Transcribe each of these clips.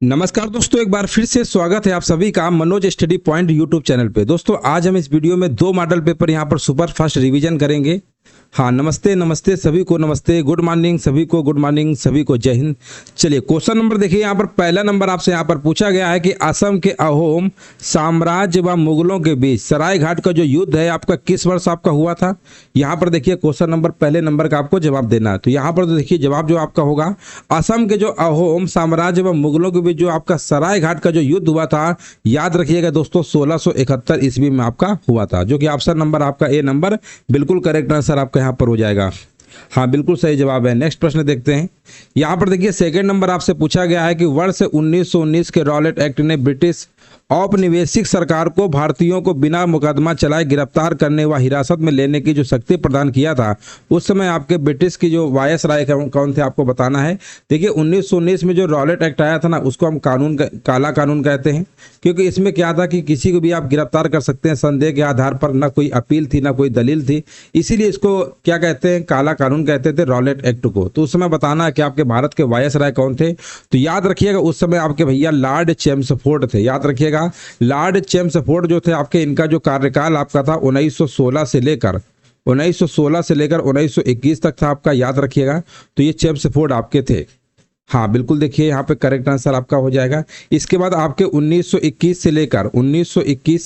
नमस्कार दोस्तों, एक बार फिर से स्वागत है आप सभी का Manoj study point YouTube channel पे। दोस्तों आज हम इस वीडियो में दो मॉडल पेपर यहां पर सुपर फास्ट रिवीजन करेंगे। हाँ, नमस्ते नमस्ते सभी को, नमस्ते, गुड मॉर्निंग सभी को, गुड मॉर्निंग सभी को, जय हिंद। चलिए क्वेश्चन नंबर देखिए, यहाँ पर पहला नंबर आपसे यहाँ पर पूछा गया है कि असम के अहोम साम्राज्य व मुगलों के बीच सरायघाट का जो युद्ध है आपका किस वर्ष आपका हुआ था। यहाँ पर देखिए क्वेश्चन नंबर पहले नंबर का आपको जवाब देना है। तो यहाँ पर तो देखिए जवाब जो आपका होगा, असम के जो अहोम साम्राज्य व मुगलों के बीच जो आपका सरायघाट का जो युद्ध हुआ था, याद रखिएगा दोस्तों 1671 ईस्वी में आपका हुआ था, जो कि ऑप्शन नंबर आपका ए नंबर बिल्कुल करेक्ट आंसर आपका यहाँ पर हो जाएगा। हाँ, बिल्कुल सही जवाब है। नेक्स्ट प्रश्न देखते हैं। यहाँ पर देखिए सेकंड नंबर आपसे पूछा गया है कि वर्ष 1919 के रॉलेट एक्ट ने ब्रिटिश औपनिवेशिक सरकार को भारतीयों को बिना मुकदमा चलाए गिरफ्तार करने व हिरासत में लेने की जो शक्ति प्रदान किया था, उस समय आपके ब्रिटिश की जो वायसराय कौन थे आपको बताना है। देखिए 1919 में जो रॉलेट एक्ट आया था ना, उसको हम काला कानून कहते हैं, क्योंकि इसमें क्या था कि किसी को भी आप गिरफ्तार कर सकते हैं संदेह के आधार पर, ना कोई अपील थी ना कोई दलील थी, इसीलिए इसको क्या कहते हैं, काला कानून कहते थे रॉलेट एक्ट को। तो उस समय बताना है कि आपके भारत के वायसराय कौन थे। तो याद रखिएगा उस समय आपके भैया लॉर्ड चेम्सफोर्ड थे। याद रखिएगा लॉर्ड चेम्सफोर्ड जो थे आपके, इनका जो कार्यकाल आपका था 1916 से लेकर 1921 तक था आपका, याद रखिएगा। तो ये चेम्सफोर्ड आपके थे। हाँ बिल्कुल, देखिए यहाँ पे करेक्ट आंसर आपका हो जाएगा। इसके बाद आपके 1921 से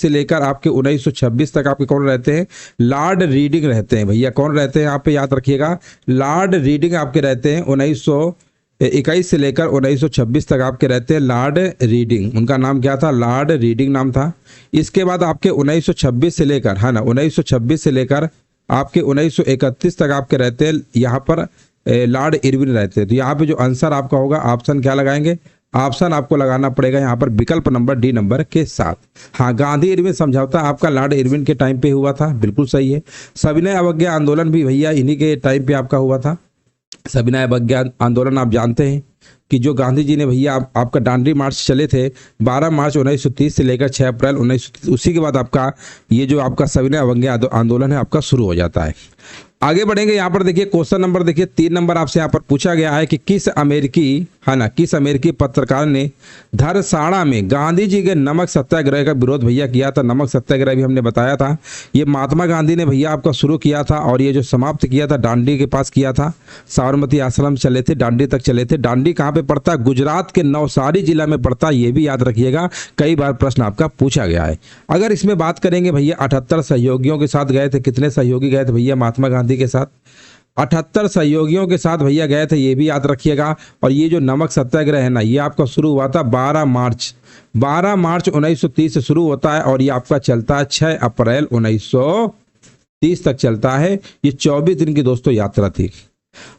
लेकर आपके 1926 तक आपके कौन रहते हैं, लॉर्ड रीडिंग रहते हैं। भैया कौन रहते हैं यहाँ पे, याद रखिएगा लॉर्ड रीडिंग आपके रहते हैं। 1921 से लेकर 1926 तक आपके रहते हैं लॉर्ड रीडिंग। उनका नाम क्या था, लॉर्ड रीडिंग नाम था। इसके बाद आपके 1926 से लेकर, है ना, 1926 से लेकर आपके 1931 तक आपके रहते हैं यहाँ पर लॉर्ड इरविन रहते हैं। तो यहाँ पे जो आंसर आपका होगा, ऑप्शन क्या लगाएंगे, ऑप्शन आपको लगाना पड़ेगा यहाँ पर विकल्प नंबर डी नंबर के साथ। हाँ, गांधी इरविन समझौता आपका लॉर्ड इरविन के टाइम पे हुआ था, बिल्कुल सही है। सविनय अवज्ञा आंदोलन भी भैया इन्हीं के टाइम पे आपका हुआ था। सविनय अवज्ञा आंदोलन आप जानते हैं कि जो गांधी जी ने भैया आपका दांडी मार्च चले थे 12 मार्च 1930 से लेकर 6 अप्रैल 1930, उसी के बाद आपका ये जो आपका सविनय अवज्ञा आंदोलन है आपका शुरू हो जाता है। आगे बढ़ेंगे। यहाँ पर देखिए क्वेश्चन नंबर देखिए 3 नंबर आपसे यहाँ पर पूछा गया है कि किस अमेरिकी पत्रकार ने धरसाड़ा में गांधी जी के नमक सत्याग्रह का विरोध भैया किया था। नमक सत्याग्रह भी हमने बताया था, ये महात्मा गांधी ने भैया आपका शुरू किया था, और ये जो समाप्त किया था दांडी के पास किया था। साबरमती आश्रम चले थे, दांडी तक चले थे। दांडी कहाँ पे पड़ता है, गुजरात के नवसारी जिला में पड़ता है, ये भी याद रखिएगा, कई बार प्रश्न आपका पूछा गया है। अगर इसमें बात करेंगे भैया 78 सहयोगियों के साथ गए थे। कितने सहयोगी गए थे भैया महात्मा गांधी के साथ, 78 सहयोगियों के साथ भैया गए थे, ये भी याद रखिएगा। और ये जो नमक सत्याग्रह है ना, ये आपका शुरू हुआ था 12 मार्च 1930 से शुरू होता है, और ये आपका चलता है 6 अप्रैल 1930 तक चलता है। ये 24 दिन की दोस्तों यात्रा थी।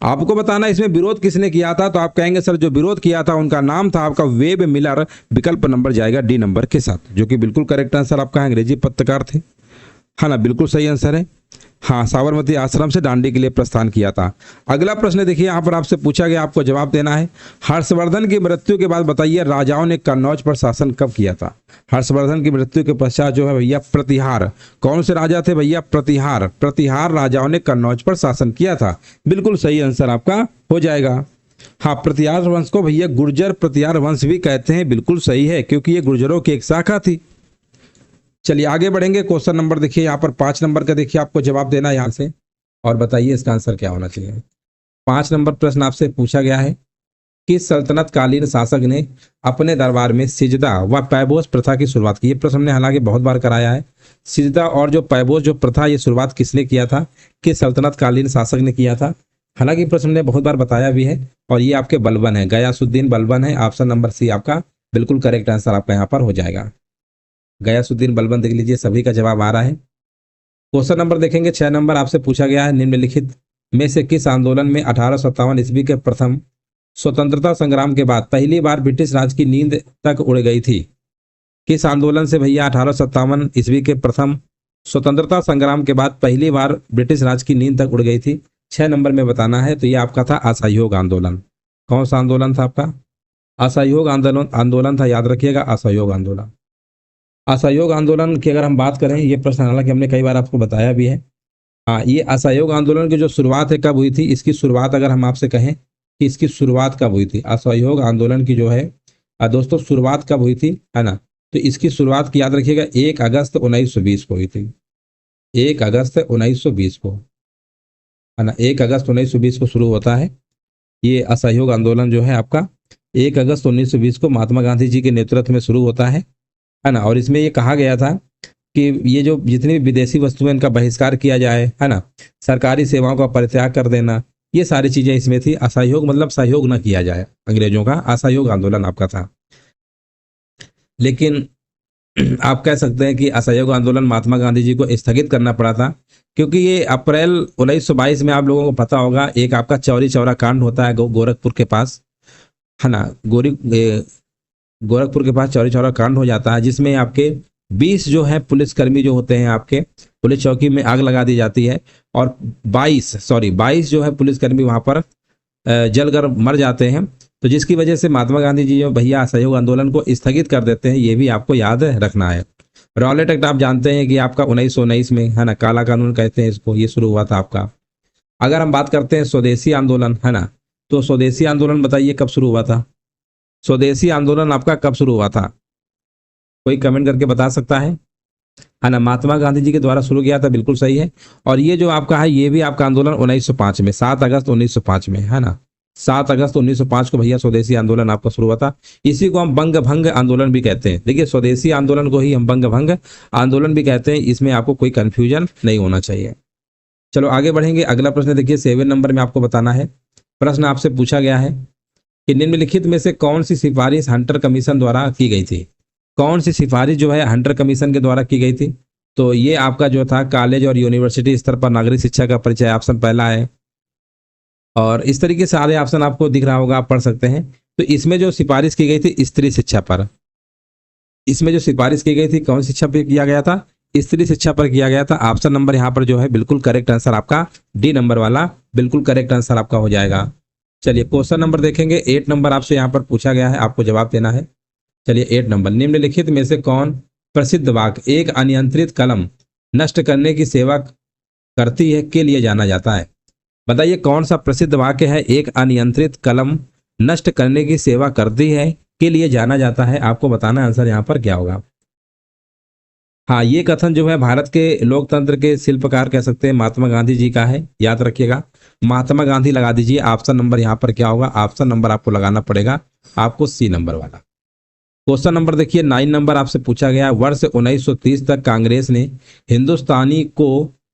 आपको बताना इसमें विरोध किसने किया था, तो आप कहेंगे सर जो विरोध किया था उनका नाम था आपका वेब मिलर, विकल्प नंबर जाएगा डी नंबर के साथ, जो कि बिल्कुल करेक्ट आंसर आपका अंग्रेजी पत्रकार थे, है ना, बिल्कुल सही आंसर है। हाँ, साबरमती आश्रम से दांडी के लिए प्रस्थान किया था। अगला प्रश्न देखिए, यहाँ पर आपसे पूछा गया, आपको जवाब देना है। हर्षवर्धन की मृत्यु के बाद बताइए राजाओं ने कन्नौज पर शासन कब किया था। हर्षवर्धन की मृत्यु के पश्चात जो है भैया प्रतिहार, कौन से राजा थे भैया, प्रतिहार राजाओं ने कन्नौज पर शासन किया था। बिल्कुल सही आंसर आपका हो जाएगा। हाँ, प्रतिहार वंश को भैया गुर्जर प्रतिहार वंश भी कहते हैं, बिल्कुल सही है, क्योंकि ये गुर्जरों की एक शाखा थी। चलिए आगे बढ़ेंगे। क्वेश्चन नंबर देखिए यहाँ पर 5 नंबर का देखिए आपको जवाब देना है यहाँ से, और बताइए इसका आंसर क्या होना चाहिए। 5 नंबर प्रश्न आपसे पूछा गया है कि सल्तनत कालीन शासक ने अपने दरबार में सिजदा व पैबोस प्रथा की शुरुआत की। ये प्रश्न हमने हालांकि बहुत बार कराया है। सिजदा और जो पैबोस जो प्रथा, ये शुरुआत किसने किया था, कि सल्तनत कालीन शासक ने किया था। हालांकि प्रश्न हमने बहुत बार बताया भी है, और ये आपके बलबन है, गयासुद्दीन बलबन है। ऑप्शन नंबर सी आपका बिल्कुल करेक्ट आंसर आपका यहाँ पर हो जाएगा। गयासुद्दीन बलबन देख लीजिए, सभी का जवाब आ रहा है। क्वेश्चन नंबर देखेंगे 6 नंबर आपसे पूछा गया है, निम्नलिखित में से किस आंदोलन में 1857 ईस्वी के प्रथम स्वतंत्रता संग्राम के बाद पहली बार ब्रिटिश राज की नींद तक उड़ गई थी। किस आंदोलन से भैया 1857 ईस्वी के प्रथम स्वतंत्रता संग्राम के बाद पहली बार ब्रिटिश राज की नींद तक उड़ गई थी, 6 नंबर में बताना है। तो ये आपका था असहयोग आंदोलन। कौन सा आंदोलन था आपका, असहयोग आंदोलन था, याद रखिएगा असहयोग आंदोलन। असहयोग आंदोलन की अगर हम बात करें, ये प्रश्न हालांकि हमने कई बार आपको बताया भी है। हाँ, ये असहयोग आंदोलन की जो शुरुआत है कब हुई थी, इसकी शुरुआत अगर हम आपसे कहें कि इसकी शुरुआत कब हुई थी, असहयोग आंदोलन की जो है दोस्तों शुरुआत कब हुई थी, है ना, तो इसकी शुरुआत की याद रखिएगा 1 अगस्त 1920 को हुई थी। 1 अगस्त 1920 को, है ना, 1 अगस्त 1920 को शुरू होता है ये असहयोग आंदोलन जो है आपका। 1 अगस्त 1920 को महात्मा गांधी जी के नेतृत्व में शुरू होता है ना। और इसमें ये कहा गया था कि ये जो जितनी भी विदेशी वस्तुएं इनका बहिष्कार किया जाए, है ना, सरकारी सेवाओं का परित्याग कर देना, ये सारी चीजें इसमें थी। असहयोग मतलब सहयोग न किया जाए अंग्रेजों का, असहयोग आंदोलन आपका था। लेकिन आप कह सकते हैं कि असहयोग आंदोलन महात्मा गांधी जी को स्थगित करना पड़ा था, क्योंकि ये अप्रैल 1922 में आप लोगों को पता होगा एक आपका चौरी चौरा कांड होता है गोरखपुर के पास, है ना, गोरखपुर के पास चौरी चौरा कांड हो जाता है, जिसमें आपके 20 जो है पुलिसकर्मी जो होते हैं आपके पुलिस चौकी में आग लगा दी जाती है, और 22 जो है पुलिसकर्मी वहां पर जलकर मर जाते हैं। तो जिसकी वजह से महात्मा गांधी जी जो भैया असहयोग आंदोलन को स्थगित कर देते हैं, ये भी आपको याद रखना है। रॉलेट एक्ट आप जानते हैं कि आपका 1919 में, है ना, काला कानून कहते हैं इसको, ये शुरू हुआ था आपका। अगर हम बात करते हैं स्वदेशी आंदोलन, है ना, तो स्वदेशी आंदोलन बताइए कब शुरू हुआ था? स्वदेशी आंदोलन आपका कब शुरू हुआ था? कोई कमेंट करके बता सकता है ना। महात्मा गांधी जी के द्वारा शुरू किया था, बिल्कुल सही है। और ये जो आपका है ये भी आपका आंदोलन 1905 में, 7 अगस्त 1905 में, है ना, 7 अगस्त 1905 को भैया स्वदेशी आंदोलन आपका शुरू हुआ था। इसी को हम बंग भंग आंदोलन भी कहते हैं। देखिए स्वदेशी आंदोलन को ही हम बंग भंग आंदोलन भी कहते हैं, इसमें आपको कोई कंफ्यूजन नहीं होना चाहिए। चलो आगे बढ़ेंगे। अगला प्रश्न देखिए 7 नंबर में आपको बताना है। प्रश्न आपसे पूछा गया है कि निम्नलिखित में से कौन सी सिफारिश हंटर कमीशन द्वारा की गई थी? कौन सी सिफारिश जो है हंटर कमीशन के द्वारा की गई थी? तो ये आपका जो था कॉलेज और यूनिवर्सिटी स्तर पर नागरिक शिक्षा का परिचय, ऑप्शन पहला है। और इस तरीके से सारे ऑप्शन आपको दिख रहा होगा, आप पढ़ सकते हैं। तो इसमें जो सिफारिश की गई थी स्त्री शिक्षा पर, इसमें जो सिफारिश की गई थी कौन शिक्षा पर किया गया था? स्त्री शिक्षा पर किया गया था। ऑप्शन नंबर यहाँ पर जो है बिल्कुल करेक्ट आंसर आपका डी नंबर वाला बिल्कुल करेक्ट आंसर आपका हो जाएगा। चलिए क्वेश्चन नंबर देखेंगे। 8 नंबर आपसे यहाँ पर पूछा गया है, आपको जवाब देना है। चलिए 8 नंबर, निम्नलिखित में से कौन प्रसिद्ध वाक्य एक अनियंत्रित कलम नष्ट करने की सेवा करती है के लिए जाना जाता है? बताइए कौन सा प्रसिद्ध वाक्य है एक अनियंत्रित कलम नष्ट करने की सेवा करती है के लिए जाना जाता है? आपको बताना है आंसर यहाँ पर क्या होगा। हाँ, ये कथन जो है भारत के लोकतंत्र के शिल्पकार कह सकते हैं महात्मा गांधी जी का है, याद रखिएगा। महात्मा गांधी लगा दीजिए। ऑप्शन नंबर यहाँ पर क्या होगा? ऑप्शन नंबर आपको लगाना पड़ेगा आपको सी नंबर वाला। क्वेश्चन नंबर देखिए 9 नंबर आपसे पूछा गया, वर्ष 1930 तक कांग्रेस ने हिंदुस्तानी को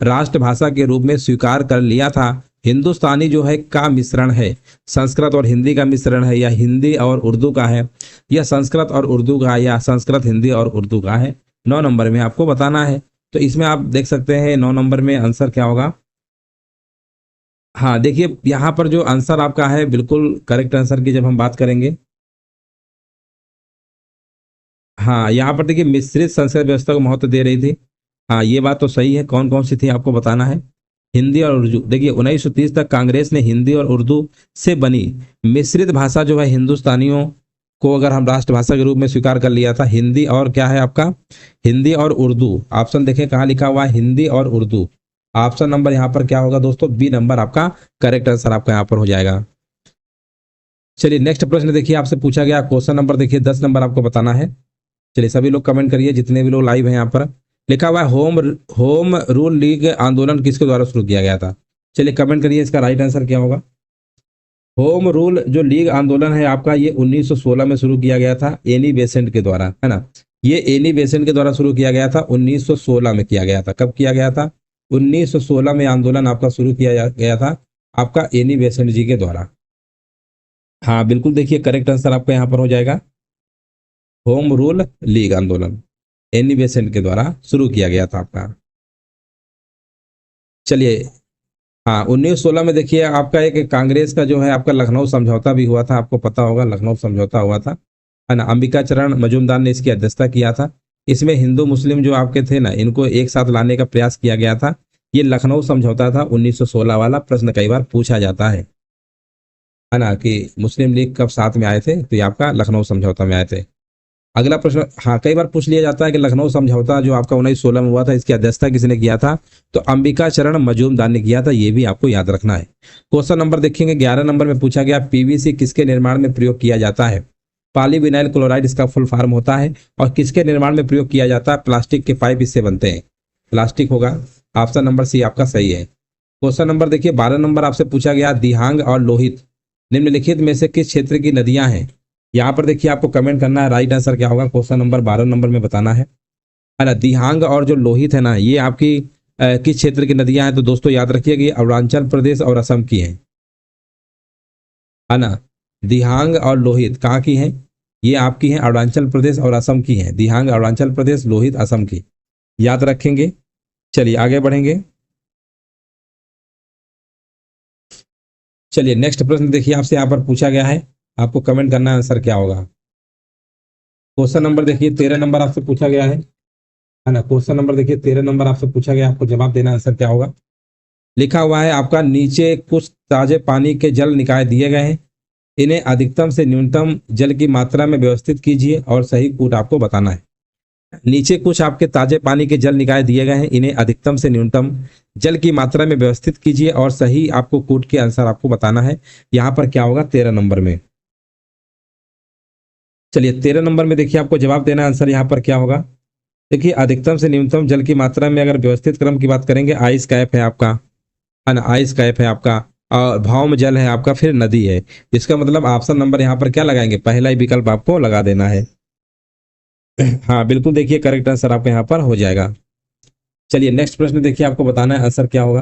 राष्ट्रभाषा के रूप में स्वीकार कर लिया था। हिंदुस्तानी जो है का मिश्रण है, संस्कृत और हिंदी का मिश्रण है, या हिंदी और उर्दू का है, या संस्कृत और उर्दू का, या संस्कृत हिंदी और उर्दू का है? 9 नंबर में आपको बताना है। तो इसमें आप देख सकते हैं 9 नंबर में आंसर क्या होगा। हाँ देखिए यहाँ पर जो आंसर आपका है बिल्कुल करेक्ट आंसर की जब हम बात करेंगे, हाँ यहाँ पर देखिए मिश्रित संसद व्यवस्था को महत्व दे रही थी। हाँ ये बात तो सही है। कौन कौन सी थी आपको बताना है? हिंदी और उर्दू। देखिए 1930 तक कांग्रेस ने हिंदी और उर्दू से बनी मिश्रित भाषा जो है हिंदुस्तानियों को अगर हम राष्ट्रभाषा के रूप में स्वीकार कर लिया था। हिंदी और क्या है आपका? हिंदी और उर्दू। ऑप्शन देखें कहाँ लिखा हुआ है, हिंदी और उर्दू। ऑप्शन नंबर यहाँ पर क्या होगा दोस्तों? बी नंबर आपका करेक्ट आंसर आपका यहाँ पर हो जाएगा। चलिए नेक्स्ट प्रश्न देखिए आपसे पूछा गया क्वेश्चन नंबर देखिए 10 नंबर आपको बताना है। चलिए सभी लोग कमेंट करिए, जितने भी लोग लाइव हैं। यहाँ पर लिखा हुआ है होम रूल लीग आंदोलन किसके द्वारा शुरू किया गया था? चलिए कमेंट करिए इसका राइट आंसर क्या होगा। होम रूल जो लीग आंदोलन है आपका ये 1916 में शुरू किया गया था एनी बेसेंट के द्वारा, है ना। ये एनी बेसेंट के द्वारा शुरू किया गया था, 1916 में किया गया था। कब किया गया था? 1916 में आंदोलन आपका शुरू किया गया था आपका एनी बेसेंट जी के द्वारा। हाँ बिल्कुल देखिए करेक्ट आंसर आपका यहाँ पर हो जाएगा होम रूल लीग आंदोलन एनी बेसेंट के द्वारा शुरू किया गया था आपका। चलिए हाँ 1916 में देखिए आपका एक कांग्रेस का जो है आपका लखनऊ समझौता भी हुआ था, आपको पता होगा लखनऊ समझौता हुआ था, है ना। अंबिका चरण मजूमदार ने इसकी अध्यक्षता किया था। इसमें हिंदू मुस्लिम जो आपके थे ना इनको एक साथ लाने का प्रयास किया गया था। ये लखनऊ समझौता था 1916 वाला। प्रश्न कई बार पूछा जाता है ना, कि मुस्लिम लीग कब साथ में आए थे? तो ये आपका लखनऊ समझौता में आए थे। अगला प्रश्न हाँ कई बार पूछ लिया जाता है कि लखनऊ समझौता जो आपका 1916 में हुआ था इसकी अध्यक्षता किसने किया था? तो अंबिका चरण मजूमदार ने किया था। ये भी आपको याद रखना है। क्वेश्चन नंबर देखेंगे 11 नंबर में पूछा गया पीवीसी किसके निर्माण में प्रयोग किया जाता है? पॉलीविनाइल क्लोराइड इसका फुल फॉर्म होता है और किसके निर्माण में प्रयोग किया जाता है? प्लास्टिक के पाइप इससे बनते हैं, प्लास्टिक होगा। ऑप्शन नंबर सी आपका सही है। क्वेश्चन नंबर देखिए 12 नंबर आपसे पूछा गया, दिहांग और लोहित निम्नलिखित में से किस क्षेत्र की नदियां हैं? यहाँ पर देखिए आपको कमेंट करना है राइट आंसर क्या होगा, क्वेश्चन नंबर 12 नंबर में बताना है ना। दिहांग और जो लोहित है ना, ये आपकी किस क्षेत्र की नदियां हैं? तो दोस्तों याद रखिएगा ये अरुणाचल प्रदेश और असम की है ना। दिहांग और लोहित कहाँ की हैं? ये आपकी हैं अरुणाचल प्रदेश और असम की हैं। दिहांग अरुणाचल प्रदेश, लोहित असम की, याद रखेंगे। चलिए आगे बढ़ेंगे। चलिए नेक्स्ट प्रश्न देखिए आपसे यहाँ पर पूछा गया है, आपको कमेंट करना है आंसर क्या होगा। क्वेश्चन नंबर देखिए 13 नंबर आपसे पूछा गया है ना। क्वेश्चन नंबर देखिए 13 नंबर आपसे पूछा गया, आपको जवाब देना आंसर क्या होगा। लिखा हुआ है आपका, नीचे कुछ ताजे पानी के जल निकाय दिए गए हैं, इन्हें अधिकतम से न्यूनतम जल की मात्रा में व्यवस्थित कीजिए और सही कूट आपको बताना है। नीचे कुछ आपके ताजे पानी के जल निकाय दिए गए हैं, इन्हें अधिकतम से न्यूनतम जल की मात्रा में व्यवस्थित कीजिए और सही आपको कूट के आंसर आपको बताना है। यहाँ पर क्या होगा 13 नंबर में। चलिए 13 नंबर में देखिए आपको जवाब देना आंसर यहाँ पर क्या होगा। देखिए अधिकतम से न्यूनतम जल की मात्रा में अगर व्यवस्थित क्रम की बात करेंगे, आइस कैप है आपका, है ना, आइस कैप है आपका, और भौम जल है आपका, फिर नदी है। इसका मतलब ऑप्शन नंबर यहाँ पर क्या लगाएंगे, पहला ही विकल्प आपको लगा देना है। हाँ बिल्कुल, देखिए करेक्ट आंसर आपका यहाँ पर हो जाएगा। चलिए नेक्स्ट प्रश्न देखिए आपको बताना है आंसर क्या होगा।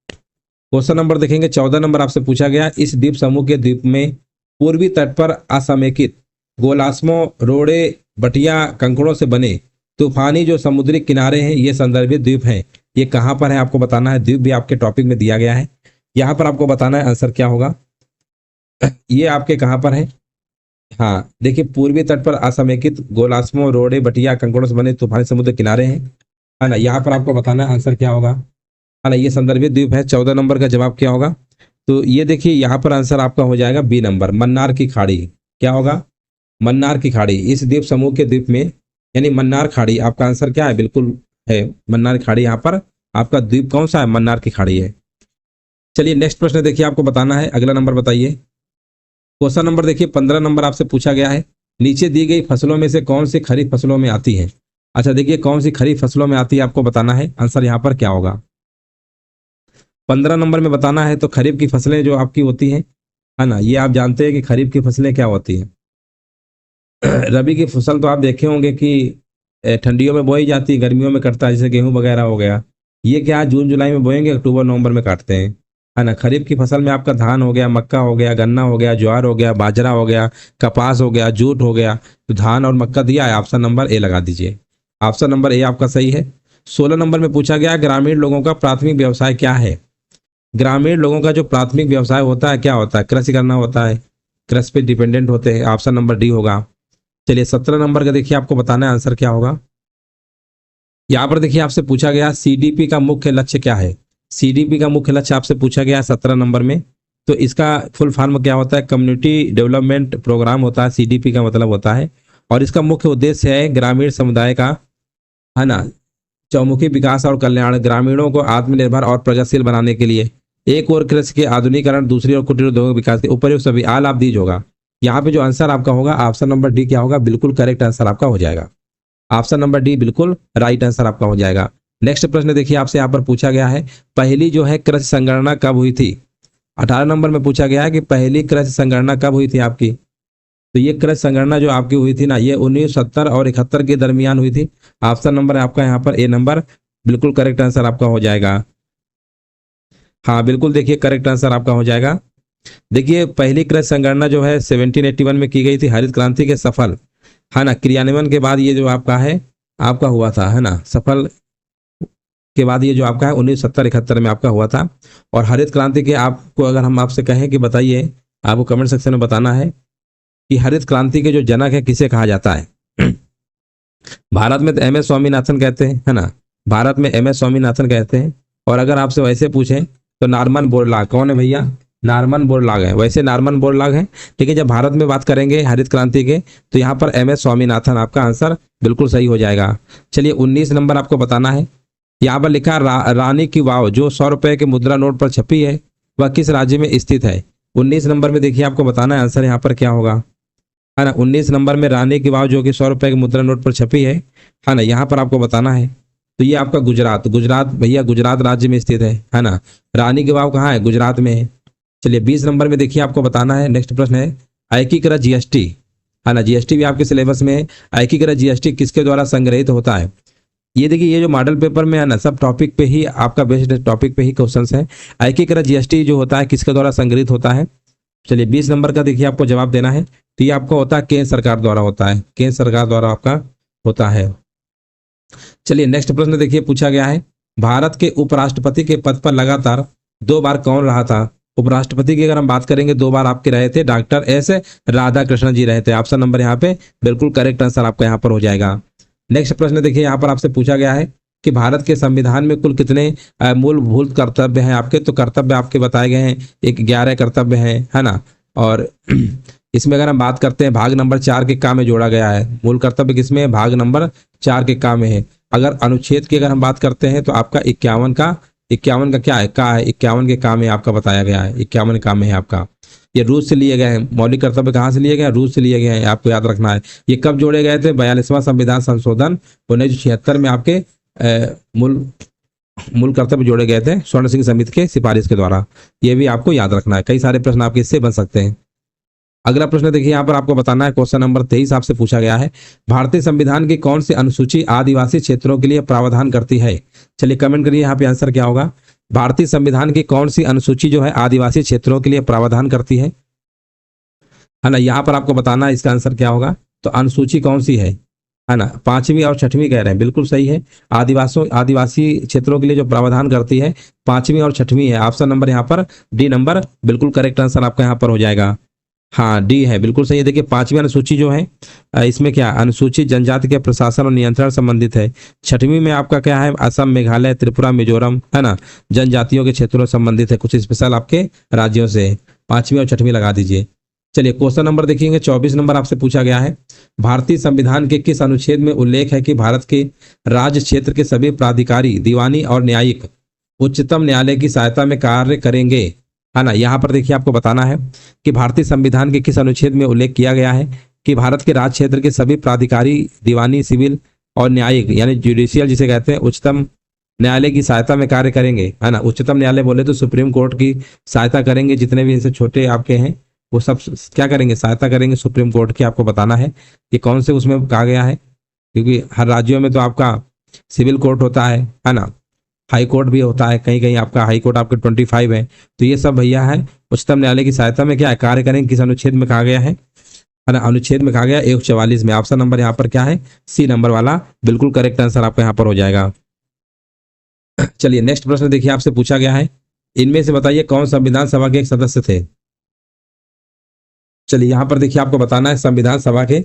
क्वेश्चन नंबर देखेंगे 14 नंबर आपसे पूछा गया, इस द्वीप समूह के द्वीप में पूर्वी तट पर असमेकित गोलास्मों, रोड़े, बटिया, कंकड़ों से बने तूफानी जो समुद्री किनारे हैं ये संदर्भित द्वीप हैं। ये कहाँ पर है आपको बताना है। द्वीप भी आपके टॉपिक में दिया गया है, यहाँ पर आपको बताना है आंसर क्या होगा। ये आपके कहाँ पर है। हाँ देखिए पूर्वी तट पर असमेकित गोलास्मों, रोड़े, बटिया, कंकड़ों से बने तूफानी समुद्र किनारे हैं, है ना। यहाँ पर आपको बताना है आंसर क्या होगा, है ना। ये संदर्भित द्वीप है। 14 नंबर का जवाब क्या होगा। तो ये देखिए यहाँ पर आंसर आपका हो जाएगा बी नंबर, मन्नार की खाड़ी। क्या होगा, मन्नार की खाड़ी। इस द्वीप समूह के द्वीप में यानी मन्नार खाड़ी आपका आंसर क्या है, बिल्कुल है मन्नार की खाड़ी। यहाँ पर आपका द्वीप कौन सा है, मन्नार की खाड़ी है। चलिए नेक्स्ट प्रश्न देखिए आपको बताना है, अगला नंबर बताइए। क्वेश्चन नंबर देखिए 15 नंबर आपसे पूछा गया है, नीचे दी गई फसलों में से कौन सी खरीफ फसलों में आती है। अच्छा देखिए कौन सी खरीफ फसलों में आती है आपको बताना है, आंसर यहाँ पर क्या होगा। 15 नंबर में बताना है। तो खरीफ की फसलें जो आपकी होती हैं, है ना, ये आप जानते हैं कि खरीफ की फसलें क्या होती हैं। रबी की फसल तो आप देखे होंगे कि ठंडियों में बोई जाती है, गर्मियों में कटता है, जैसे गेहूं वगैरह हो गया। ये क्या जून जुलाई में बोएंगे, अक्टूबर नवंबर में काटते हैं, है ना। खरीफ की फसल में आपका धान हो गया, मक्का हो गया, गन्ना हो गया, ज्वार हो गया, बाजरा हो गया, कपास हो गया, जूट हो गया। तो धान और मक्का दिया है, ऑप्शन नंबर ए लगा दीजिए। ऑप्शन नंबर ए आपका सही है। 16 नंबर में पूछा गया, ग्रामीण लोगों का प्राथमिक व्यवसाय क्या है। ग्रामीण लोगों का जो प्राथमिक व्यवसाय होता है क्या होता है, कृषि करना होता है, कृषि पे डिपेंडेंट होते हैं। ऑप्शन नंबर डी होगा। चलिए 17 नंबर का देखिए आपको बताना है आंसर क्या होगा। यहाँ पर देखिए आपसे पूछा गया सीडीपी का मुख्य लक्ष्य क्या है। सीडीपी का मुख्य लक्ष्य आपसे पूछा गया 17 नंबर में। तो इसका फुल फॉर्म क्या होता है, कम्युनिटी डेवलपमेंट प्रोग्राम होता है, सीडीपी का मतलब होता है। और इसका मुख्य उद्देश्य है ग्रामीण समुदाय का, है ना, चौमुखी विकास और कल्याण, ग्रामीणों को आत्मनिर्भर और प्रगतिशील बनाने के लिए। एक और कृषि के आधुनिकीकरण, दूसरी ओर कुटीर उद्योग विकास के उपयुक्त सभी आल आप दीज होगा। यहाँ पे जो आंसर आपका होगा ऑप्शन नंबर डी क्या होगा, बिल्कुल करेक्ट आंसर आपका हो जाएगा। ऑप्शन नंबर डी बिल्कुल राइट आंसर आपका हो जाएगा। नेक्स्ट प्रश्न देखिए आपसे यहाँ पर पूछा गया है, पहली जो है कृषि संगणना कब हुई थी। 18 नंबर में पूछा गया है कि पहली कृषि संगणना कब हुई थी आपकी। तो ये कृषि संगणना जो आपकी हुई थी ना, ये 1970 और 71 के दरमियान हुई थी। ऑप्शन नंबर आपका यहाँ पर ए नंबर बिल्कुल करेक्ट आंसर आपका हो जाएगा। हाँ बिल्कुल देखिए करेक्ट आंसर आपका हो जाएगा। देखिए पहली कृषि संगणना जो है 1781 में की गई थी, हरित क्रांति के सफल, है ना, क्रियान्वयन के बाद ये जो आपका है आपका हुआ था, है ना, सफल के बाद ये जो आपका है 1970-71 में आपका हुआ था। और हरित क्रांति के आपको अगर हम आपसे कहें कि बताइए, आपको कमेंट सेक्शन में बताना है कि हरित क्रांति के जो जनक है किसे कहा जाता है। भारत में तो एम एस स्वामीनाथन कहते हैं, है ना, भारत में एम एस स्वामीनाथन कहते हैं। और अगर आपसे वैसे पूछें तो नॉर्मन बोरलॉग, कौन है भैया, नॉर्मन बोरलॉग है। वैसे नॉर्मन बोरलॉग है, लेकिन जब भारत में बात करेंगे हरित क्रांति के तो यहाँ पर एम एस स्वामीनाथन आपका आंसर बिल्कुल सही हो जाएगा। चलिए 19 नंबर आपको बताना है। यहाँ पर लिखा रानी की वाव जो 100 रुपए के मुद्रा नोट पर छपी है वह किस राज्य में स्थित है। 19 नंबर में देखिए आपको बताना है आंसर यहाँ पर क्या होगा, है ना। 19 नंबर में रानी की वाव जो कि 100 रुपए के मुद्रा नोट पर छपी है ना, यहाँ पर आपको बताना है। तो ये आपका गुजरात, गुजरात भैया गुजरात राज्य में स्थित है ना। रानी की वाव कहाँ है? गुजरात में है। चलिए 20 नंबर में देखिए आपको बताना है, नेक्स्ट प्रश्न है एकीकृत जीएसटी, है ना। जीएसटी भी आपके सिलेबस में है। एकीकृत जीएसटी किसके द्वारा संग्रहित होता है? ये देखिए ये जो मॉडल पेपर में है ना, सब टॉपिक पे ही आपका बेस्ड टॉपिक पे ही क्वेश्चंस है। एकीकृत जीएसटी जो होता है किसके द्वारा संग्रहित होता है? चलिए 20 नंबर का देखिए आपको जवाब देना है। तो ये आपका होता है केंद्र सरकार द्वारा होता है, केंद्र सरकार द्वारा आपका होता है। चलिए नेक्स्ट प्रश्न देखिए पूछा गया है, भारत के उपराष्ट्रपति के पद पर लगातार 2 बार कौन रहा था? उपराष्ट्रपति की अगर हम बात करेंगे 2 बार आपके रहे थे डॉक्टर एस राधाकृष्णन जी रहे थे। ऑप्शन नंबर यहाँ पे बिल्कुल करेक्ट आंसर आपका यहाँ पर हो जाएगा। नेक्स्ट प्रश्न देखिए यहाँ पर आपसे पूछा गया है कि भारत के संविधान में कुल कितने मूलभूत कर्तव्य हैं आपके? तो कर्तव्य आपके बताए गए हैं, 11 कर्तव्य हैं, है ना। और इसमें अगर हम बात करते हैं भाग नंबर 4 के का में जोड़ा गया है। मूल कर्तव्य किसमें है? भाग नंबर 4 के का में है। अगर अनुच्छेद की अगर हम बात करते हैं तो आपका 51 का क्या है? का है, 51 के का में आपका बताया गया है, 51 का में है आपका। ये रूस से लिए गए हैं। मौलिक कर्तव्य कहाँ से लिए गए हैं? रूस से लिए गए हैं, आपको याद रखना है। ये कब जोड़े गए थे? 42वां संविधान संशोधन 1976 में आपके मूल कर्तव्य जोड़े गए थे स्वर्ण सिंह समिति के सिफारिश के द्वारा। ये भी आपको याद रखना है। कई सारे प्रश्न आपके इससे बन सकते हैं। अगला प्रश्न देखिए यहाँ पर आपको बताना है, क्वेश्चन नंबर 23 आपसे पूछा गया है, भारतीय संविधान की कौन सी अनुसूची आदिवासी क्षेत्रों के लिए प्रावधान करती है? चलिए कमेंट करिए यहाँ पे आंसर क्या होगा। भारतीय संविधान की कौन सी अनुसूची जो है आदिवासी क्षेत्रों के लिए प्रावधान करती है ना। यहाँ पर आपको बताना है इसका आंसर क्या होगा। तो अनुसूची कौन सी है ना, 5वीं और 6वीं कह रहे हैं, बिल्कुल सही है। आदिवासी क्षेत्रों के लिए जो प्रावधान करती है 5वीं और 6वीं है। ऑप्शन नंबर यहाँ पर डी नंबर बिल्कुल करेक्ट आंसर आपका यहाँ पर हो जाएगा। हाँ डी है, बिल्कुल सही है। देखिए 5वीं अनुसूची जो है इसमें क्या अनुसूचित जनजाति के प्रशासन और नियंत्रण संबंधित है। 6वीं में आपका क्या है? असम, मेघालय, त्रिपुरा, मिजोरम, है ना, जनजातियों के क्षेत्रों से संबंधित है, कुछ स्पेशल आपके राज्यों से। 5वीं और 6वीं लगा दीजिए। चलिए क्वेश्चन नंबर देखिएंगे 24 नंबर आपसे पूछा गया है, भारतीय संविधान के किस अनुच्छेद में उल्लेख है कि भारत के राज्य क्षेत्र के सभी प्राधिकारी, दीवानी और न्यायिक उच्चतम न्यायालय की सहायता में कार्य करेंगे, है ना। यहाँ पर देखिए आपको बताना है कि भारतीय संविधान के किस अनुच्छेद में उल्लेख किया गया है कि भारत के राज्य क्षेत्र के सभी प्राधिकारी, दीवानी, सिविल और न्यायिक यानी जुडिशियल जिसे कहते हैं उच्चतम न्यायालय की सहायता में कार्य करेंगे, है ना। उच्चतम न्यायालय बोले तो सुप्रीम कोर्ट की सहायता करेंगे, जितने भी ऐसे छोटे आपके हैं वो सब क्या करेंगे? सहायता करेंगे सुप्रीम कोर्ट की। आपको बताना है कि कौन से उसमें कहा गया है, क्योंकि हर राज्यों में तो आपका सिविल कोर्ट होता है ना, हाई कोर्ट भी होता है, कहीं कहीं आपका हाई कोर्ट आपके 25 है। तो ये सब भैया है उच्चतम न्यायालय की सहायता में क्या है? कार्य करेंगे। किस अनुच्छेद में कहा गया है ना? अनुच्छेद में कहा गया 144 में। ऑप्शन नंबर यहाँ पर क्या है? सी नंबर वाला बिल्कुल करेक्ट आंसर आपका यहाँ पर हो जाएगा। चलिए नेक्स्ट प्रश्न देखिए आपसे पूछा गया है, इनमें से बताइए कौन संविधान सभा के एक सदस्य थे? चलिए यहाँ पर देखिए आपको बताना है संविधान सभा के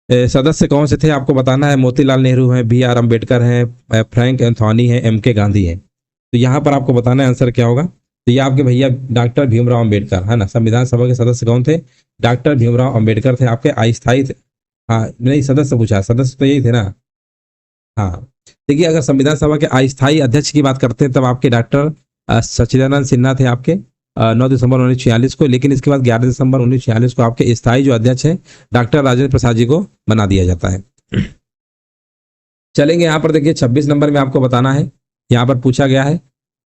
सदस्य कौन से थे, आपको बताना है। मोतीलाल नेहरू हैं, BR अम्बेडकर हैं, फ्रैंक एंथोनी हैं, MK गांधी हैं। तो यहाँ पर आपको बताना है आंसर क्या होगा। तो ये आपके भैया डॉक्टर भीमराव अम्बेडकर, है ना। संविधान सभा के सदस्य कौन थे? डॉक्टर भीमराव अम्बेडकर थे आपके अस्थायी। हाँ नहीं, सदस्य पूछा, सदस्य तो यही थे ना। हाँ देखिए अगर संविधान सभा के अस्थायी अध्यक्ष की बात करते हैं तब आपके डॉक्टर सच्चिदानंद सिन्हा थे आपके 9 दिसंबर 1946 को। लेकिन इसके बाद 11 दिसंबर 1946 को आपके स्थायी जो अध्यक्ष हैं डॉक्टर राजेंद्र प्रसाद जी को बना दिया जाता है। चलेंगे यहाँ पर देखिए 26 नंबर में आपको बताना है, यहाँ पर पूछा गया है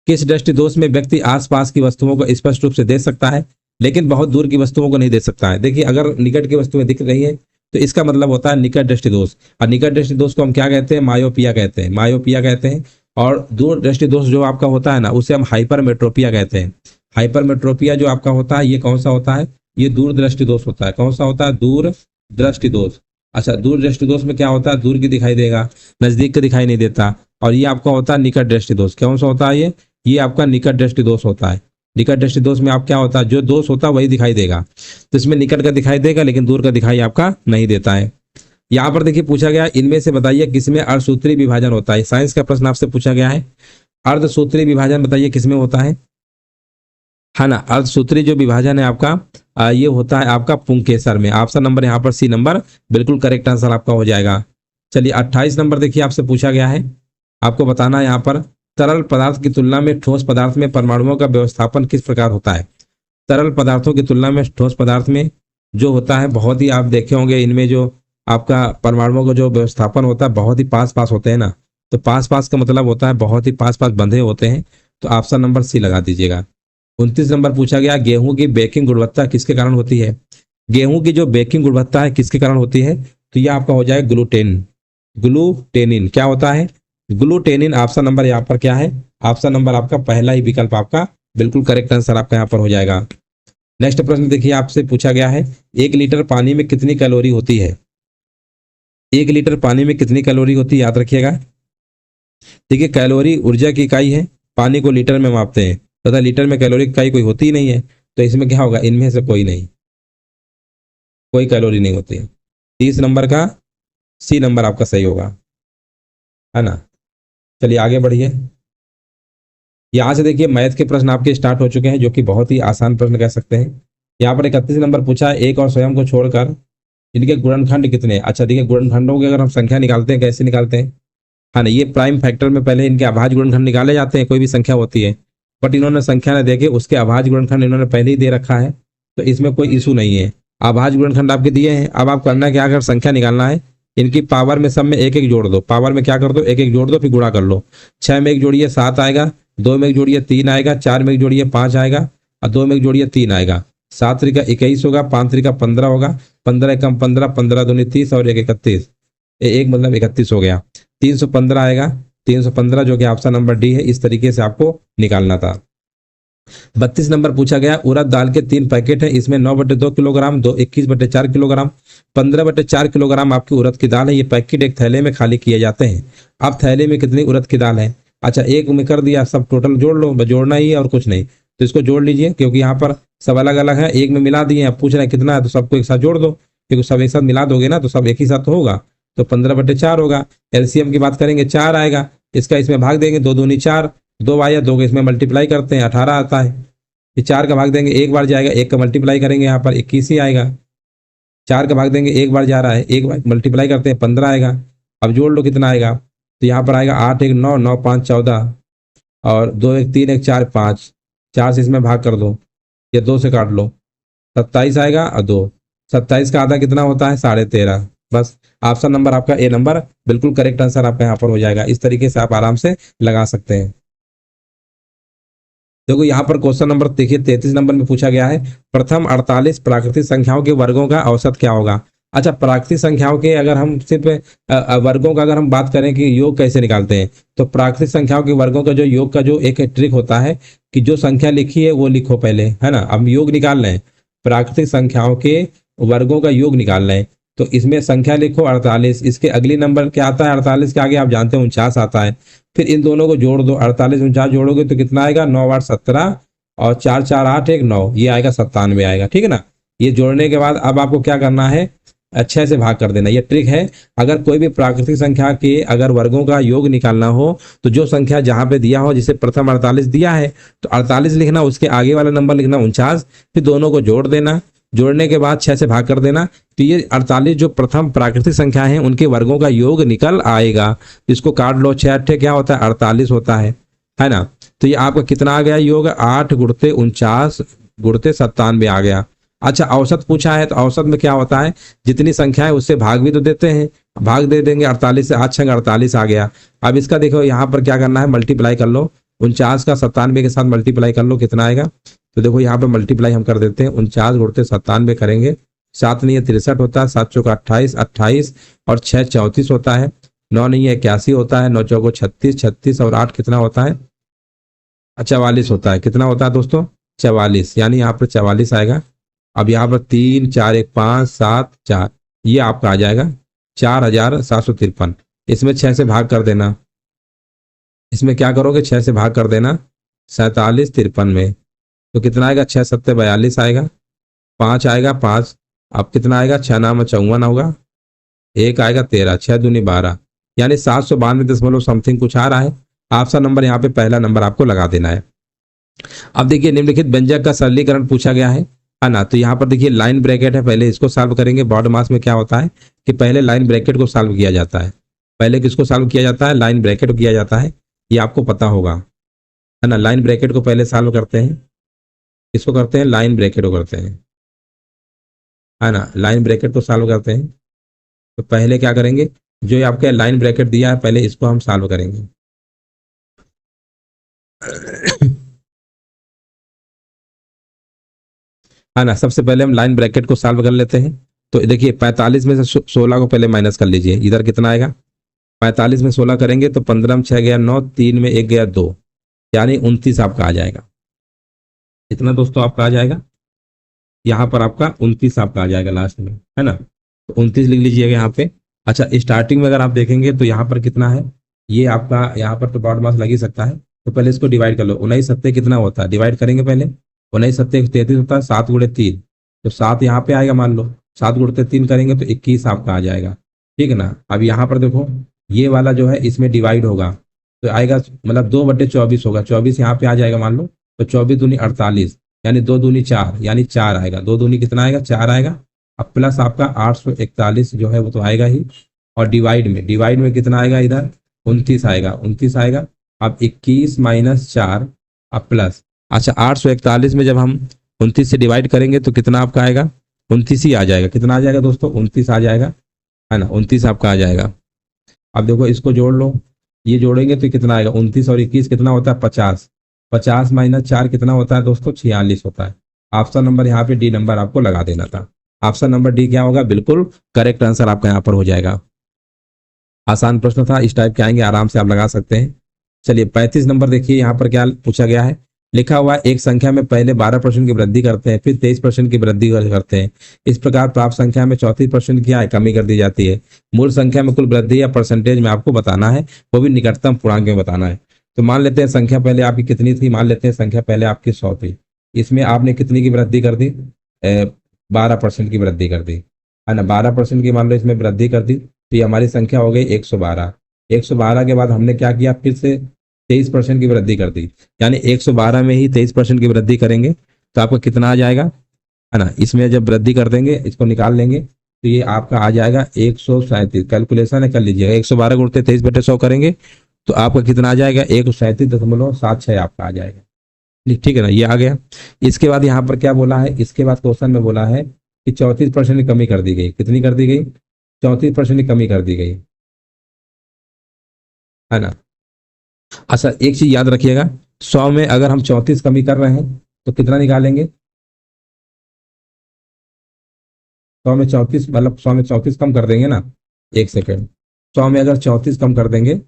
किस दृष्टि दोष में व्यक्ति आसपास की वस्तुओं को स्पष्ट रूप से देख सकता है लेकिन बहुत दूर की वस्तुओं को नहीं देख सकता है। देखिए अगर निकट की वस्तुएं दिख रही है तो इसका मतलब होता है निकट दृष्टि दोष। और निकट दृष्टि दोष को हम क्या कहते हैं? मायोपिया कहते हैं, मायोपिया कहते हैं। और दूर दृष्टि दोष जो आपका होता है ना उसे हम हाइपरमेट्रोपिया कहते हैं। हाइपरमेट्रोपिया जो आपका होता है ये कौन सा होता है? ये दूर दृष्टि दोष होता है। कौन सा होता है? दूर दृष्टि दोष। अच्छा दूर दृष्टि दोष में क्या होता है? दूर की दिखाई देगा, नजदीक का दिखाई नहीं देता। और ये आपका होता है निकट दृष्टि दोष। कौन सा होता है? ये आपका निकट दृष्टि दोष होता है। निकट दृष्टि दोष में आप क्या होता है? जो दोष होता है वही दिखाई देगा। तो इसमें निकट का दिखाई देगा लेकिन दूर का दिखाई आपका नहीं देता है। यहाँ पर देखिए पूछा गया इनमें से बताइए किसमें अर्धसूत्री विभाजन होता है। साइंस का प्रश्न आपसे पूछा गया है, अर्धसूत्री विभाजन बताइए किसमें होता है ना। अर्धसूत्री जो विभाजन है आपका ये होता है आपका पुंकेसर में। ऑप्शन नंबर यहाँ पर सी नंबर बिल्कुल करेक्ट आंसर आपका हो जाएगा। चलिए 28 नंबर देखिए आपसे पूछा गया है, आपको बताना है यहाँ पर तरल पदार्थ की तुलना में ठोस पदार्थ में परमाणुओं का व्यवस्थापन किस प्रकार होता है। तरल पदार्थों की तुलना में ठोस पदार्थ में जो होता है बहुत ही, आप देखे होंगे इनमें जो आपका परमाणुओं का जो व्यवस्थापन होता है बहुत ही पास पास होते हैं ना, तो पास पास का मतलब होता है बहुत ही पास पास बंधे होते हैं। तो ऑप्शन नंबर सी लगा दीजिएगा। 29 नंबर पूछा गया, गेहूं की बेकिंग गुणवत्ता किसके कारण होती है? गेहूं की जो बेकिंग गुणवत्ता है किसके कारण होती है? तो यह आपका हो जाएगा ग्लूटेन, ग्लूटेनिन। क्या होता है? ग्लूटेनिन। ऑप्शन नंबर यहाँ पर क्या है? ऑप्शन नंबर आपका पहला ही विकल्प आपका बिल्कुल करेक्ट आंसर आपका यहाँ पर हो जाएगा। नेक्स्ट प्रश्न देखिए, आपसे पूछा गया है 1 लीटर पानी में कितनी कैलोरी होती है? 1 लीटर पानी में कितनी कैलोरी होती है, याद रखिएगा। देखिए, कैलोरी ऊर्जा की इकाई है, पानी को लीटर में मापते हैं तथा लीटर में कैलोरी की इकाई कोई होती ही नहीं है, तो इसमें क्या होगा? इनमें से कोई नहीं, कोई कैलोरी नहीं होती है। 30 नंबर का सी नंबर आपका सही होगा, है ना। चलिए आगे बढ़िए। यहाँ से देखिए मैथ के प्रश्न आपके स्टार्ट हो चुके हैं, जो कि बहुत ही आसान प्रश्न कह सकते हैं। यहाँ पर 31 नंबर पूछा है, एक और स्वयं को छोड़कर इनके गुणनखंड कितने हैं? अच्छा देखिए, गुणनखंडों की अगर हम संख्या निकालते हैं, कैसे निकालते हैं? हाँ ना, ये प्राइम फैक्टर में पहले इनके अभाज्य गुणनखंड निकाले जाते हैं, कोई भी संख्या होती है, बट इन्होंने संख्या न देके उसके अभाज्य गुणनखंड इन्होंने पहले ही दे रखा है, तो इसमें कोई इशू नहीं है। अभाज्य गुणनखंड आपके दिए हैं, अब आप करना क्या, अगर संख्या निकालना है इनकी पावर में सब में एक एक जोड़ दो, पावर में क्या कर दो, एक एक जोड़ दो, फिर गुणा कर लो। 6 में एक जोड़िए 7 आएगा, 2 में एक जोड़िए 3 आएगा, 4 में एक जोड़िए 5 आएगा, और 2 में एक जोड़िए 3 आएगा। 7 त्रिका 21 होगा, 5 त्रिका 15 होगा, 15 एकम 15, 15 दूनी 30 और 1 31, एक मतलब 31 हो गया। 315 आएगा, 315 जो कि ऑप्शन नंबर डी है। इस तरीके से आपको निकालना था। 32 नंबर पूछा गया, उड़द दाल के 3 पैकेट है, इसमें 9/2 किलोग्राम, 21/4 किलोग्राम, 15/4 किलोग्राम आपकी उड़द की दाल है। ये पैकेट एक थैले में खाली किए जाते हैं। अब थैले में कितनी उड़द की दाल है? अच्छा, एक में कर दिया, सब टोटल जोड़ लो, बस जोड़ना ही है और कुछ नहीं, तो इसको जोड़ लीजिए, क्योंकि यहाँ पर सब अलग अलग है, एक में मिला दिए, अब पूछ रहे हैं कितना है, तो सबको एक साथ जोड़ दो, क्योंकि सब एक साथ मिला दोगे ना तो सब एक ही साथ तो होगा, तो 15/4 होगा। एलसीएम की बात करेंगे 4 आएगा, इसका इसमें भाग देंगे, 2 दूनी 4, 2 आया, 2 को इसमें मल्टीप्लाई करते हैं 18 आता है। ये 4 का भाग देंगे, एक बार जाएगा, 1 का मल्टीप्लाई करेंगे यहाँ पर 21 ही आएगा। 4 का भाग देंगे, एक बार जा रहा है, एक बार मल्टीप्लाई करते हैं 15 आएगा। अब जोड़ लो कितना आएगा, तो यहाँ पर आएगा 8 1 9, 9 5 14, और 2 1 3 1 4 5, 4 से इसमें भाग कर दो, या 2 से काट लो, 27 आएगा, और 2, 27 का आधा कितना होता है? 13.5। बस ऑप्शन नंबर आपका ए नंबर बिल्कुल करेक्ट आंसर आपका यहाँ पर हो जाएगा। इस तरीके से आप आराम से लगा सकते हैं। देखो यहाँ पर क्वेश्चन नंबर देखिए 33 नंबर में पूछा गया है, प्रथम 48 प्राकृतिक संख्याओं के वर्गों का औसत क्या होगा? अच्छा, प्राकृतिक संख्याओं के अगर हम सिर्फ वर्गों का अगर हम बात करें कि योग कैसे निकालते हैं, तो प्राकृतिक संख्याओं के वर्गों का जो योग का जो एक ट्रिक होता है कि जो संख्या लिखी है वो लिखो पहले, है ना। अब योग निकाल रहे हैं, प्राकृतिक संख्याओं के वर्गों का योग निकाल रहे हैं, तो इसमें संख्या लिखो 48, इसके अगली नंबर क्या आता है? 48 के आगे आप जानते हैं 49 आता है, फिर इन दोनों को जोड़ दो, 48 49 जोड़ोगे तो कितना आएगा? 9 8 17, और 4 4 8 1 9, ये आएगा 97 आएगा, ठीक है ना। ये जोड़ने के बाद अब आपको क्या करना है? 6 से भाग कर देना, ये ट्रिक है। अगर कोई भी प्राकृतिक संख्या के अगर वर्गों का योग निकालना हो, तो जो संख्या जहां पे दिया हो, जिसे प्रथम 48 दिया है तो 48 लिखना, उसके आगे वाला नंबर लिखना 49, फिर दोनों को जोड़ देना, जोड़ने के बाद 6 से भाग कर देना, तो ये 48 जो प्रथम प्राकृतिक संख्या है उनके वर्गों का योग निकल आएगा। इसको काट लो, 6 8 क्या होता है? 48 होता है ना। तो ये आपका कितना आ गया योग? 8 गुणते 49 गुणते 97 आ गया। अच्छा, औसत पूछा है, तो औसत में क्या होता है? जितनी संख्या है उससे भाग भी तो देते हैं, भाग दे देंगे 48 से, 8 6 48 आ गया। अब इसका देखो यहाँ पर क्या करना है, मल्टीप्लाई कर लो, 49 का 97 के साथ मल्टीप्लाई कर लो, कितना आएगा? तो देखो यहाँ पे मल्टीप्लाई हम कर देते हैं, 49 गुणते 97 करेंगे, 7 नहीं है 63 होता है, 7 चौका 28 28, और 6 34 होता है, 9 नहीं है 81 होता है, 9 चौको 36 36, और 8 कितना होता है? 44 होता है। कितना होता है दोस्तों? 44, यानी यहाँ पर 44 आएगा। अब यहाँ पर 3 4 1 5 7 4, ये आपका आ जाएगा 4753। इसमें 6 से भाग कर देना, इसमें क्या करोगे? 6 से भाग कर देना 47 53 में, तो कितना आएगा? 6 7 42 आएगा, 5 आएगा 5, अब कितना आएगा? 6 9 54 होगा, 1 आएगा 13, 6 दूनी 12, यानी 792 समथिंग कुछ आ रहा है। ऑप्शन नंबर यहाँ पे पहला नंबर आपको लगा देना है। अब देखिए निम्नलिखित व्यंजक का सरलीकरण पूछा गया है ना। तो यहाँ पर देखिए लाइन ब्रैकेट है, पहले इसको सॉल्व करेंगे। बॉड मास में क्या होता है कि पहले लाइन ब्रैकेट को सॉल्व किया जाता है। पहले किसको सॉल्व किया जाता है? लाइन ब्रैकेट को किया जाता है, ये आपको पता होगा, है ना। लाइन ब्रैकेट को पहले सॉल्व करते हैं, किसको करते हैं? लाइन ब्रैकेट को करते हैं। है ना, लाइन ब्रैकेट को सॉल्व करते हैं। तो पहले क्या करेंगे, जो ये आपके लाइन ब्रैकेट दिया है पहले इसको हम सॉल्व करेंगे। है ना, सबसे पहले हम लाइन ब्रैकेट को सॉल्व कर लेते हैं। तो देखिए 45 में से 16 को पहले माइनस कर लीजिए, इधर कितना आएगा, 45 में 16 करेंगे तो 15 में 6 गया 9, 3 में 1 गया 2, यानी 29 आपका आ जाएगा। इतना दोस्तों आपका आ जाएगा, यहाँ पर आपका 29 आपका आ जाएगा लास्ट में, है ना। तो 29 लिख लीजिएगा यहाँ पे। अच्छा, स्टार्टिंग में अगर आप देखेंगे तो यहाँ पर कितना है, ये आपका यहाँ पर तो डॉट मास लग ही सकता है। तो पहले इसको डिवाइड कर लो, 19 सत्ते कितना होता है, डिवाइड करेंगे पहले। 19 सत्ते 33 होता है, 7 गुणे 3, तो 7 यहाँ पे आएगा, मान लो 7 गुणते 3 करेंगे तो 21 आपका आ जाएगा, ठीक है ना। अब यहाँ पर देखो ये वाला जो है इसमें डिवाइड होगा तो आएगा, मतलब 2/24 होगा, 24 यहाँ पे आ जाएगा मान लो। तो 24 दूनी 48, यानी 2 दूनी 4, यानी 4 आएगा, 2 दूनी कितना आएगा, 4 आएगा। अब प्लस आपका 841 जो है वो तो आएगा ही, और डिवाइड में कितना आएगा, इधर 29 आएगा, 29 आएगा। अब 21 माइनस 4 अब प्लस, अच्छा 841 में जब हम 29 से डिवाइड करेंगे तो कितना आपका आएगा, 29 ही आ जाएगा। कितना आ जाएगा दोस्तों, 29 आ जाएगा, है ना, 29 आपका आ जाएगा। अब देखो इसको जोड़ लो, ये जोड़ेंगे तो कितना आएगा, 29 और 21 कितना होता है, 50, 50 माइनस 4 कितना होता है दोस्तों, 46 होता है। ऑप्शन नंबर यहाँ पे डी नंबर आपको लगा देना था। ऑप्शन नंबर डी क्या होगा, बिल्कुल करेक्ट आंसर आपका यहाँ पर हो जाएगा। आसान प्रश्न था, इस टाइप के आएंगे आराम से आप लगा सकते हैं। चलिए 35 नंबर देखिए, यहाँ पर क्या पूछा गया है, लिखा हुआ है एक संख्या में पहले 12% की वृद्धि करते हैं, फिर 23% की वृद्धि करते हैं। इस प्रकार प्राप्त संख्या में 34% की कमी कर दी जाती है। मूल संख्या में कुल वृद्धि या परसेंटेज में आपको बताना है, वो भी निकटतम पूर्णांक में बताना है। तो मान लेते हैं संख्या पहले आपकी कितनी थी, मान लेते हैं संख्या पहले आपकी 100 थी, इसमें आपने कितनी की वृद्धि कर दी, 12% की वृद्धि कर दी, है ना, 12% की मान लो इसमें वृद्धि कर दी, तो ये हमारी संख्या हो गई 112। 112 के बाद हमने क्या किया, फिर से 23% की वृद्धि कर दी, यानी 112 में ही 23% की वृद्धि करेंगे तो आपका कितना आ जाएगा, है ना। इसमें जब वृद्धि कर देंगे, इसको निकाल लेंगे तो ये आपका आ जाएगा 137। कैलकुलेशन है कर लीजिएगा, 112 गुणते 23/100 करेंगे तो आपका कितना आ जाएगा, 137.76 आपका आ जाएगा, ठीक है ना, ये आ गया। इसके बाद यहाँ पर क्या बोला है, इसके बाद क्वेश्चन में बोला है कि 34% की कमी कर दी गई, कितनी कर दी गई, 34% की कमी कर दी गई, है ना। अच्छा एक चीज याद रखिएगा, 100 में अगर हम 34 कमी कर रहे हैं तो कितना निकालेंगे, 100 में 34 मतलब 100 में 34 कम कर देंगे ना, एक सेकेंड, 100 में अगर 34 कम कर देंगे,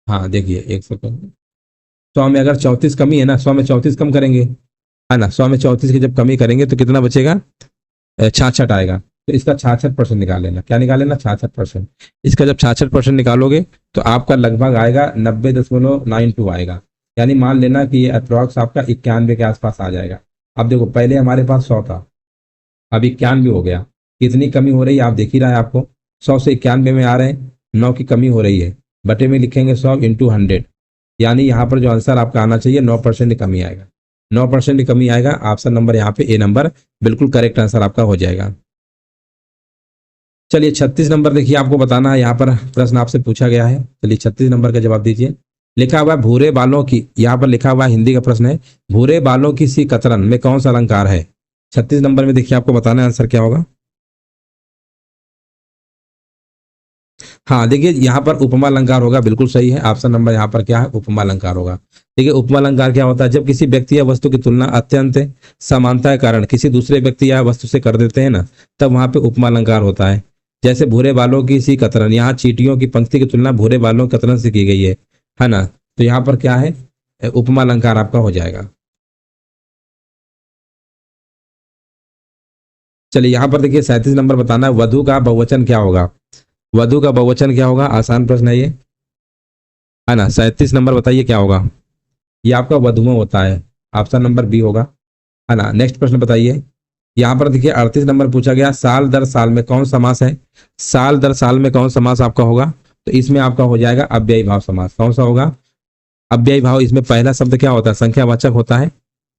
हाँ देखिए एक सेकेंड, 100 में अगर 34 कमी है ना, 100 में 34 कम करेंगे, है ना, 100 में 34 की जब कमी करेंगे तो कितना बचेगा, 66 आएगा। तो इसका 66% निकाल लेना, क्या निकाल लेना, 66%। इसका जब 66% निकालोगे तो आपका लगभग आएगा 90.92 आएगा, यानी मान लेना कि ये अप्रॉक्स आपका 91 के आसपास आ जाएगा। अब देखो पहले हमारे पास 100 था, अब 91 हो गया, कितनी कमी हो रही है आप देख ही रहा है आपको, 100 से 91 में आ रहे हैं, 9 की कमी हो रही है, बटे में लिखेंगे 100 इंटू 100, यानी यहाँ पर जो आंसर आपका आना चाहिए 9% की कमी आएगा, 9% की कमी आएगा। ऑप्शन नंबर यहाँ पे ए नंबर बिल्कुल करेक्ट आंसर आपका हो जाएगा। चलिए 36 नंबर देखिए, आपको बताना है, यहाँ पर प्रश्न आपसे पूछा गया है। चलिए 36 नंबर का जवाब दीजिए। लिखा हुआ है भूरे बालों की, यहाँ पर लिखा हुआ है, हिंदी का प्रश्न है, भूरे बालों की सी कतरन में कौन सा अलंकार है। 36 नंबर में देखिए आपको बताना है आंसर क्या होगा। हाँ देखिए यहाँ पर उपमा अलंकार होगा, बिल्कुल सही है, ऑप्शन नंबर यहाँ पर क्या है, उपमा अलंकार होगा। देखिए उपमा अलंकार क्या होता है, जब किसी व्यक्ति या वस्तु की तुलना अत्यंत समानता के कारण किसी दूसरे व्यक्ति या वस्तु से कर देते हैं ना, तब वहां पे उपमा अलंकार होता है। जैसे भूरे बालों की सी कतरन, यहाँ चींटियों की पंक्ति की तुलना भूरे बालों की कतरन से की गई है ना, तो यहाँ पर क्या है, उपमा अलंकार आपका हो जाएगा। चलिए यहाँ पर देखिए 37 नंबर बताना है, वधु का बहुवचन क्या होगा। वधु का बहुवचन क्या होगा, आसान प्रश्न है ये, है ना। 37 नंबर बताइए क्या होगा, ये आपका वधुओं होता है, ऑप्शन नंबर बी होगा, है ना। नेक्स्ट प्रश्न बताइए, यहाँ पर देखिए 38 नंबर पूछा गया, साल दर साल में कौन समास है। साल दर साल में कौन समास आपका होगा, तो इसमें आपका हो जाएगा अव्ययी भाव समास। कौन सा होगा, अव्ययी भाव। इसमें पहला शब्द क्या होता है, संख्यावाचक होता है,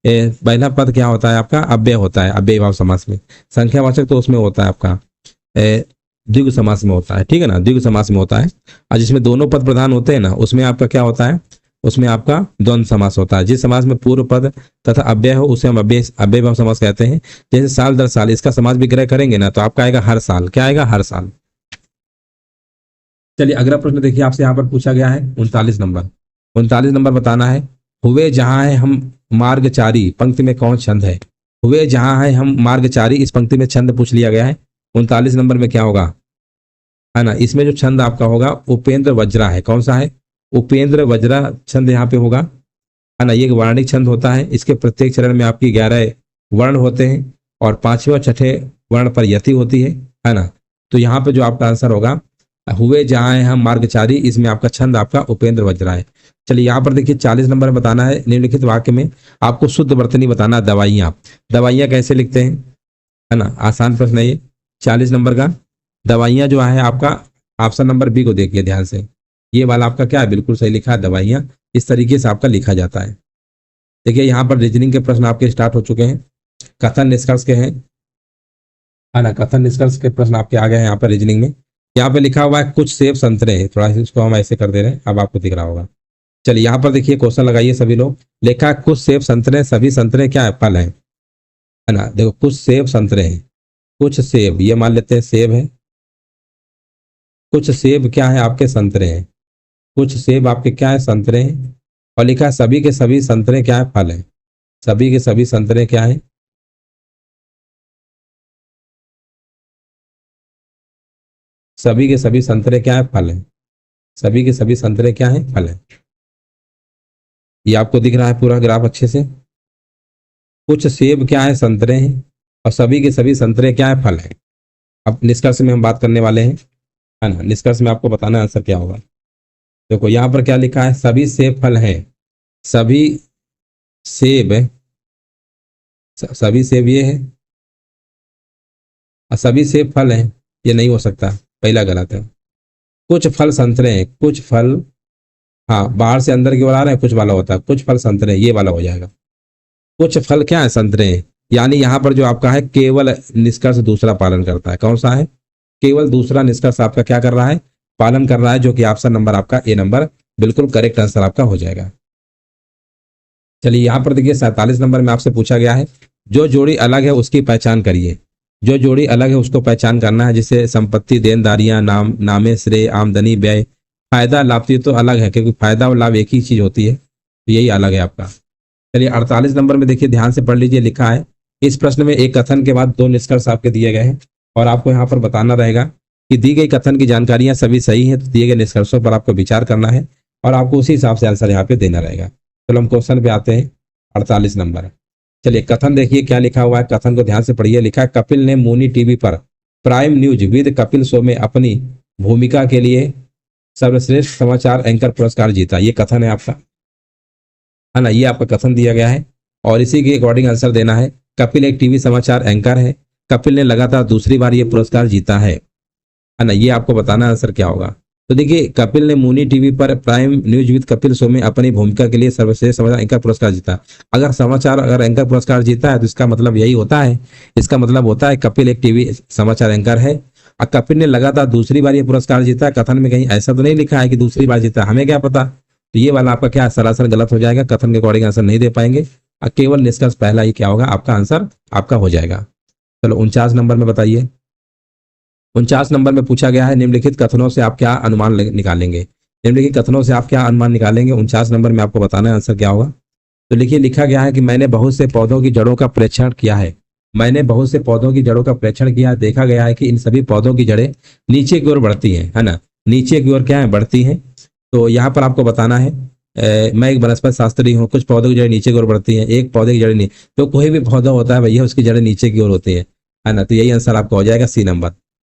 पहला पद क्या होता है आपका, अव्यय होता है अव्ययी भाव समास में। संख्यावाचक तो उसमें होता है आपका द्विगु समास में होता है, ठीक है ना, द्विगु समास में होता है। और जिसमें दोनों पद प्रधान होते हैं ना, उसमें आपका क्या होता है, उसमें आपका द्वंद्व समास होता है। जिस समास में पूर्व पद तथा अव्यय हो उसे हम अव्ययभाव समास कहते हैं। जैसे साल दर साल, इसका समास विग्रह करेंगे ना तो आपका आएगा हर साल। क्या आएगा? हर साल। चलिए अगला प्रश्न देखिए, आपसे यहाँ पर पूछा गया है 39 नंबर। 39 नंबर बताना है, हुए जहां है हम मार्गचारी, पंक्ति में कौन छंद है? हुए जहां है हम मार्गचारी, इस पंक्ति में छंद पूछ लिया गया है। 39 नंबर में क्या होगा, है ना? इसमें जो छंद आपका होगा उपेंद्र वज्रा है। कौन सा है? उपेंद्र वज्रा छंद यहाँ पे होगा, है ना? ये एक वर्णिक छंद होता है। इसके प्रत्येक चरण में आपकी 11 वर्ण होते हैं और 5वें और 6ठे वर्ण पर यति होती है ना? तो यहाँ पे जो आपका आंसर होगा, हुए जहां है हम मार्गचारी, इसमें आपका छंद आपका उपेंद्र वज्रा है। चलिए यहाँ पर देखिए 40 नंबर में बताना है, निम्नलिखित वाक्य में आपको शुद्ध वर्तनी बताना। दवाइयाँ, दवाइयाँ कैसे लिखते हैं, है ना? आसान प्रश्न है ये 40 नंबर का। दवाइयाँ जो है आपका, ऑप्शन नंबर बी को देखिए ध्यान से, ये वाला आपका क्या है, बिल्कुल सही लिखा है। दवाइयाँ इस तरीके से आपका लिखा जाता है। देखिए यहाँ पर रीजनिंग के प्रश्न आपके स्टार्ट हो चुके हैं, कथन निष्कर्ष के हैं, है ना? कथन निष्कर्ष के प्रश्न आपके आ गए हैं यहाँ पर रीजनिंग में। यहाँ पे लिखा हुआ है कुछ सेब संतरे हैं, थोड़ा सा इसको हम ऐसे कर दे रहे हैं, अब आपको दिख रहा होगा। चलिए यहाँ पर देखिए क्वेश्चन लगाइए सभी लोग। लिखा है कुछ सेब संतरे, सभी संतरे क्या है, फल है ना? देखो कुछ सेब संतरे हैं, कुछ सेब, ये मान लेते हैं सेब है, कुछ सेब क्या है आपके, संतरे हैं। कुछ सेब आपके क्या है, संतरे हैं। और लिखा है सभी के सभी संतरे क्या है, फल है। सभी के सभी संतरे क्या है, सभी के सभी संतरे क्या है, फल है। सभी के सभी संतरे क्या है, फल है। ये आपको दिख रहा है पूरा ग्राफ अच्छे से। कुछ सेब क्या है, संतरे हैं, और सभी के सभी संतरे क्या है, फल है। अब निष्कर्ष में हम बात करने वाले हैं, है ना? निष्कर्ष में आपको बताना आंसर क्या होगा। देखो यहाँ पर क्या लिखा है, सभी सेब फल हैं, सभी सेब, सभी सेब ये है, और सभी सेब फल हैं, ये नहीं हो सकता, पहला गलत है। कुछ फल संतरे हैं, कुछ फल, हाँ बाहर से अंदर की ओर आ रहे हैं, कुछ वाला होता है, कुछ फल संतरे हैं, ये वाला हो जाएगा। कुछ फल क्या है, संतरे हैं, यानी यहाँ पर जो आपका है केवल निष्कर्ष दूसरा पालन करता है। कौन सा है? केवल दूसरा निष्कर्ष आपका क्या कर रहा है, पालन कर रहा है, जो कि ऑप्शन नंबर आपका ए नंबर बिल्कुल करेक्ट आंसर आपका हो जाएगा। चलिए यहाँ पर देखिए 47 नंबर में आपसे पूछा गया है, जो जोड़ी अलग है उसकी पहचान करिए। जो जोड़ी अलग है उसको पहचान करना है, जिससे संपत्ति, देनदारियां, नामे, श्रेय, आमदनी, व्यय, फायदा, लाभ। तो अलग है क्योंकि फायदा और लाभ एक ही चीज होती है, तो यही अलग है आपका। चलिए 48 नंबर में देखिए ध्यान से पढ़ लीजिए, लिखा है इस प्रश्न में एक कथन के बाद दो निष्कर्ष आपके दिए गए हैं और आपको यहाँ पर बताना रहेगा कि दी गई कथन की जानकारियां सभी सही हैं, तो दिए गए निष्कर्षों पर आपको विचार करना है और आपको उसी हिसाब से आंसर यहाँ पे देना रहेगा। चलो हम क्वेश्चन पे आते हैं 48 नंबर। चलिए कथन देखिए क्या लिखा हुआ है, कथन को ध्यान से पढ़िए। लिखा है कपिल ने मुनी टीवी पर prime news with Kapil show में अपनी भूमिका के लिए सर्वश्रेष्ठ समाचार एंकर पुरस्कार जीता। ये कथन है आपका, है ना? ये आपका कथन दिया गया है और इसी के अकॉर्डिंग आंसर देना है। कपिल एक टीवी समाचार एंकर है, कपिल ने लगातार दूसरी बार ये पुरस्कार जीता है ना? ये आपको बताना आंसर क्या होगा। तो देखिए कपिल ने मुनी टीवी पर prime news with Kapil show में अपनी भूमिका के लिए सर्वश्रेष्ठ समाचार एंकर पुरस्कार जीता। अगर एंकर पुरस्कार जीता है तो इसका मतलब यही होता है, इसका मतलब होता है कपिल एक टीवी समाचार एंकर है और कपिल ने लगातार दूसरी बार ये पुरस्कार जीता है। कथन में कहीं ऐसा तो नहीं लिखा है कि दूसरी बार जीता, हमें क्या पता। तो ये वाला आपका क्या सरासर गलत हो जाएगा, कथन के अकॉर्डिंग आंसर नहीं दे पाएंगे और केवल निष्कर्ष पहला ही क्या होगा, आपका आंसर आपका हो जाएगा। चलो 49 नंबर में बताइए। 49 नंबर में पूछा गया है निम्नलिखित कथनों से आप क्या अनुमान निकालेंगे। निम्नलिखित कथनों से आप क्या अनुमान निकालेंगे, 49 नंबर में आपको बताना है आंसर क्या होगा। तो लिखिए, लिखा गया है कि मैंने बहुत से पौधों की जड़ों का परीक्षण किया है। मैंने बहुत से पौधों की जड़ों का परीक्षण किया है, देखा गया है कि इन सभी पौधों की जड़ें नीचे की ओर बढ़ती हैं, है ना? नीचे की ओर क्या है, बढ़ती हैं। तो यहाँ पर आपको बताना है मैं एक वनस्पति शास्त्री हूँ, कुछ पौधों की जड़ें नीचे की ओर बढ़ती हैं, एक पौधे की जड़ें नहीं। तो कोई भी पौधा होता है भैया उसकी जड़ें नीचे की ओर होती है ना? तो यही आंसर आपका हो जाएगा सी नंबर।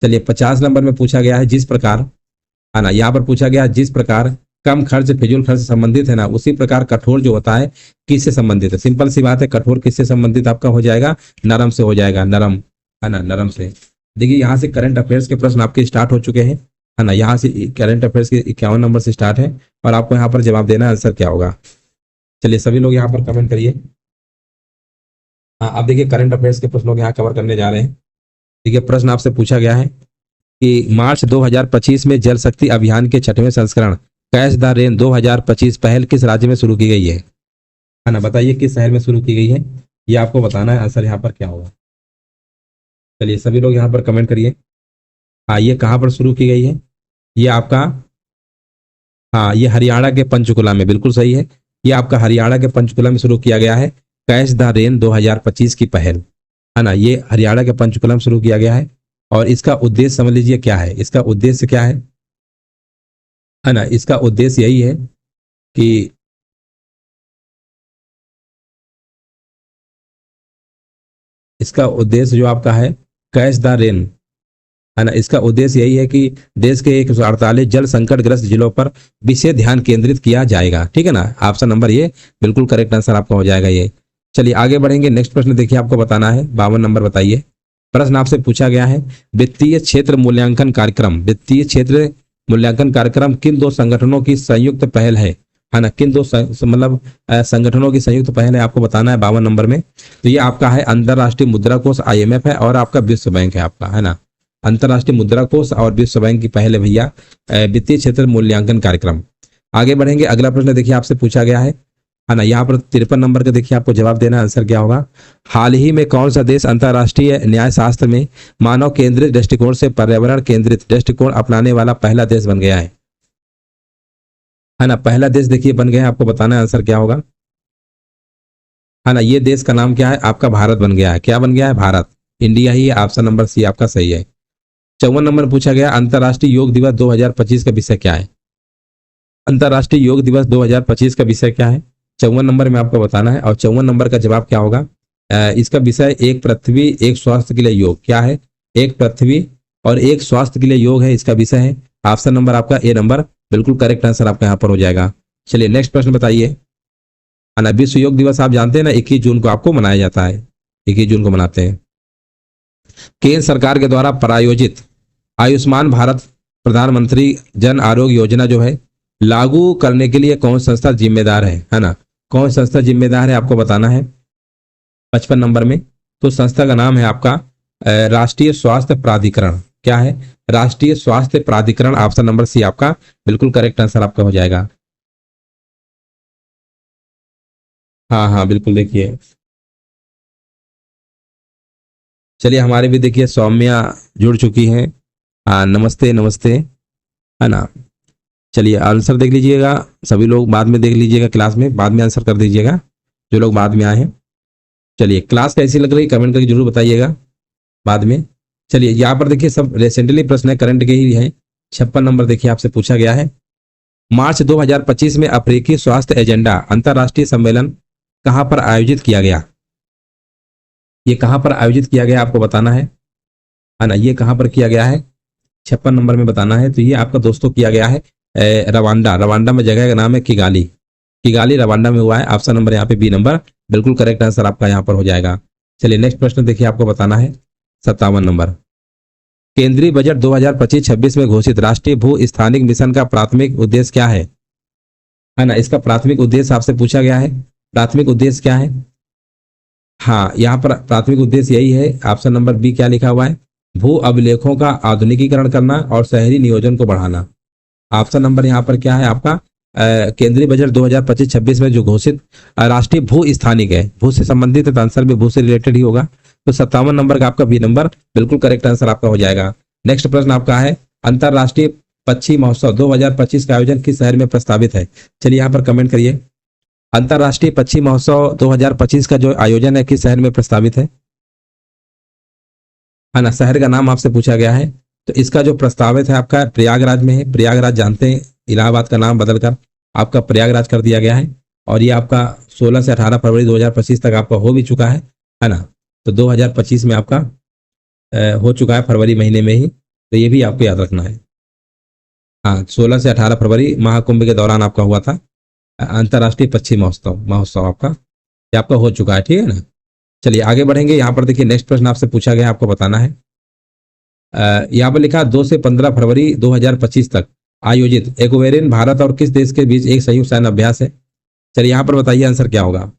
चलिए 50 नंबर में पूछा गया है जिस प्रकार, है ना? यहाँ पर पूछा गया जिस प्रकार कम खर्च फिजूल खर्च से संबंधित है ना, उसी प्रकार कठोर जो होता है किससे संबंधित है। सिंपल सी बात है, कठोर किससे संबंधित आपका हो जाएगा, नरम से हो जाएगा, नरम, है ना? नरम से। देखिए यहाँ से करंट अफेयर्स के प्रश्न आपके स्टार्ट हो चुके हैं, है ना? यहाँ से करंट अफेयर्स के 51 नंबर से स्टार्ट है और आपको यहाँ पर जवाब देना आंसर क्या होगा। चलिए सभी लोग यहाँ पर कमेंट करिए। हाँ अब देखिए करंट अफेयर्स के प्रश्नों को यहाँ कवर करने जा रहे हैं। देखिए प्रश्न आपसे पूछा गया है कि मार्च 2025 में जल शक्ति अभियान के 6वें संस्करण कैच द रेन 2025 पहल किस राज्य में शुरू की गई है ना? बताइए किस शहर में शुरू की गई है, ये आपको बताना है। आंसर यहाँ पर क्या होगा? चलिए सभी लोग यहाँ पर कमेंट करिए। हाँ, ये कहाँ पर शुरू की गई है? ये आपका, हाँ ये हरियाणा के पंचकुला में, बिल्कुल सही है। ये आपका हरियाणा के पंचकुला में शुरू किया गया है कैच द रेन 2025 की पहल, है ना? ये हरियाणा के पंचकुला में शुरू किया गया है। और इसका उद्देश्य समझ लीजिए क्या है, इसका उद्देश्य क्या है ना? इसका उद्देश्य यही है कि इसका उद्देश्य जो आपका है कैच द रेन, है ना? इसका उद्देश्य यही है कि देश के 148 जल संकट ग्रस्त जिलों पर विशेष ध्यान केंद्रित किया जाएगा, ठीक है ना? ऑप्शन नंबर ये बिल्कुल करेक्ट आंसर आपका हो जाएगा ये। चलिए आगे बढ़ेंगे। नेक्स्ट प्रश्न देखिए, आपको बताना है 52 नंबर। बताइए, प्रश्न आपसे पूछा गया है वित्तीय क्षेत्र मूल्यांकन कार्यक्रम, वित्तीय क्षेत्र मूल्यांकन कार्यक्रम किन दो संगठनों की संयुक्त पहल है ना? किन दो मतलब संगठनों की संयुक्त पहल है, आपको बताना है 52 नंबर में। तो ये आपका है अंतरराष्ट्रीय मुद्रा कोष IMF है, और आपका विश्व बैंक है आपका, है ना? अंतरराष्ट्रीय मुद्रा कोष और विश्व बैंक की पहल है भैया वित्तीय क्षेत्र मूल्यांकन कार्यक्रम। आगे बढ़ेंगे, अगला प्रश्न देखिए आपसे पूछा गया है ना? यहाँ पर 53 नंबर का देखिए आपको जवाब देना है। आंसर क्या होगा? हाल ही में कौन सा देश अंतरराष्ट्रीय न्यायशास्त्र में मानव केंद्रित दृष्टिकोण से पर्यावरण केंद्रित दृष्टिकोण अपनाने वाला पहला देश बन गया है ना? पहला देश देखिए बन गया है, आपको बताना है आंसर क्या होगा, है ना? ये देश का नाम क्या है आपका? भारत बन गया है। क्या बन गया है? भारत, इंडिया ही है। ऑप्शन नंबर सी आपका सही है। 54 नंबर पूछा गया अंतर्राष्ट्रीय योग दिवस 2025 का विषय क्या है? अंतर्राष्ट्रीय योग दिवस 2025 का विषय क्या है? 54 नंबर में आपको बताना है। और 54 नंबर का जवाब क्या होगा? इसका विषय एक पृथ्वी एक स्वास्थ्य के लिए योग। क्या है? एक पृथ्वी और एक स्वास्थ्य के लिए योग है, इसका विषय है। ऑप्शन नंबर आपका ए नंबर बिल्कुल करेक्ट आंसर आपका यहाँ पर हो जाएगा। चलिए नेक्स्ट प्रश्न बताइए, है ना? विश्व योग दिवस आप जानते हैं ना, 21 जून को आपको मनाया जाता है, 21 जून को मनाते हैं। केंद्र सरकार के द्वारा प्रायोजित आयुष्मान भारत प्रधानमंत्री जन आरोग्य योजना जो है लागू करने के लिए कौन संस्था जिम्मेदार है ना? कौन संस्था जिम्मेदार है आपको बताना है 55 नंबर में। तो संस्था का नाम है आपका राष्ट्रीय स्वास्थ्य प्राधिकरण। क्या है? राष्ट्रीय स्वास्थ्य प्राधिकरण। ऑप्शन नंबर सी आपका बिल्कुल करेक्ट आंसर आपका हो जाएगा। हाँ हाँ बिल्कुल, देखिए चलिए हमारे भी देखिए सौम्या जुड़ चुकी हैं। हाँ नमस्ते नमस्ते, है ना? चलिए आंसर देख लीजिएगा, सभी लोग बाद में देख लीजिएगा, क्लास में बाद में आंसर कर दीजिएगा जो लोग बाद में आए हैं। चलिए क्लास कैसी लग रही कमेंट करके जरूर बताइएगा बाद में। चलिए यहाँ पर देखिए सब रिसेंटली प्रश्न है, करंट के ही है। 56 नंबर देखिए आपसे पूछा गया है मार्च 2025 में अफ्रीकी स्वास्थ्य एजेंडा अंतर्राष्ट्रीय सम्मेलन कहाँ पर आयोजित किया गया? ये कहाँ पर आयोजित किया गया आपको बताना है ना? ये कहाँ पर किया गया है? 56 नंबर में बताना है। तो ये आपका दोस्तों किया गया है रवांडा, रवांडा में जगह का नाम है किगाली, किगाली रवांडा में हुआ है। ऑप्शन नंबर यहाँ पे बी नंबर बिल्कुल करेक्ट आंसर आपका यहाँ पर हो जाएगा। चलिए नेक्स्ट प्रश्न देखिए आपको बताना है 57 नंबर। केंद्रीय बजट 2025-26 में घोषित राष्ट्रीय भू स्थानिक मिशन का प्राथमिक उद्देश्य क्या है ना? इसका प्राथमिक उद्देश्य आपसे पूछा गया है। प्राथमिक उद्देश्य क्या है? हाँ यहाँ पर प्राथमिक उद्देश्य यही है। ऑप्शन नंबर बी क्या लिखा हुआ है? भू अभिलेखों का आधुनिकीकरण करना और शहरी नियोजन को बढ़ाना। ऑप्शन नंबर यहाँ पर क्या है आपका? केंद्रीय बजट 2025-26 में जो घोषित राष्ट्रीय भू स्थानिक है, भू से संबंधित है तो आंसर भी भू से रिलेटेड ही होगा। तो 57 नंबर का आपका बी नंबर बिल्कुल करेक्ट आंसर आपका हो जाएगा। नेक्स्ट प्रश्न आपका है अंतरराष्ट्रीय पक्षी महोत्सव 2025 का आयोजन किस शहर में प्रस्तावित है? चलिए यहाँ पर कमेंट करिए। अंतरराष्ट्रीय पक्षी महोत्सव 2025 का जो आयोजन है किस शहर में प्रस्तावित है ना? शहर का नाम आपसे पूछा गया है। तो इसका जो प्रस्तावित है आपका प्रयागराज में है। प्रयागराज जानते हैं, इलाहाबाद का नाम बदलकर आपका प्रयागराज कर दिया गया है। और ये आपका 16 से 18 फरवरी 2025 तक आपका हो भी चुका है ना? तो 2025 में आपका हो चुका है फरवरी महीने में ही, तो ये भी आपको याद रखना है। हाँ 16 से 18 फरवरी महाकुंभ के दौरान आपका हुआ था अंतर्राष्ट्रीय पक्षी महोत्सव आपका, ये आपका हो चुका है, ठीक है ना? चलिए आगे बढ़ेंगे। यहाँ पर देखिए नेक्स्ट प्रश्न आपसे पूछा गया, आपको बताना है। यहाँ पर लिखा 2 से 15 फरवरी 2025 तक आयोजित एक्वेरियन भारत और किस देश के बीच एक संयुक्त सैन्य अभ्यास है? चलिए यहाँ पर बताइए आंसर क्या होगा?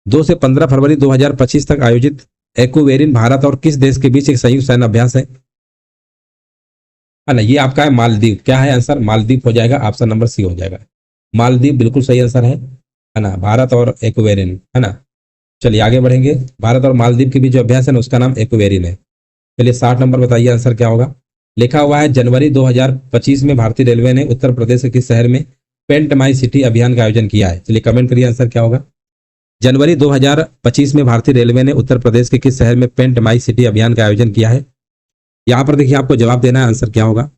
2 से 15 फरवरी 2025 तक आयोजित एक्वेरियन भारत और किस देश के बीच एक संयुक्त सैन्य अभ्यास है? है ना। ये आपका है मालदीव, क्या है आंसर, मालदीव हो जाएगा, ऑप्शन नंबर सी हो जाएगा। मालदीव बिल्कुल सही आंसर है ना। भारत और एक्वेरियन, है ना। चलिए आगे बढ़ेंगे। भारत और मालदीव के बीच जो अभ्यास है ना उसका नाम एक्वेरियन है। चलिए 60 नंबर बताइए आंसर क्या होगा। लिखा हुआ है जनवरी 2025 में भारतीय रेलवे ने उत्तर प्रदेश के किस शहर में पेंट माई सिटी अभियान का आयोजन किया है। चलिए कमेंट करिए आंसर क्या होगा। जनवरी 2025 में भारतीय रेलवे ने उत्तर प्रदेश के किस शहर में पेंट माई सिटी अभियान का आयोजन किया है। यहाँ पर देखिए आपको जवाब देना है, आंसर क्या होगा,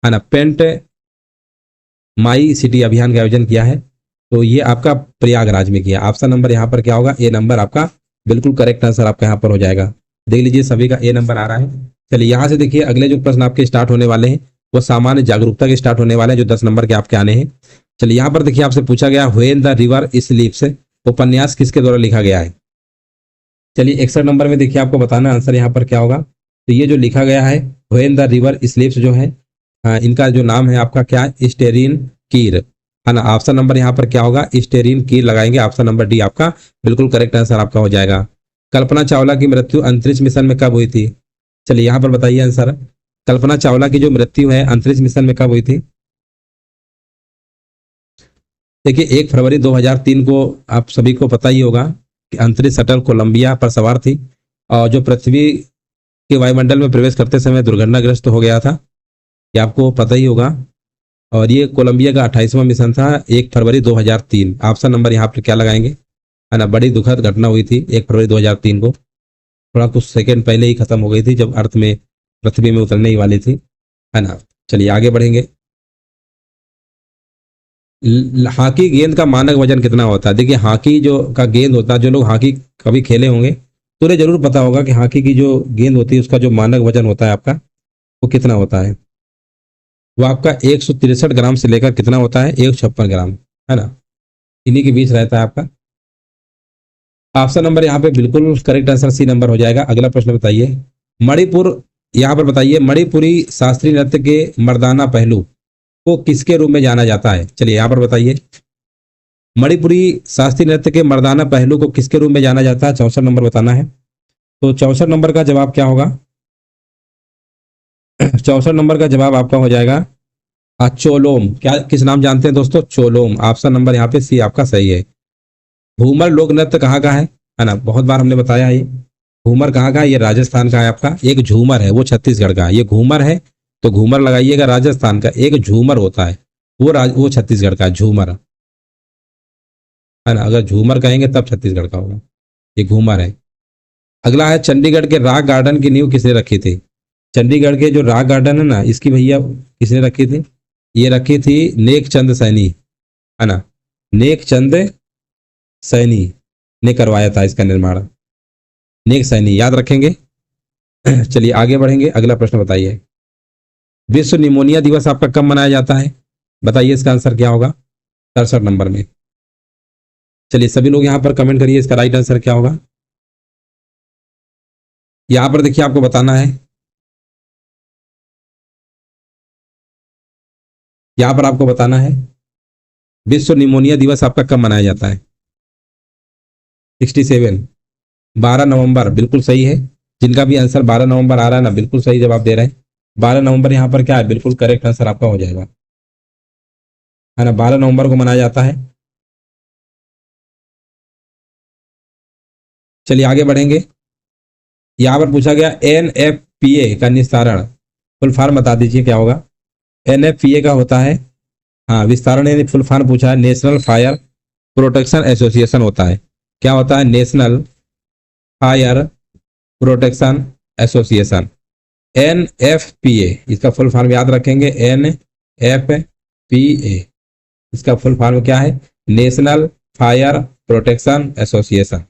है ना। पेंट माई सिटी अभियान का आयोजन किया है तो ये आपका प्रयागराज में किया। ऑप्शन नंबर यहाँ पर क्या होगा, ए नंबर आपका बिल्कुल करेक्ट आंसर आपका यहाँ पर हो जाएगा। देख लीजिए सभी का ए नंबर आ रहा है। चलिए यहाँ से देखिए अगले जो प्रश्न आपके स्टार्ट होने वाले हैं वो सामान्य जागरूकता के स्टार्ट होने वाले हैं, जो 10 नंबर के आपके आने हैं। चलिए यहाँ पर देखिए आपसे पूछा गया व्हेन द रिवर स्लीप्स उपन्यास किसके द्वारा लिखा गया है। चलिए 61 नंबर में देखिए आपको बताना आंसर यहाँ पर क्या होगा। तो ये जो लिखा गया है व्हेन द रिवर स्लीप्स जो है, इनका जो नाम है आपका क्या है, स्टेरिन कीर, है ना। ऑप्शन नंबर यहाँ पर क्या होगा, स्टेरिन कीर लगाएंगे, ऑप्शन नंबर डी आपका बिल्कुल करेक्ट आंसर आपका हो जाएगा। कल्पना चावला की मृत्यु अंतरिक्ष मिशन में कब हुई थी। चलिए यहाँ पर बताइए आंसर। कल्पना चावला की जो मृत्यु है अंतरिक्ष मिशन में कब हुई थी। देखिए 1 फरवरी 2003 को आप सभी को पता ही होगा कि अंतरिक्ष शटल कोलंबिया पर सवार थी और जो पृथ्वी के वायुमंडल में प्रवेश करते समय दुर्घटनाग्रस्त हो गया था, ये आपको पता ही होगा। और ये कोलंबिया का 28वां मिशन था, 1 फरवरी 2003। ऑप्शन नंबर यहाँ पर क्या लगाएंगे, है ना। बड़ी दुखद घटना हुई थी 1 फरवरी 2003 को, थोड़ा कुछ सेकंड पहले ही खत्म हो गई थी जब अर्थ में पृथ्वी में उतरने ही वाली थी, है ना। चलिए आगे बढ़ेंगे। हॉकी गेंद का मानक वजन कितना होता है। देखिए हॉकी जो का गेंद होता है, जो लोग हॉकी कभी खेले होंगे तो उन्हें जरूर पता होगा कि हॉकी की जो गेंद होती है उसका जो मानक वजन होता है आपका वो कितना होता है। वो आपका 163 ग्राम से लेकर कितना होता है, 156 ग्राम, है ना। इन्हीं के बीच रहता है आपका। ऑप्शन नंबर यहाँ पे बिल्कुल करेक्ट आंसर सी नंबर हो जाएगा। अगला प्रश्न बताइए। मणिपुर, यहाँ पर बताइए मणिपुरी शास्त्रीय नृत्य के मर्दाना पहलू को किसके रूप में जाना जाता है। चलिए यहाँ पर बताइए मणिपुरी शास्त्रीय नृत्य के मर्दाना पहलू को किसके रूप में जाना जाता है। 64 नंबर बताना है। तो 64 नंबर का जवाब क्या होगा, 64 नंबर का जवाब आपका हो जाएगा चोलोम। क्या किस नाम जानते हैं दोस्तों, चोलोम। ऑप्शन नंबर यहाँ पे सी आपका सही है। घूमर लोक नृत्य कहाँ का है ना, बहुत बार हमने बताया ये। घूमर कहाँ का है, ये राजस्थान का है आपका। एक झूमर है वो छत्तीसगढ़ का है। ये घूमर है तो घूमर लगाइएगा राजस्थान का, एक झूमर होता है वो छत्तीसगढ़ का झूमर, है ना। अगर झूमर कहेंगे तब छत्तीसगढ़ का होगा, ये घूमर है। अगला है चंडीगढ़ के रॉक गार्डन की नींव किसने रखी थी। चंडीगढ़ के जो रॉक गार्डन है ना इसकी भैया किसने रखी थी, ये रखी थी नेक चंद सैनी, है ना। नेक चंद सैनी ने करवाया था इसका निर्माण, नेक सैनी याद रखेंगे। चलिए आगे बढ़ेंगे। अगला प्रश्न बताइए। विश्व निमोनिया दिवस आपका कब मनाया जाता है, बताइए इसका आंसर क्या होगा। 67 नंबर में। चलिए सभी लोग यहाँ पर कमेंट करिए इसका राइट आंसर क्या होगा। यहाँ पर देखिए आपको बताना है, यहाँ पर आपको बताना है विश्व निमोनिया दिवस आपका कब मनाया जाता है। 67, 12 नवंबर बिल्कुल सही है। जिनका भी आंसर 12 नवंबर आ रहा है ना बिल्कुल सही जवाब दे रहे हैं। 12 नवंबर यहाँ पर क्या है, बिल्कुल करेक्ट आंसर आपका हो जाएगा, है ना। 12 नवंबर को मनाया जाता है। चलिए आगे बढ़ेंगे। यहाँ पर पूछा गया NFPA का निस्तारण फुल फॉर्म बता दीजिए क्या होगा। NFPA का होता है, हाँ विस्तारण यानी फुल फॉर्म पूछा है, नेशनल फायर प्रोटेक्शन एसोसिएशन होता है। क्या होता है, national fire protection association, NFPA। इसका फुल फॉर्म याद रखेंगे, NFPA। इसका फुल फॉर्म क्या है, नेशनल फायर प्रोटेक्शन एसोसिएशन।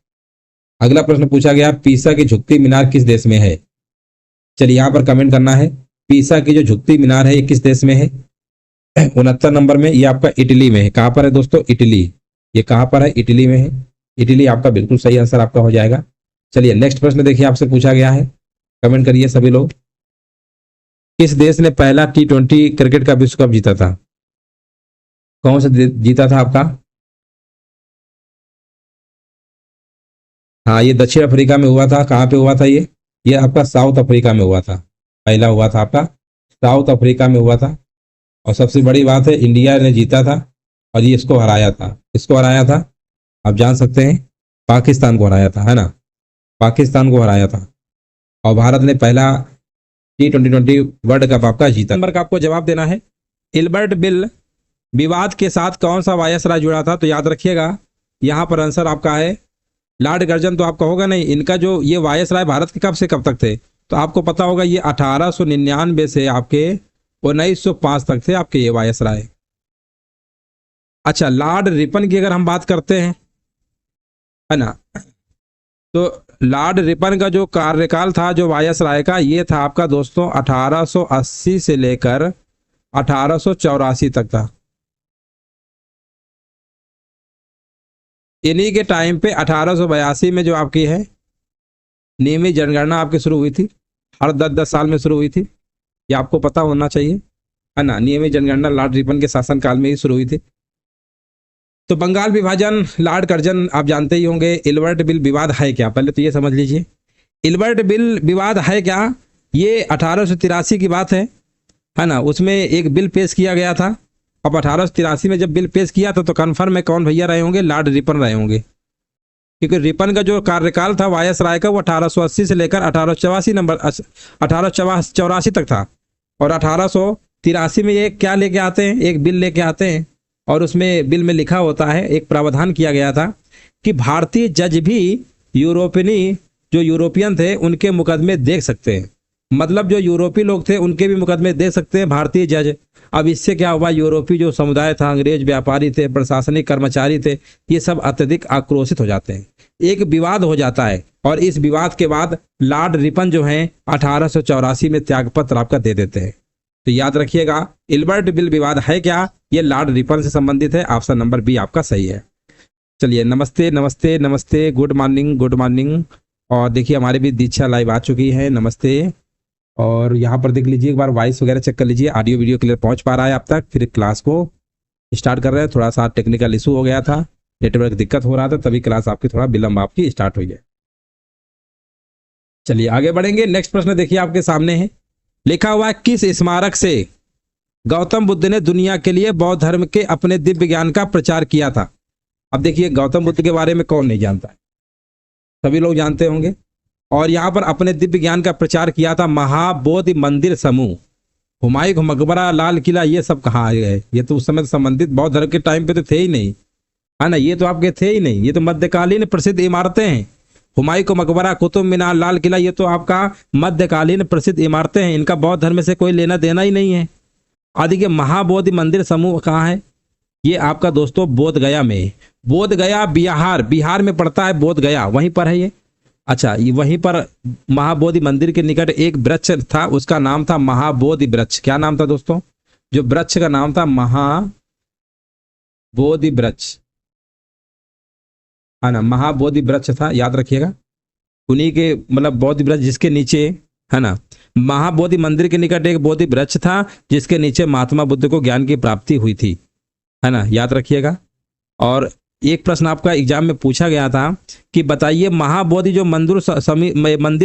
अगला प्रश्न पूछा गया पीसा की झुकती मीनार किस देश में है। चलिए यहाँ पर कमेंट करना है, पीसा की जो झुकती मीनार है ये किस देश में है। 69 नंबर में, ये आपका इटली में है। कहाँ पर है दोस्तों, इटली। ये कहाँ पर है, इटली में है। इटली आपका बिल्कुल सही आंसर आपका हो जाएगा। चलिए नेक्स्ट प्रश्न देखिए आपसे पूछा गया है, कमेंट करिए सभी लोग। किस देश ने पहला T20 क्रिकेट का विश्व कप जीता था। कौन सा जीता था आपका, हाँ ये दक्षिण अफ्रीका में हुआ था। कहाँ पे हुआ था ये आपका साउथ अफ्रीका में हुआ था। पहला हुआ था आपका साउथ अफ्रीका में हुआ था। और सबसे बड़ी बात है, इंडिया ने जीता था और ये इसको हराया था। इसको हराया था, आप जान सकते हैं, पाकिस्तान को हराया था, है ना, पाकिस्तान को हराया था। और भारत ने पहला T20 वर्ल्ड कप आपका जीता। नंबर का आपको जवाब देना है। इल्बर्ट बिल विवाद के साथ कौन सा वायसराय जुड़ा था? तो याद रखिएगा, यहाँ पर आंसर आपका है लॉर्ड कर्जन। तो आपका होगा नहीं, इनका जो ये वायसराय भारत के कब से कब तक थे? तो आपको पता होगा ये 1899 से आपके 1905 तक थे आपके ये वायसराय। अच्छा, लॉर्ड रिपन की अगर हम बात करते हैं, है ना, तो लॉर्ड रिपन का जो कार्यकाल था जो वायसराय का, ये था आपका दोस्तों 1880 से लेकर 1884 तक था। इन्हीं के टाइम पे 1882 में जो आपकी है नियमित जनगणना आपकी शुरू हुई थी, हर 10-10 साल में शुरू हुई थी, ये आपको पता होना चाहिए, है ना। नियमित जनगणना लॉर्ड रिपन के शासनकाल में ही शुरू हुई थी। तो बंगाल विभाजन, लॉर्ड कर्जन आप जानते ही होंगे। इल्बर्ट बिल विवाद है क्या, पहले तो ये समझ लीजिए, इल्बर्ट बिल विवाद है क्या? ये 1883 की बात है ना। उसमें एक बिल पेश किया गया था। अब 1883 में जब बिल पेश किया था तो कन्फर्म में कौन भैया रहे होंगे? लॉर्ड रिपन रहे होंगे, क्योंकि रिपन का जो कार्यकाल था वायसराय का वो 1880 से लेकर 1884 तक था। और 1883 में ये क्या लेके आते हैं? एक बिल लेके आते हैं, और उसमें बिल में लिखा होता है, एक प्रावधान किया गया था कि भारतीय जज भी यूरोपियन थे उनके मुकदमे देख सकते हैं। मतलब जो यूरोपीय लोग थे उनके भी मुकदमे दे सकते हैं भारतीय जज। अब इससे क्या हुआ, यूरोपीय जो समुदाय था, अंग्रेज व्यापारी थे, प्रशासनिक कर्मचारी थे, ये सब अत्यधिक आक्रोशित हो जाते हैं, एक विवाद हो जाता है। और इस विवाद के बाद लॉर्ड रिपन जो है 1884 में त्यागपत्र आपका दे देते हैं। तो याद रखिएगा, इल्बर्ट बिल विवाद है क्या? ये लॉर्ड रिपन से संबंधित है। ऑप्शन नंबर बी आपका सही है। चलिए, नमस्ते नमस्ते नमस्ते, गुड मॉर्निंग गुड मॉर्निंग। और देखिए हमारे भी दीक्षा लाइव आ चुकी है, नमस्ते। और यहाँ पर देख लीजिए, एक बार वॉइस वगैरह चेक कर लीजिए, ऑडियो वीडियो क्लियर पहुँच पा रहा है आप तक। फिर क्लास को स्टार्ट कर रहे हैं। थोड़ा सा टेक्निकल इशू हो गया था, नेटवर्क दिक्कत हो रहा था, तभी क्लास आपकी थोड़ा विलम्ब आपकी स्टार्ट हुई है। चलिए आगे बढ़ेंगे। नेक्स्ट प्रश्न देखिए आपके सामने है, लिखा हुआ है किस स्मारक से गौतम बुद्ध ने दुनिया के लिए बौद्ध धर्म के अपने दिव्य ज्ञान का प्रचार किया था? अब देखिए, गौतम बुद्ध के बारे में कौन नहीं जानता है, सभी लोग जानते होंगे। और यहाँ पर अपने दिव्य ज्ञान का प्रचार किया था महाबोधि मंदिर समूह। हुमायूं का मकबरा, लाल किला, ये सब कहाँ आ गए? ये तो उस समय संबंधित बौद्ध धर्म के टाइम पे तो थे ही नहीं, है ना। ये तो आपके थे ही नहीं, ये तो मध्यकालीन प्रसिद्ध इमारतें हैं। हुमायूं का मकबरा, कुतुब मीनार, लाल किला, ये तो आपका मध्यकालीन प्रसिद्ध इमारतें हैं, इनका बौद्ध धर्म से कोई लेना देना ही नहीं है। आदि के महाबोधि मंदिर समूह कहाँ है? ये आपका दोस्तों बोध गया में, बोध गया बिहार में पड़ता है, बोध गया वहीं पर है ये। अच्छा, ये वहीं पर महाबोधि मंदिर के निकट एक वृक्ष था, उसका नाम था महाबोधि वृक्ष। क्या नाम था दोस्तों? जो वृक्ष का नाम था महाबोधि वृक्ष, है ना, महाबोधि वृक्ष था, याद रखिएगा। उन्हीं के मतलब बोधि वृक्ष जिसके नीचे, है ना, महाबोधि मंदिर के निकट एक बोधि वृक्ष था जिसके नीचे महात्मा बुद्ध को ज्ञान की प्राप्ति हुई थी, है ना, याद रखिएगा। और एक प्रश्न आपका एग्जाम में पूछा गया था कि बताइए महाबोधि जो मंदिर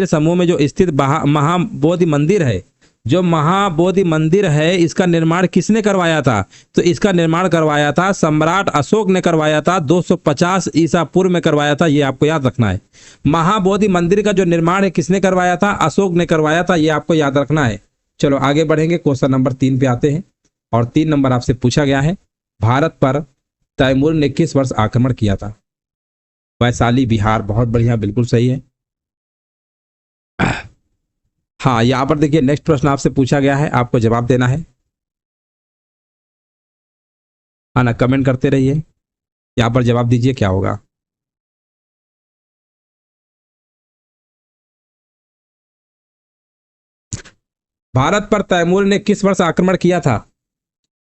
समूह में जो स्थित महाबोधि मंदिर है, जो महाबोधि मंदिर है, इसका निर्माण किसने करवाया था? तो इसका निर्माण करवाया था सम्राट अशोक ने करवाया था, 250 ईसा पूर्व में करवाया था, ये आपको याद रखना है। महाबोधि मंदिर का जो निर्माण है किसने करवाया था? अशोक ने करवाया था, ये आपको याद रखना है। चलो आगे बढ़ेंगे, क्वेश्चन नंबर 3 पे आते हैं। और 3 नंबर आपसे पूछा गया है, भारत पर तैमूर ने किस वर्ष आक्रमण किया था? वैशाली बिहार, बहुत बढ़िया, बिल्कुल सही है। हाँ, यहाँ पर देखिए नेक्स्ट प्रश्न आपसे पूछा गया है, आपको जवाब देना है ना, कमेंट करते रहिए, यहाँ पर जवाब दीजिए क्या होगा। भारत पर तैमूर ने किस वर्ष आक्रमण किया था?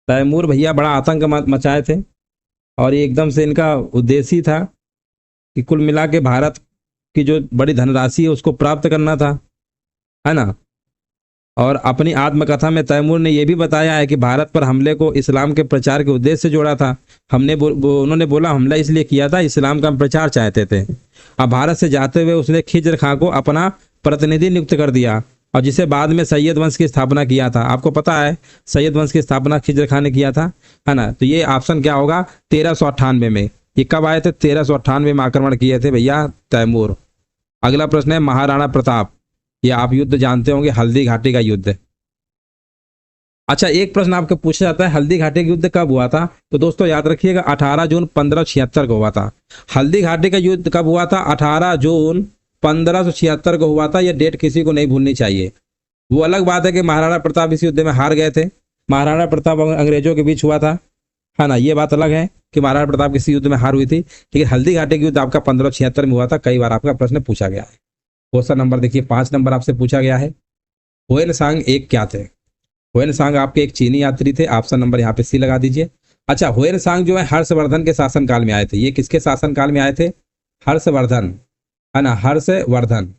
तैमूर भैया बड़ा आतंक मचाए थे, और ये एकदम से इनका उद्देश्य ही था कि कुल मिला के भारत की जो बड़ी धनराशि है उसको प्राप्त करना था, है ना। और अपनी आत्मकथा में तैमूर ने यह भी बताया है कि भारत पर हमले को इस्लाम के प्रचार के उद्देश्य से जोड़ा था। उन्होंने बोला हमला इसलिए किया था, इस्लाम का प्रचार चाहते थे। अब भारत से जाते हुए उसने खिज्र खां को अपना प्रतिनिधि नियुक्त कर दिया। और जिसे बाद में सैयद वंश की स्थापना किया था। आपको पता है सैयद वंश की स्थापना खिजर खान ने किया था, है ना। तो ये ऑप्शन क्या होगा 1398 में। ये कब आए थे 1398 में आक्रमण किए थे भैया तैमूर। अगला प्रश्न है महाराणा प्रताप, ये आप युद्ध जानते होंगे हल्दी घाटी का युद्ध। अच्छा एक प्रश्न आपको पूछा जाता है हल्दी घाटी का युद्ध कब हुआ था, तो दोस्तों याद रखिएगा 18 जून 1576 को हुआ था। हल्दी घाटी का युद्ध कब हुआ था 18 जून 1576 को हुआ था। यह डेट किसी को नहीं भूलनी चाहिए। वो अलग बात है कि महाराणा प्रताप इस युद्ध में हार गए थे, महाराणा प्रताप अंग्रेजों के बीच हुआ था, है ना। ये बात अलग है कि महाराणा प्रताप किसी युद्ध में हार हुई थी, लेकिन हल्दी घाटी का युद्ध आपका 1576 में हुआ था। कई बार आपका प्रश्न पूछा गया है। क्वेश्चन नंबर देखिए 5 नंबर आपसे पूछा गया है हुएनसांग एक क्या थे। हुएनसांग आपके एक चीनी यात्री थे। ऑप्शन नंबर यहाँ पे सी लगा दीजिए। अच्छा हुएनसांग जो है हर्षवर्धन के शासनकाल में आए थे। ये किसके शासनकाल में आए थे हर्षवर्धन, है ना, हर्षवर्धन,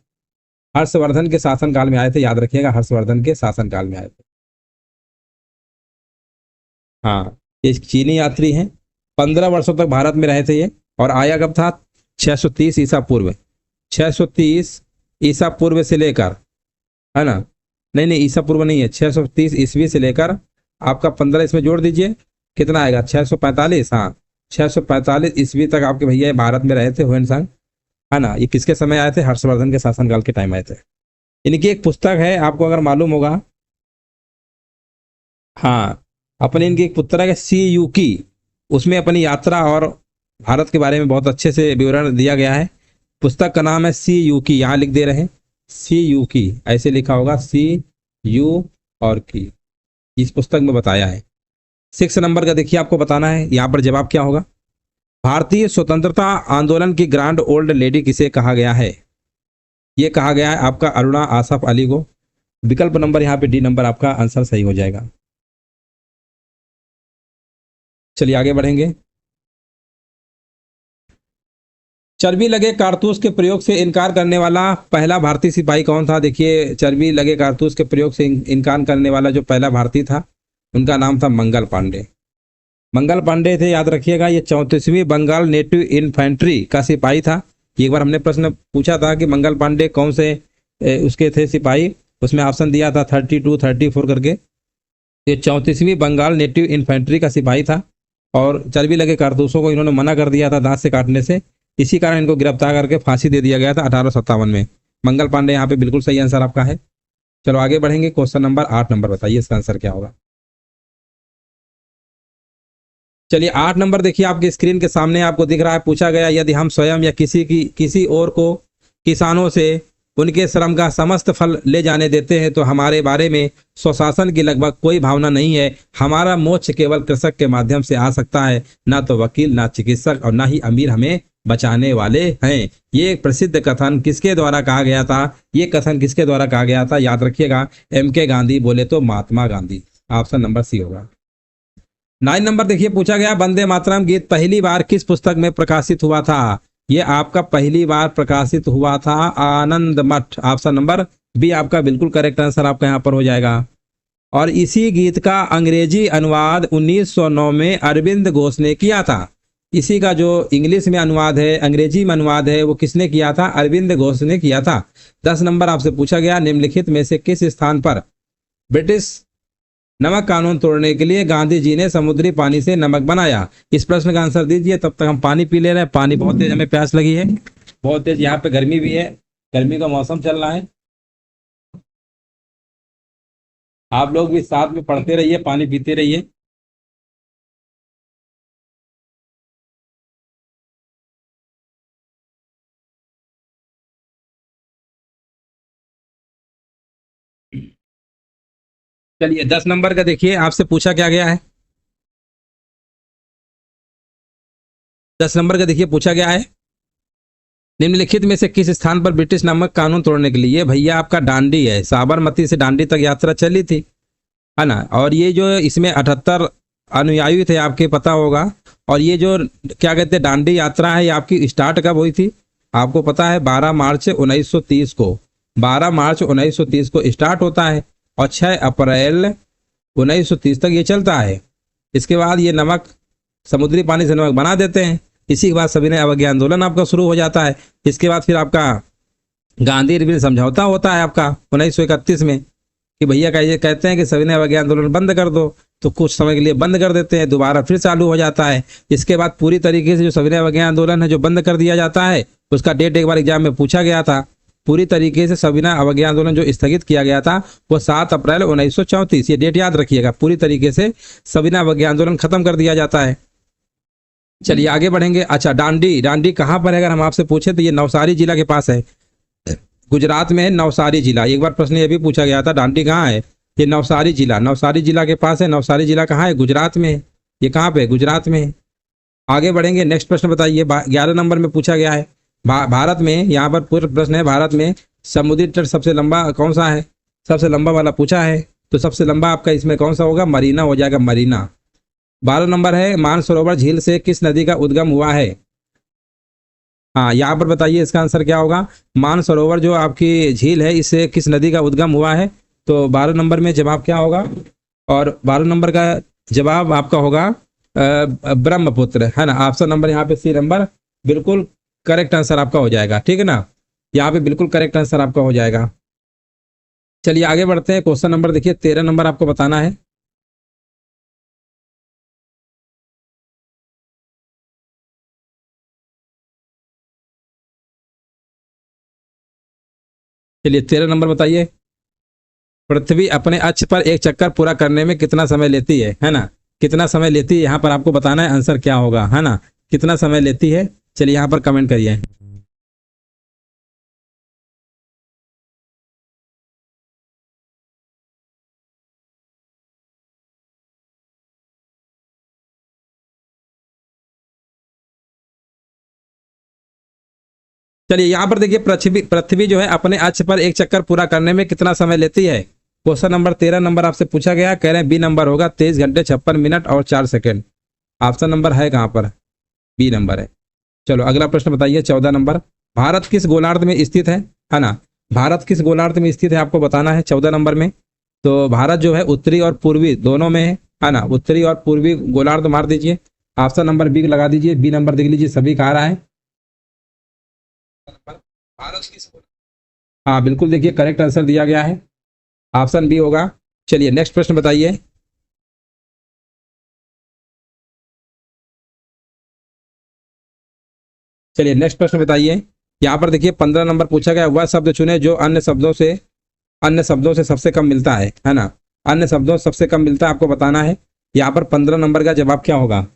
हर्षवर्धन के शासनकाल में आए थे। याद रखिएगा हर्षवर्धन के शासनकाल में आए थे। हाँ ये चीनी यात्री हैं, 15 वर्षों तक भारत में रहे थे ये। और आया कब था 630 ईसा पूर्व, 630 ईसा पूर्व से लेकर, है ना, नहीं ईसा पूर्व नहीं है, 630 ईस्वी से लेकर आपका 15 इसमें जोड़ दीजिए कितना आएगा 645। हाँ 645 ईस्वी तक आपके भैया भारत में रहे थे हुएनसांग, है ना। ये किसके समय आए थे हर्षवर्धन के शासनकाल के टाइम आए थे। इनकी एक पुस्तक है आपको अगर मालूम होगा, हाँ अपनी इनकी एक पुस्तक है सी यू की, उसमें अपनी यात्रा और भारत के बारे में बहुत अच्छे से विवरण दिया गया है। पुस्तक का नाम है सी यू की, यहाँ लिख दे रहे हैं सी यू की, ऐसे लिखा होगा सी यू और की, इस पुस्तक में बताया है। 6 नंबर का देखिए आपको बताना है यहाँ पर जवाब क्या होगा। भारतीय स्वतंत्रता आंदोलन की ग्रांड ओल्ड लेडी किसे कहा गया है। ये कहा गया है आपका अरुणा आसफ अली को। विकल्प नंबर यहाँ पे डी नंबर आपका आंसर सही हो जाएगा। चलिए आगे बढ़ेंगे। चर्बी लगे कारतूस के प्रयोग से इनकार करने वाला पहला भारतीय सिपाही कौन था। देखिए चर्बी लगे कारतूस के प्रयोग से इनकार करने वाला जो पहला भारतीय था उनका नाम था मंगल पांडे। मंगल पांडे थे, याद रखिएगा। ये 34वीं बंगाल नेटिव इन्फेंट्री का सिपाही था। एक बार हमने प्रश्न पूछा था कि मंगल पांडे कौन से उसके थे सिपाही, उसमें ऑप्शन दिया था 32 34 करके। ये 34वीं बंगाल नेटिव इन्फेंट्री का सिपाही था और चर्बी लगे कारतूसों को इन्होंने मना कर दिया था दांत से काटने से। इसी कारण इनको गिरफ्तार करके फांसी दे दिया गया था 1857 में। मंगल पांडे यहाँ पे बिल्कुल सही आंसर आपका है। चलो आगे बढ़ेंगे। क्वेश्चन नंबर 8 नंबर बताइए इसका आंसर क्या होगा। चलिए 8 नंबर देखिए आपके स्क्रीन के सामने आपको दिख रहा है। पूछा गया यदि हम स्वयं या किसी और को किसानों से उनके श्रम का समस्त फल ले जाने देते हैं तो हमारे बारे में स्वशासन की लगभग कोई भावना नहीं है। हमारा मोक्ष केवल कृषक के माध्यम से आ सकता है, ना तो वकील, ना चिकित्सक और ना ही अमीर हमें बचाने वाले हैं। ये एक प्रसिद्ध कथन किसके द्वारा कहा गया था। ये कथन किसके द्वारा कहा गया था याद रखिएगा MK गांधी, बोले तो महात्मा गांधी। ऑप्शन नंबर सी होगा। 9 नंबर देखिए पूछा गया वंदे मातरम गीत पहली बार किस पुस्तक में प्रकाशित हुआ था। ये आपका पहली बार प्रकाशित हुआ था आनंद मठ। ऑप्शन नंबर बी आपका बिल्कुल करेक्ट आंसर आपका यहाँ पर हो जाएगा। और इसी गीत का अंग्रेजी अनुवाद 1909 में अरविंद घोष ने किया था। इसी का जो इंग्लिश में अनुवाद है, अंग्रेजी में अनुवाद है, वो किसने किया था, अरविंद घोष ने किया था। 10 नंबर आपसे पूछा गया निम्नलिखित में से किस स्थान पर ब्रिटिश नमक कानून तोड़ने के लिए गांधी जी ने समुद्री पानी से नमक बनाया। इस प्रश्न का आंसर दीजिए, तब तक हम पानी पी ले रहे हैं। पानी बहुत तेज हमें प्यास लगी है, बहुत तेज। यहाँ पे गर्मी भी है, गर्मी का मौसम चल रहा है। आप लोग भी साथ में पढ़ते रहिए, पानी पीते रहिए। चलिए 10 नंबर का देखिए आपसे पूछा क्या गया है। 10 नंबर का देखिए पूछा गया है निम्नलिखित में से किस स्थान पर ब्रिटिश नमक कानून तोड़ने के लिए। ये भैया आपका डांडी है, साबरमती से डांडी तक यात्रा चली थी, है ना। और ये जो इसमें 78 अनुयायी थे आपके पता होगा। और ये जो क्या कहते हैं डांडी यात्रा है, ये आपकी स्टार्ट कब हुई थी आपको पता है 12 मार्च 1930 को। 12 मार्च 1930 को स्टार्ट होता है और 6 अप्रैल 1930 तक ये चलता है। इसके बाद ये नमक समुद्री पानी से नमक बना देते हैं। इसी के बाद सविनय अवज्ञा आंदोलन आपका शुरू हो जाता है। इसके बाद फिर आपका गांधी इरविन समझौता होता है आपका 1931 में कि भैया का ये कहते हैं कि सविनय अवज्ञा आंदोलन बंद कर दो, तो कुछ समय के लिए बंद कर देते हैं, दोबारा फिर चालू हो जाता है। इसके बाद पूरी तरीके से जो सविनय अवज्ञा आंदोलन है जो बंद कर दिया जाता है, उसका डेट एक बार एग्जाम में पूछा गया था। पूरी तरीके से सविनय अवज्ञा आंदोलन जो स्थगित किया गया था वो 7 अप्रैल 1934, ये डेट याद रखिएगा। पूरी तरीके से सविनय अवज्ञा आंदोलन खत्म कर दिया जाता है। चलिए आगे बढ़ेंगे। अच्छा, डांडी, डांडी कहाँ पर है अगर हम आपसे पूछे तो ये नवसारी जिला के पास है, गुजरात में है नवसारी जिला। एक बार प्रश्न ये भी पूछा गया था, डांडी कहाँ है? ये नवसारी जिला, नवसारी जिला के पास है। नवसारी जिला कहाँ है? गुजरात में है। ये कहाँ पे है? गुजरात में है। आगे बढ़ेंगे, नेक्स्ट प्रश्न बताइए। 11 नंबर में पूछा गया है भारत में, यहाँ पर पूरा प्रश्न है, भारत में समुद्री तट सबसे लंबा कौन सा है? सबसे लंबा वाला पूछा है, तो सबसे लंबा आपका इसमें कौन सा होगा? मरीना हो जाएगा, मरीना। 12 नंबर है, मानसरोवर झील से किस नदी का उद्गम हुआ है? हाँ, यहाँ पर बताइए इसका आंसर क्या होगा। मानसरोवर जो आपकी झील है, इससे किस नदी का उद्गम हुआ है? तो 12 नंबर में जवाब क्या होगा? और 12 नंबर का जवाब आपका होगा ब्रह्मपुत्र, है ना। ऑप्शन नंबर यहाँ पे सी नंबर बिल्कुल करेक्ट आंसर आपका हो जाएगा, ठीक है ना। यहाँ पे बिल्कुल करेक्ट आंसर आपका हो जाएगा। चलिए आगे बढ़ते हैं। क्वेश्चन नंबर देखिए 13 नंबर आपको बताना है। चलिए 13 नंबर बताइए। पृथ्वी अपने अक्ष पर एक चक्कर पूरा करने में कितना समय लेती है ना। कितना समय लेती है यहाँ पर आपको बताना है, आंसर क्या होगा, है ना। कितना समय लेती है, चलिए यहाँ पर कमेंट करिए। चलिए यहाँ पर देखिए, पृथ्वी पृथ्वी जो है अपने अक्ष पर एक चक्कर पूरा करने में कितना समय लेती है। क्वेश्चन नंबर 13 नंबर आपसे पूछा गया, कह रहे हैं बी नंबर होगा 23 घंटे 56 मिनट और 4 सेकेंड। ऑप्शन नंबर है कहाँ पर? बी नंबर है। चलो अगला प्रश्न बताइए 14 नंबर। भारत किस गोलार्ध में स्थित है ना। भारत किस गोलार्ध में स्थित है आपको बताना है 14 नंबर में। तो भारत जो है उत्तरी और पूर्वी दोनों में है ना। उत्तरी और पूर्वी गोलार्ध मार दीजिए, ऑप्शन नंबर बी लगा दीजिए। बी नंबर देख लीजिए, सभी कह रहा है भारत किस, हाँ बिल्कुल देखिए करेक्ट आंसर दिया गया है, ऑप्शन बी होगा। चलिए नेक्स्ट प्रश्न बताइए। चलिए नेक्स्ट प्रश्न बताइए। यहाँ पर देखिए 15 नंबर पूछा गया, वह शब्द चुने जो अन्य शब्दों से सबसे कम मिलता है ना। अन्य शब्दों से सबसे कम मिलता है आपको बताना है। यहाँ पर 15 नंबर का जवाब क्या होगा?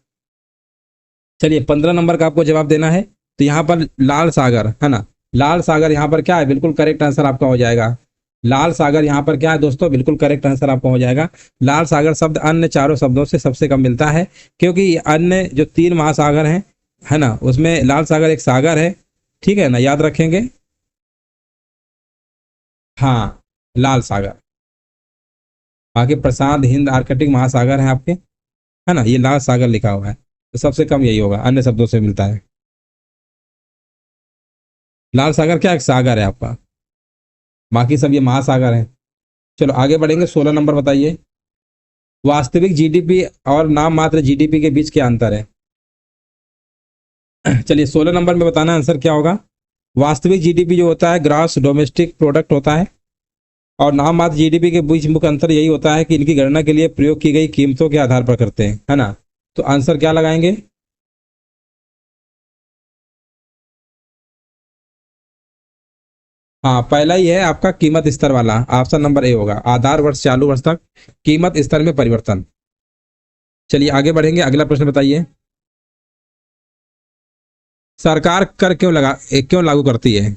चलिए 15 नंबर का आपको जवाब देना है। तो यहाँ पर लाल सागर, है ना। लाल सागर यहाँ पर क्या है? बिल्कुल करेक्ट आंसर आपका हो जाएगा। लाल सागर यहाँ पर क्या है दोस्तों? बिल्कुल करेक्ट आंसर आपका हो जाएगा। लाल सागर शब्द अन्य चारों शब्दों से सबसे कम मिलता है, क्योंकि अन्य जो 3 महासागर हैं, है ना, उसमें लाल सागर एक सागर है, ठीक है ना, याद रखेंगे। हाँ, लाल सागर। बाकी प्रशांत, हिंद, आर्कटिक महासागर है आपके, है ना। ये लाल सागर लिखा हुआ है, तो सबसे कम यही होगा, अन्य शब्दों से मिलता है। लाल सागर क्या एक सागर है आपका, बाकी सब ये महासागर है। चलो आगे बढ़ेंगे। 16 नंबर बताइए। वास्तविक जीडीपी और नाम मात्र जीडीपी के बीच क्या अंतर है? चलिए 16 नंबर में बताना आंसर क्या होगा। वास्तविक जीडीपी जो होता है ग्रॉस डोमेस्टिक प्रोडक्ट होता है, और नाम मात्र जीडीपी के बीच मुख्य अंतर यही होता है कि इनकी गणना के लिए प्रयोग की गई कीमतों के आधार पर करते हैं, है ना। तो आंसर क्या लगाएंगे? हाँ, पहला ही है आपका कीमत स्तर वाला, ऑप्शन नंबर ए होगा। आधार वर्ष चालू वर्ष तक कीमत स्तर में परिवर्तन। चलिए आगे बढ़ेंगे। अगला प्रश्न बताइए। सरकार कर क्यों लागू करती है?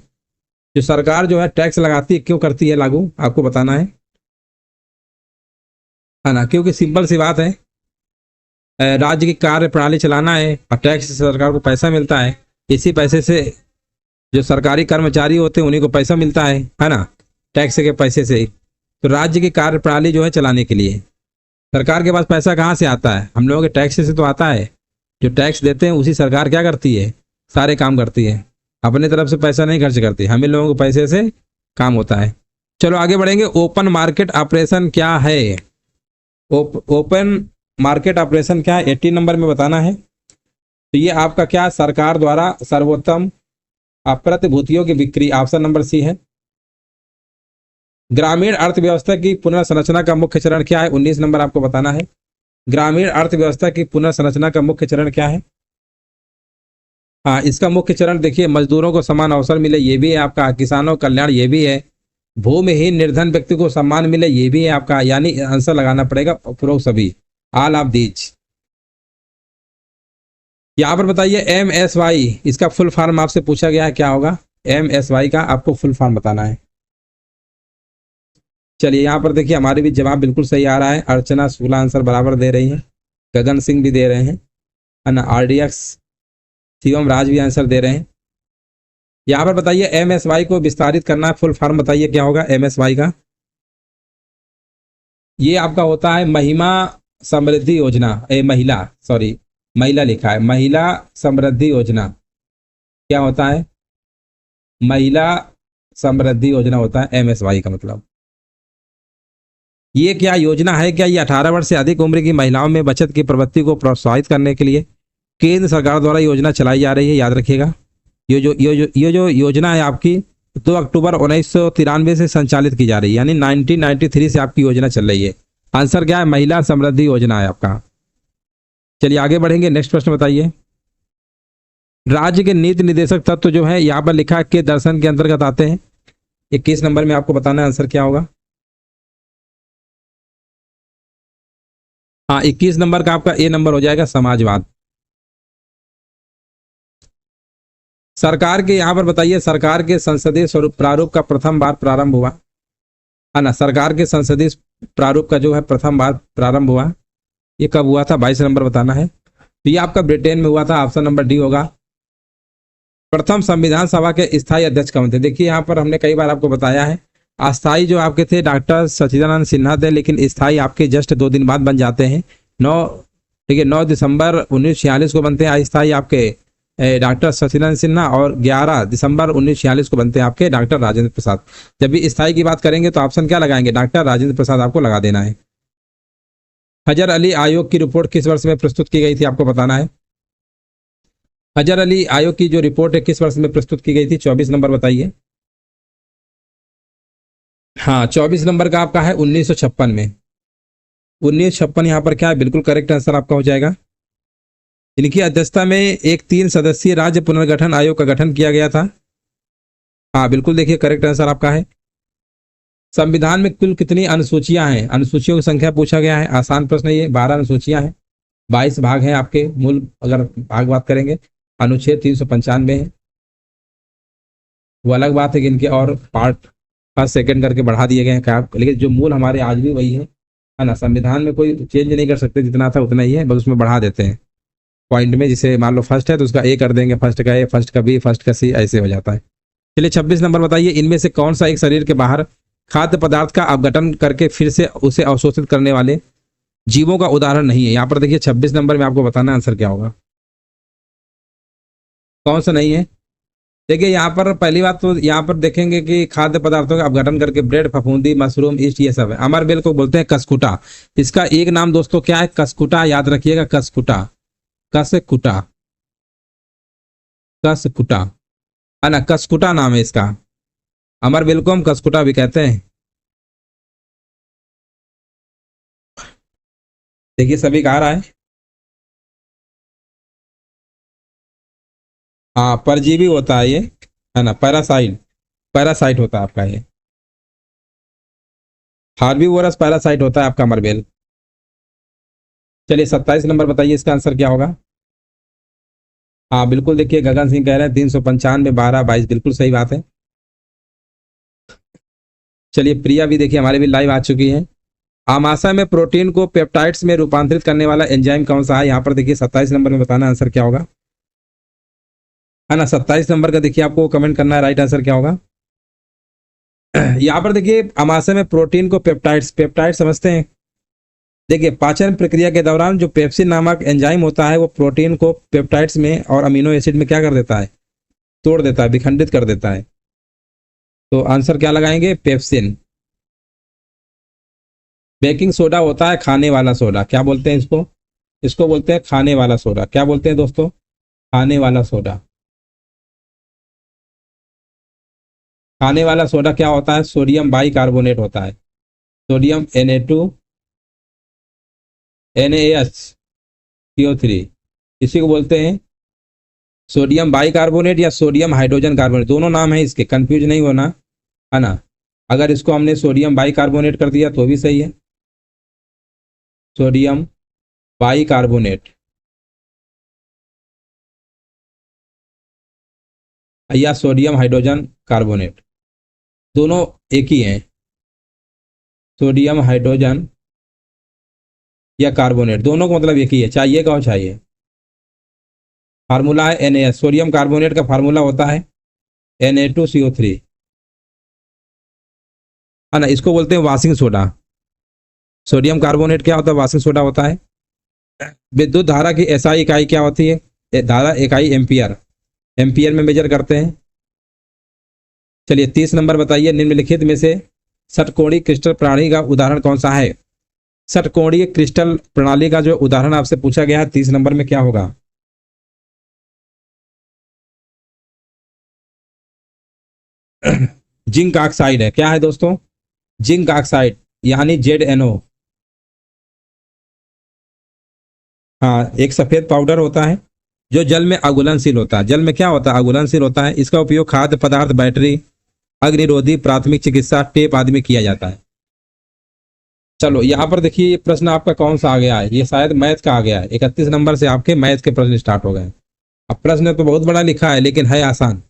जो सरकार जो है टैक्स लगाती है, क्यों करती है लागू, आपको बताना है ना। क्योंकि सिंपल सी बात है, राज्य की कार्य प्रणाली चलाना है, और टैक्स से सरकार को पैसा मिलता है। इसी पैसे से जो सरकारी कर्मचारी होते हैं उन्हीं को पैसा मिलता है ना, टैक्स के पैसे से ही। तो राज्य की कार्य प्रणाली जो है चलाने के लिए सरकार के पास पैसा कहाँ से आता है? हम लोगों के टैक्स से तो आता है। जो टैक्स देते हैं उसी सरकार क्या करती है? सारे काम करती है, अपने तरफ से पैसा नहीं खर्च करती, हमें लोगों को पैसे से काम होता है। चलो आगे बढ़ेंगे। ओपन मार्केट ऑपरेशन क्या है? ओपन मार्केट ऑपरेशन क्या है? 18 नंबर में बताना है। तो ये आपका क्या, सरकार द्वारा सर्वोत्तम प्रतिभूतियों की बिक्री, ऑप्शन नंबर सी है। ग्रामीण अर्थव्यवस्था की पुनर्संरचना का मुख्य चरण क्या है? 19 नंबर आपको बताना है। ग्रामीण अर्थव्यवस्था की पुनर्संरचना का मुख्य चरण क्या है? हाँ, इसका मुख्य चरण देखिए, मजदूरों को समान अवसर मिले, ये भी है आपका। किसानों का कल्याण, ये भी है। भूमिहीन निर्धन व्यक्ति को सम्मान मिले, ये भी है आपका। यानी आंसर लगाना पड़ेगा उपरोक्त सभी, ऑल ऑफ दीज। यहाँ पर बताइए MSY, इसका फुल फॉर्म आपसे पूछा गया है, क्या होगा? MSY का आपको फुल फॉर्म बताना है। चलिए यहाँ पर देखिए, हमारे भी जवाब बिल्कुल सही आ रहा है। अर्चना शुक्ला आंसर बराबर दे रही है, गगन सिंह भी दे रहे हैं, है ना। RDX शिवम राज भी आंसर दे रहे हैं। यहाँ पर बताइए MSY को विस्तारित करना है, फुल फॉर्म बताइए क्या होगा MSY का? ये आपका होता है महिमा समृद्धि योजना, महिला, सॉरी महिला लिखा है, महिला समृद्धि योजना। क्या होता है? महिला समृद्धि योजना होता है MSY का मतलब। ये क्या योजना है? क्या ये 18 वर्ष से अधिक उम्र की महिलाओं में बचत की प्रवृत्ति को प्रोत्साहित करने के लिए केंद्र सरकार द्वारा योजना चलाई जा रही है, याद रखिएगा। ये जो योजना है आपकी 2 अक्टूबर 1993 से संचालित की जा रही है, यानी 1993 से आपकी योजना चल रही है। आंसर क्या है? महिला समृद्धि योजना है आपका। चलिए आगे बढ़ेंगे, नेक्स्ट प्रश्न बताइए। राज्य के नीति निर्देशक तत्व जो है यहाँ पर लिखा के दर्शन के अंतर्गत आते हैं। 21 नंबर में आपको बताना है आंसर क्या होगा। हाँ, 21 नंबर का आपका ए नंबर हो जाएगा, समाजवाद। सरकार के यहाँ पर बताइए, सरकार के संसदीय स्वरूप प्रारूप का प्रथम बार प्रारंभ हुआ, है ना। सरकार के संसदीय प्रारूप का जो है प्रथम बार प्रारंभ हुआ, ये कब हुआ था? 22 नंबर बताना है। तो ये आपका ब्रिटेन में हुआ था, ऑप्शन नंबर डी होगा। प्रथम संविधान सभा के स्थायी अध्यक्ष कौन थे? देखिए यहाँ पर हमने कई बार आपको बताया है, अस्थाई जो आपके थे डॉक्टर सच्चिदानंद सिन्हा थे, लेकिन स्थायी आपके जस्ट 2 दिन बाद बन जाते हैं। 9 दिसंबर 1946 को बनते हैं अस्थाई आपके डॉक्टर सच्चिदानंद सिन्हा, और 11 दिसंबर 1946 को बनते हैं आपके डॉक्टर राजेंद्र प्रसाद। जब भी स्थायी की बात करेंगे तो ऑप्शन क्या लगाएंगे? डॉक्टर राजेंद्र प्रसाद आपको लगा देना है। हजर अली आयोग की रिपोर्ट किस वर्ष में प्रस्तुत की गई थी? आपको बताना है। हजर अली आयोग की जो रिपोर्ट है किस वर्ष में प्रस्तुत की गई थी? 24 नंबर बताइए। हाँ, 24 नंबर का आपका है 1956 में। 1956 यहाँ पर क्या है? बिल्कुल करेक्ट आंसर आपका हो जाएगा। इनकी अध्यक्षता में एक 3 सदस्यीय राज्य पुनर्गठन आयोग का गठन किया गया था। हाँ बिल्कुल, देखिए करेक्ट आंसर आपका है। संविधान में कुल कितनी अनुसूचियां हैं? अनुसूचियों की संख्या पूछा गया है, आसान प्रश्न है ये। 12 अनुसूचियां हैं, 22 भाग हैं आपके मूल, अगर भाग बात करेंगे। अनुच्छेद 395 है, वो अलग बात है कि इनके और पार्ट फर्स्ट सेकंड करके बढ़ा दिए गए हैं क्या, लेकिन जो मूल हमारे आज भी वही है ना। संविधान में कोई चेंज नहीं कर सकते, जितना था उतना ही है, बस उसमें बढ़ा देते हैं पॉइंट में। जिसे मान लो फर्स्ट है तो उसका ए कर देंगे, फर्स्ट का ए, फर्स्ट का बी, फर्स्ट का सी, ऐसे हो जाता है। चलिए 26 नंबर बताइए, इनमें से कौन सा एक शरीर के बाहर खाद्य पदार्थ का अपघटन करके फिर से उसे अवशोषित करने वाले जीवों का उदाहरण नहीं है? यहाँ पर देखिए 26 नंबर में आपको बताना आंसर क्या होगा, कौन सा नहीं है। देखिए यहाँ पर पहली बात तो यहाँ पर देखेंगे कि खाद्य पदार्थों का अपघटन करके ब्रेड, फफूंदी, मशरूम, ईस्ट, ये सब है। अमर बेल को बोलते हैं कसकुटा। इसका एक नाम दोस्तों क्या है? कसकुटा, याद रखिएगा, कसकुटा, कसकुटा, कसकुटा, है ना, कसकुटा नाम है इसका। अमर बेल को हम कसकुटा भी कहते हैं। देखिए सभी कहा रहा है। हाँ, परजीवी होता है ये, है ना, पैरासाइट, पैरासाइट होता है आपका ये। हार्बीवोरस पैरासाइट होता है आपका अमरबेल। चलिए 27 नंबर बताइए, इसका आंसर क्या होगा। हाँ बिल्कुल, देखिए गगन सिंह कह रहे हैं 395, 12, 22, बिल्कुल सही बात है। चलिए प्रिया भी देखिए हमारे भी लाइव आ चुकी है। आमाशय में प्रोटीन को पेप्टाइड्स में रूपांतरित करने वाला एंजाइम कौन सा है? यहाँ पर देखिए 27 नंबर में बताना आंसर क्या होगा, है ना। 27 नंबर का देखिए आपको कमेंट करना है, राइट आंसर क्या होगा। यहाँ पर देखिए आमाशय में प्रोटीन को पेप्टाइड्स, पेप्टाइड समझते हैं। देखिए पाचन प्रक्रिया के दौरान जो पेप्सिन नामक एंजाइम होता है वो प्रोटीन को पेप्टाइड्स में और अमीनो एसिड में क्या कर देता है? तोड़ देता है, विखंडित कर देता है। तो आंसर क्या लगाएंगे? पेप्सिन। बेकिंग सोडा होता है खाने वाला सोडा, क्या बोलते हैं इसको? इसको बोलते हैं खाने वाला सोडा। क्या बोलते हैं दोस्तों? खाने वाला सोडा। खाने वाला सोडा क्या होता है? सोडियम बाई कार्बोनेट होता है। सोडियम Na2NaHCO3, इसी को बोलते हैं सोडियम बाई कार्बोनेट या सोडियम हाइड्रोजन कार्बोनेट। दोनों नाम है इसके, कंफ्यूज नहीं होना है ना। अगर इसको हमने सोडियम बाई कार्बोनेट कर दिया तो भी सही है, सोडियम बाई कार्बोनेट या सोडियम हाइड्रोजन कार्बोनेट, दोनों एक ही हैं। सोडियम हाइड्रोजन या कार्बोनेट, दोनों का मतलब एक ही है, चाहिए का हो चाहिए। फार्मूला है Na, सोडियम कार्बोनेट का फार्मूला होता है Na2CO3, है ना। इसको बोलते हैं वाशिंग सोडा। सोडियम कार्बोनेट क्या होता है? वाशिंग सोडा होता है। विद्युत धारा की एसआई इकाई क्या होती है? धारा इकाई एम्पियर, एम्पियर में मेजर करते हैं। चलिए 30 नंबर बताइए, निम्नलिखित में से षटकोणीय क्रिस्टल प्रणाली का उदाहरण कौन सा है? षटकोणीय क्रिस्टल प्रणाली का जो उदाहरण आपसे पूछा गया है 30 नंबर में, क्या होगा? जिंक ऑक्साइड है। क्या है दोस्तों? जिंक ऑक्साइड यानी ZnO। हाँ, एक सफेद पाउडर होता है जो जल में अघुलनशील होता है। जल में क्या होता है? अघुलनशील होता है। इसका उपयोग खाद्य पदार्थ, बैटरी, अग्निरोधी, प्राथमिक चिकित्सा, टेप आदि में किया जाता है। चलो यहाँ पर देखिए, ये प्रश्न आपका कौन सा आ गया है? ये शायद मैथ का आ गया है। 31 नंबर से आपके मैथ के प्रश्न स्टार्ट हो गए। अब प्रश्न तो बहुत बड़ा लिखा है लेकिन है आसान।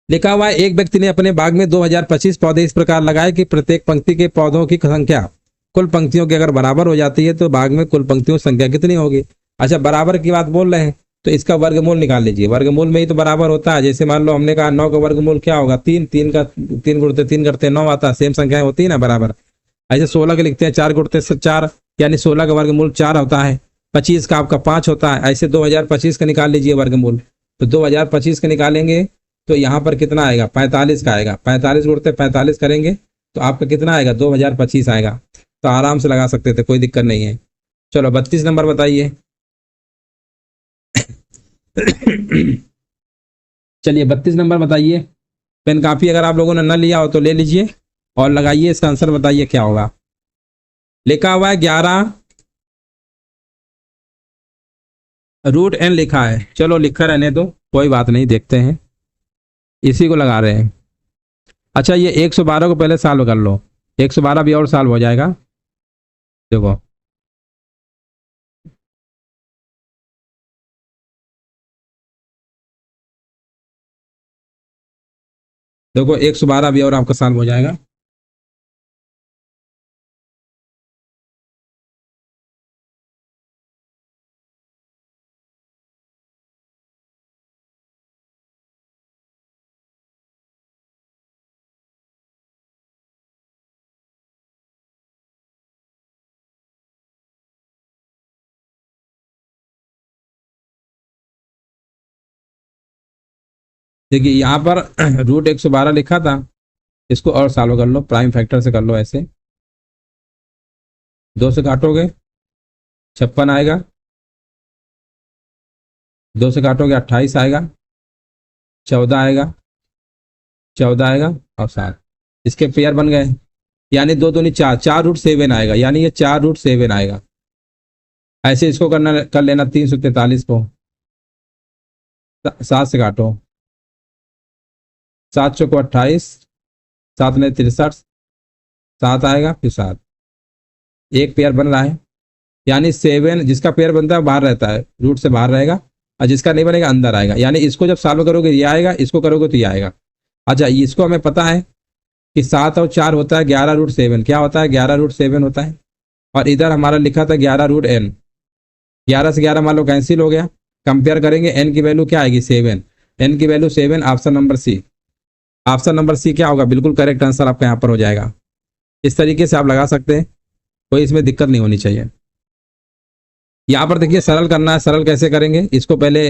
लिखा हुआ है, एक व्यक्ति ने अपने बाग में 2025 पौधे इस प्रकार लगाए कि प्रत्येक पंक्ति के पौधों की संख्या कुल पंक्तियों की अगर बराबर हो जाती है तो बाग में कुल पंक्तियों की संख्या कितनी होगी? अच्छा, बराबर की बात बोल रहे हैं तो इसका वर्गमूल निकाल लीजिए। वर्गमूल में ही तो बराबर होता है। जैसे मान लो हमने कहा 9 का वर्गमूल क्या होगा? 3, 3 का 3 गुणते 3 करते 9 आता है। सेम संख्याएं होती है ना बराबर। ऐसे 16 के लिखते हैं 4 गुणते 4, यानी 16 का वर्गमूल 4 होता है। 25 का आपका 5 होता है। ऐसे 2025 का निकाल लीजिए वर्गमूल। तो 2025 का निकालेंगे तो यहाँ पर कितना आएगा? 45 का आएगा। 45 गुणते 45 करेंगे तो आपका कितना आएगा? 2025 आएगा। तो आराम से लगा सकते थे, कोई दिक्कत नहीं है। चलो 32 नंबर बताइए। चलिए 32 नंबर बताइए। पेन कापी अगर आप लोगों ने न लिया हो तो ले लीजिए और लगाइए। इसका आंसर बताइए क्या होगा। लिखा हुआ है 11√n लिखा है। चलो लिखा रहने दो, कोई बात नहीं, देखते हैं। इसी को लगा रहे हैं। अच्छा, ये 112 को पहले साल्व कर लो। 112 भी और साल्व हो जाएगा। देखो देखो 112 भी और आपका साल्व हो जाएगा। देखिए यहाँ पर √112 लिखा था, इसको और सॉल्व कर लो। प्राइम फैक्टर से कर लो। ऐसे 2 से काटोगे 56 आएगा, 2 से काटोगे 28 आएगा, 14 आएगा, 14 आएगा और 7। इसके पेयर बन गए, यानी 2 दूनी 4, 4√7 आएगा, यानी ये 4√7 आएगा। ऐसे इसको करना कर लेना 343 को 7 से काटो। 7 चौको 28, 7 में 63, 7 आएगा फिर 7। एक पेयर बन रहा है, यानी 7 जिसका पेयर बनता है बाहर रहता है, रूट से बाहर रहेगा, और जिसका नहीं बनेगा अंदर आएगा। यानी इसको जब सॉल्व करोगे ये आएगा, इसको करोगे तो ये आएगा। अच्छा, इसको हमें पता है कि 7 और 4 होता है 11√7। क्या होता है? 11√7 होता है। और इधर हमारा लिखा था 11√n। 11 से 11 मान लो कैंसिल हो गया। कंपेयर करेंगे, n की वैल्यू क्या आएगी? 7। n की value 7, option number C. Option number C क्या होगा? बिल्कुल करेक्ट आंसर आपका यहाँ पर हो जाएगा। इस तरीके से आप लगा सकते हैं, कोई इसमें दिक्कत नहीं होनी चाहिए। यहाँ पर देखिए सरल करना है। सरल कैसे करेंगे? इसको पहले,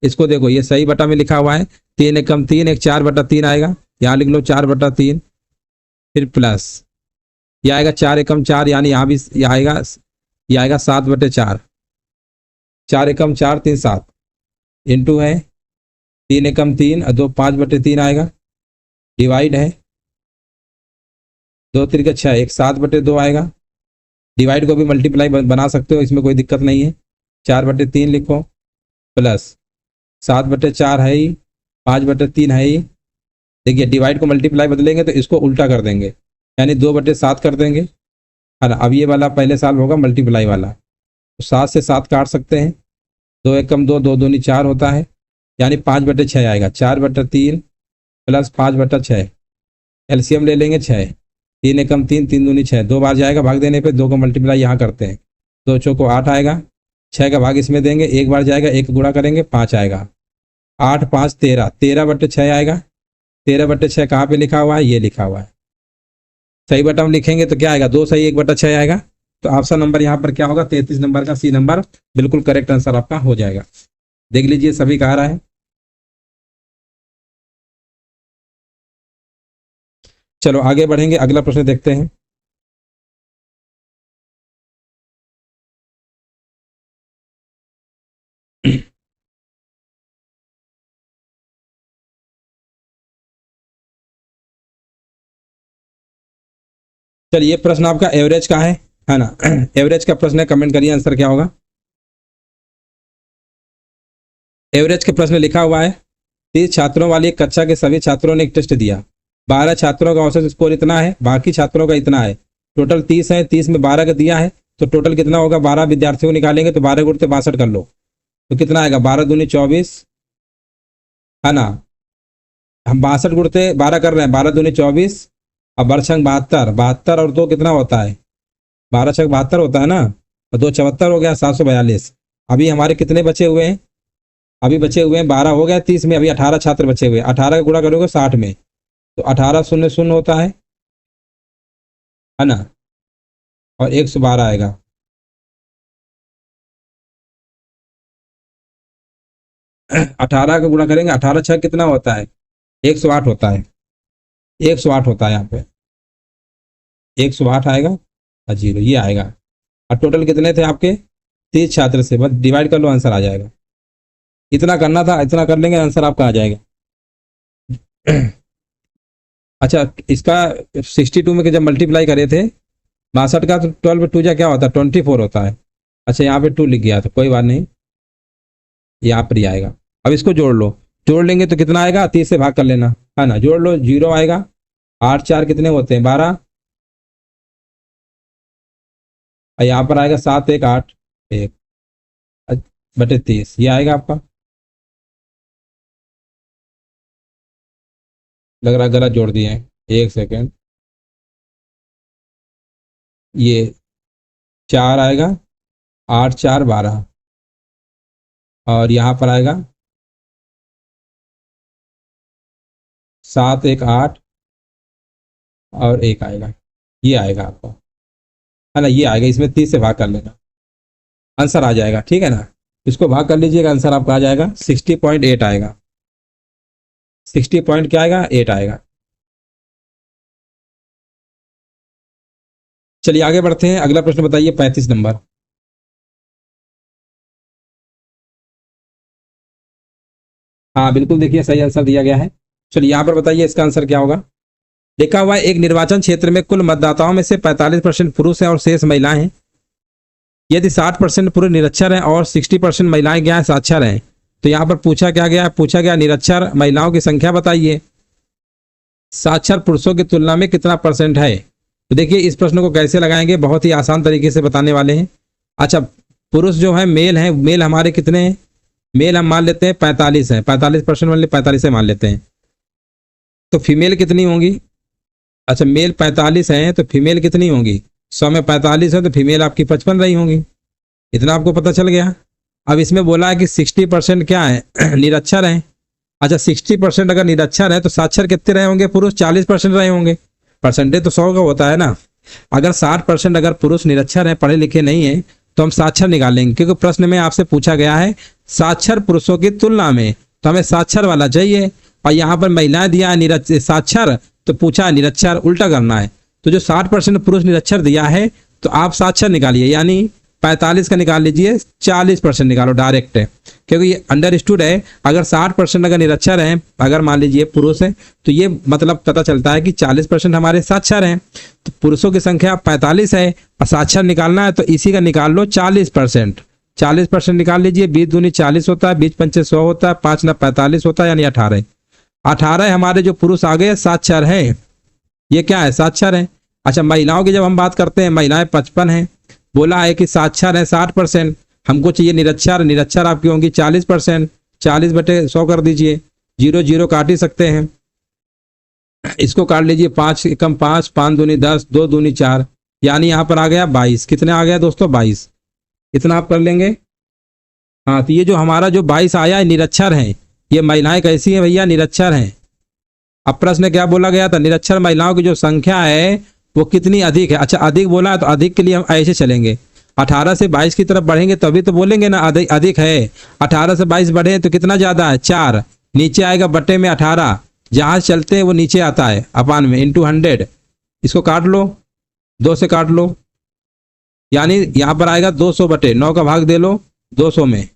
इसको देखो, ये सही बटा में लिखा हुआ है 3 एकम 3, एक 4/3 आएगा। यहाँ लिख लो 4/3, फिर प्लस ये आएगा 4 एकम 4, यानी यहाँ भी ये आएगा 7/4। 4 एकम 4, 3 7, इंटू है 3 एकम 3 और 2 5/3 आएगा। डिवाइड है 2×3 = 6, एक 7/2 आएगा। डिवाइड को भी मल्टीप्लाई बना सकते हो, इसमें कोई दिक्कत नहीं है। 4/3 लिखो प्लस 7/4 है ही, 5/3 है ही। देखिए डिवाइड को मल्टीप्लाई बदलेंगे तो इसको उल्टा कर देंगे, यानी 2/7 कर देंगे, है ना। अब ये वाला पहले साल होगा मल्टीप्लाई वाला, तो 7 से 7 काट सकते हैं, 2 × 1 = 2, 2 दूनी 4 होता है, यानी 5/6 आएगा। 4/3 प्लस 5/6, एलसीएम ले लेंगे 6, 3 × 1 = 3, 3 दूनी 6, 2 बार जाएगा भाग देने पे, 2 को मल्टीप्लाई यहाँ करते हैं, 2 चौको 8 आएगा, 6 का भाग इसमें देंगे, एक बार जाएगा, 1 गुणा करेंगे 5 आएगा, 8 × 5 = 13, 13/6 आएगा। 13/6 कहाँ पे लिखा हुआ है, ये लिखा हुआ है। सही बटन लिखेंगे तो क्या आएगा, 2 सही 1/6 आएगा। तो ऑप्शन नंबर यहाँ पर क्या होगा, 33 नंबर का सी नंबर बिल्कुल करेक्ट आंसर आपका हो जाएगा। देख लीजिए सभी कह रहा है। चलो आगे बढ़ेंगे, अगला प्रश्न देखते हैं। चलिए प्रश्न आपका एवरेज का है ना। एवरेज का प्रश्न है, कमेंट करिए आंसर क्या होगा। एवरेज के प्रश्न लिखा हुआ है, 30 छात्रों वाली एक कक्षा के सभी छात्रों ने एक टेस्ट दिया, 12 छात्रों का औसत स्कोर इतना है, बाकी छात्रों का इतना है, टोटल 30 है, 30 में 12 का दिया है, तो टोटल कितना होगा। 12 विद्यार्थियों को निकालेंगे तो 12 × 62 कर लो, तो कितना आएगा, 12 दूनी 24, है ना। हम 62 × 12 कर रहे हैं, 12 दूनी 24 और 12×6 = 72, 72 और 2 कितना होता है, 12×6 = 72 होता है ना, और 2 = 74 हो गया, 742। अभी हमारे कितने बचे हुए हैं, अभी बचे हुए हैं 12 हो गया 30 में, अभी 18 छात्र बचे हुए हैं, 18 का गुणा करोगे 60 में, तो 18 0 0 होता है ना, और 112 आएगा। अठारह का गुणा करेंगे, 18×6 कितना होता है, 108 होता है, 108 होता है यहाँ पे, 108 आएगा और 0 ये आएगा। और टोटल कितने थे आपके, 30 छात्र से, बस डिवाइड कर लो आंसर आ जाएगा। इतना करना था, इतना कर लेंगे आंसर आपका आ जाएगा। अच्छा इसका 62 में जब मल्टीप्लाई करे थे 62 का, तो 12/2 क्या होता है, 24 होता है। अच्छा यहाँ पे 2 लिख गया, तो कोई बात नहीं, यहाँ पर ही आएगा। अब इसको जोड़ लो, जोड़ लेंगे तो कितना आएगा, 30 से भाग कर लेना, है ना, जोड़ लो, 0 आएगा। 8 4 कितने होते हैं, 12, और यहाँ पर आएगा 7 1 8 1/30, ये आएगा आपका। लग रहा गलत जोड़ दिए हैं, 1 सेकेंड, ये 4 आएगा, 8 4 12, और यहाँ पर आएगा 7 1 8 और 1 आएगा, ये आएगा आपका, है ना, ये आएगा। इसमें 30 से भाग कर लेना, आंसर आ जाएगा, ठीक है ना। इसको भाग कर लीजिएगा, आंसर आपका आ जाएगा 60.8 आएगा, 60 पॉइंट क्या आएगा, 8 आएगा। चलिए आगे बढ़ते हैं, अगला प्रश्न बताइए 35 नंबर। हाँ बिल्कुल, देखिए सही आंसर दिया गया है। चलिए यहाँ पर बताइए इसका आंसर क्या होगा। लिखा हुआ है, एक निर्वाचन क्षेत्र में कुल मतदाताओं में से 45% पुरुष हैं और शेष महिलाएं हैं। यदि 60% पुरुष निरक्षर हैं और 60% महिलाएं क्या है, साक्षर हैं, तो यहाँ पर पूछा क्या गया, पूछा गया निरक्षर महिलाओं की संख्या बताइए, साक्षर पुरुषों की तुलना में कितना % है। तो देखिए इस प्रश्न को कैसे लगाएंगे, बहुत ही आसान तरीके से बताने वाले हैं। अच्छा पुरुष जो है मेल है, मेल हमारे कितने हैं, मेल हम मान लेते हैं 45 है, 45% वाले 45 है मान लेते हैं, तो फीमेल कितनी होंगी। अच्छा मेल 45 हैं तो फीमेल कितनी होंगी, 100 में 45 है तो फीमेल आपकी 55 रही होंगी, इतना आपको पता चल गया। अब इसमें बोला है कि 60% क्या है, निरक्षर हैं। अच्छा 60% अगर निरक्षर है तो साक्षर कितने रहे होंगे, पुरुष 40% रहे होंगे, परसेंटेज तो 100 का होता है ना। अगर 60% अगर पुरुष निरक्षर हैं, पढ़े लिखे नहीं है, तो हम साक्षर निकालेंगे, क्योंकि प्रश्न में आपसे पूछा गया है साक्षर पुरुषों की तुलना में, तो हमें साक्षर वाला चाहिए। और यहाँ पर महिलाएं दिया है साक्षर, तो पूछा निरक्षर, उल्टा करना है। तो जो 60% पुरुष निरक्षर दिया है तो आप साक्षर निकालिए, यानी 45 का निकाल लीजिए, 40% निकालो डायरेक्ट है, क्योंकि ये अंडरस्टूड है। अगर 60% अगर निरक्षर हैं, अगर मान लीजिए पुरुष है, तो ये मतलब पता चलता है कि 40% हमारे साक्षर हैं। तो पुरुषों की संख्या 45 है और साक्षर निकालना है, तो इसी का निकाल लो 40%। 40% निकाल लीजिए, 20 दूनी 40 होता है, 20 पंचे 100 होता है, 5 ना 45 होता है, यानी 18। 18 हमारे जो पुरुष आ गए साक्षर हैं, ये क्या है, साक्षर है। अच्छा, महिलाओं की जब हम बात करते हैं, महिलाएं 55 हैं, बोला है कि साक्षर है 60%, हमको चाहिए निरक्षर, निरक्षर आपकी होंगी 40%। 40/100 कर दीजिए, जीरो जीरो काट ही सकते हैं, इसको काट लीजिए, 5 एकम 5, 5 दूनी 10, 2 दूनी 4, यानी यहाँ पर आ गया 22। कितने आ गया दोस्तों, 22। इतना आप कर लेंगे। हाँ, तो ये जो हमारा जो 22 आया है, निरक्षर हैं। ये महिलाएं कैसी हैं भैया, निरक्षर हैं। अब प्रश्न क्या बोला गया था, निरक्षर महिलाओं की जो संख्या है वो कितनी अधिक है। अच्छा, अधिक बोला है, तो अधिक के लिए हम ऐसे चलेंगे, 18 से 22 की तरफ बढ़ेंगे तभी तो बोलेंगे ना अधिक अधिक है। 18 से 22 बढ़े तो कितना ज्यादा है, 4, नीचे आएगा बट्टे में 18, जहां चलते हैं वो नीचे आता है अपान में, इंटू 100। इसको काट लो, 2 से काट लो, यानी यहाँ पर आएगा 200/9 का भाग दे लो 200 में,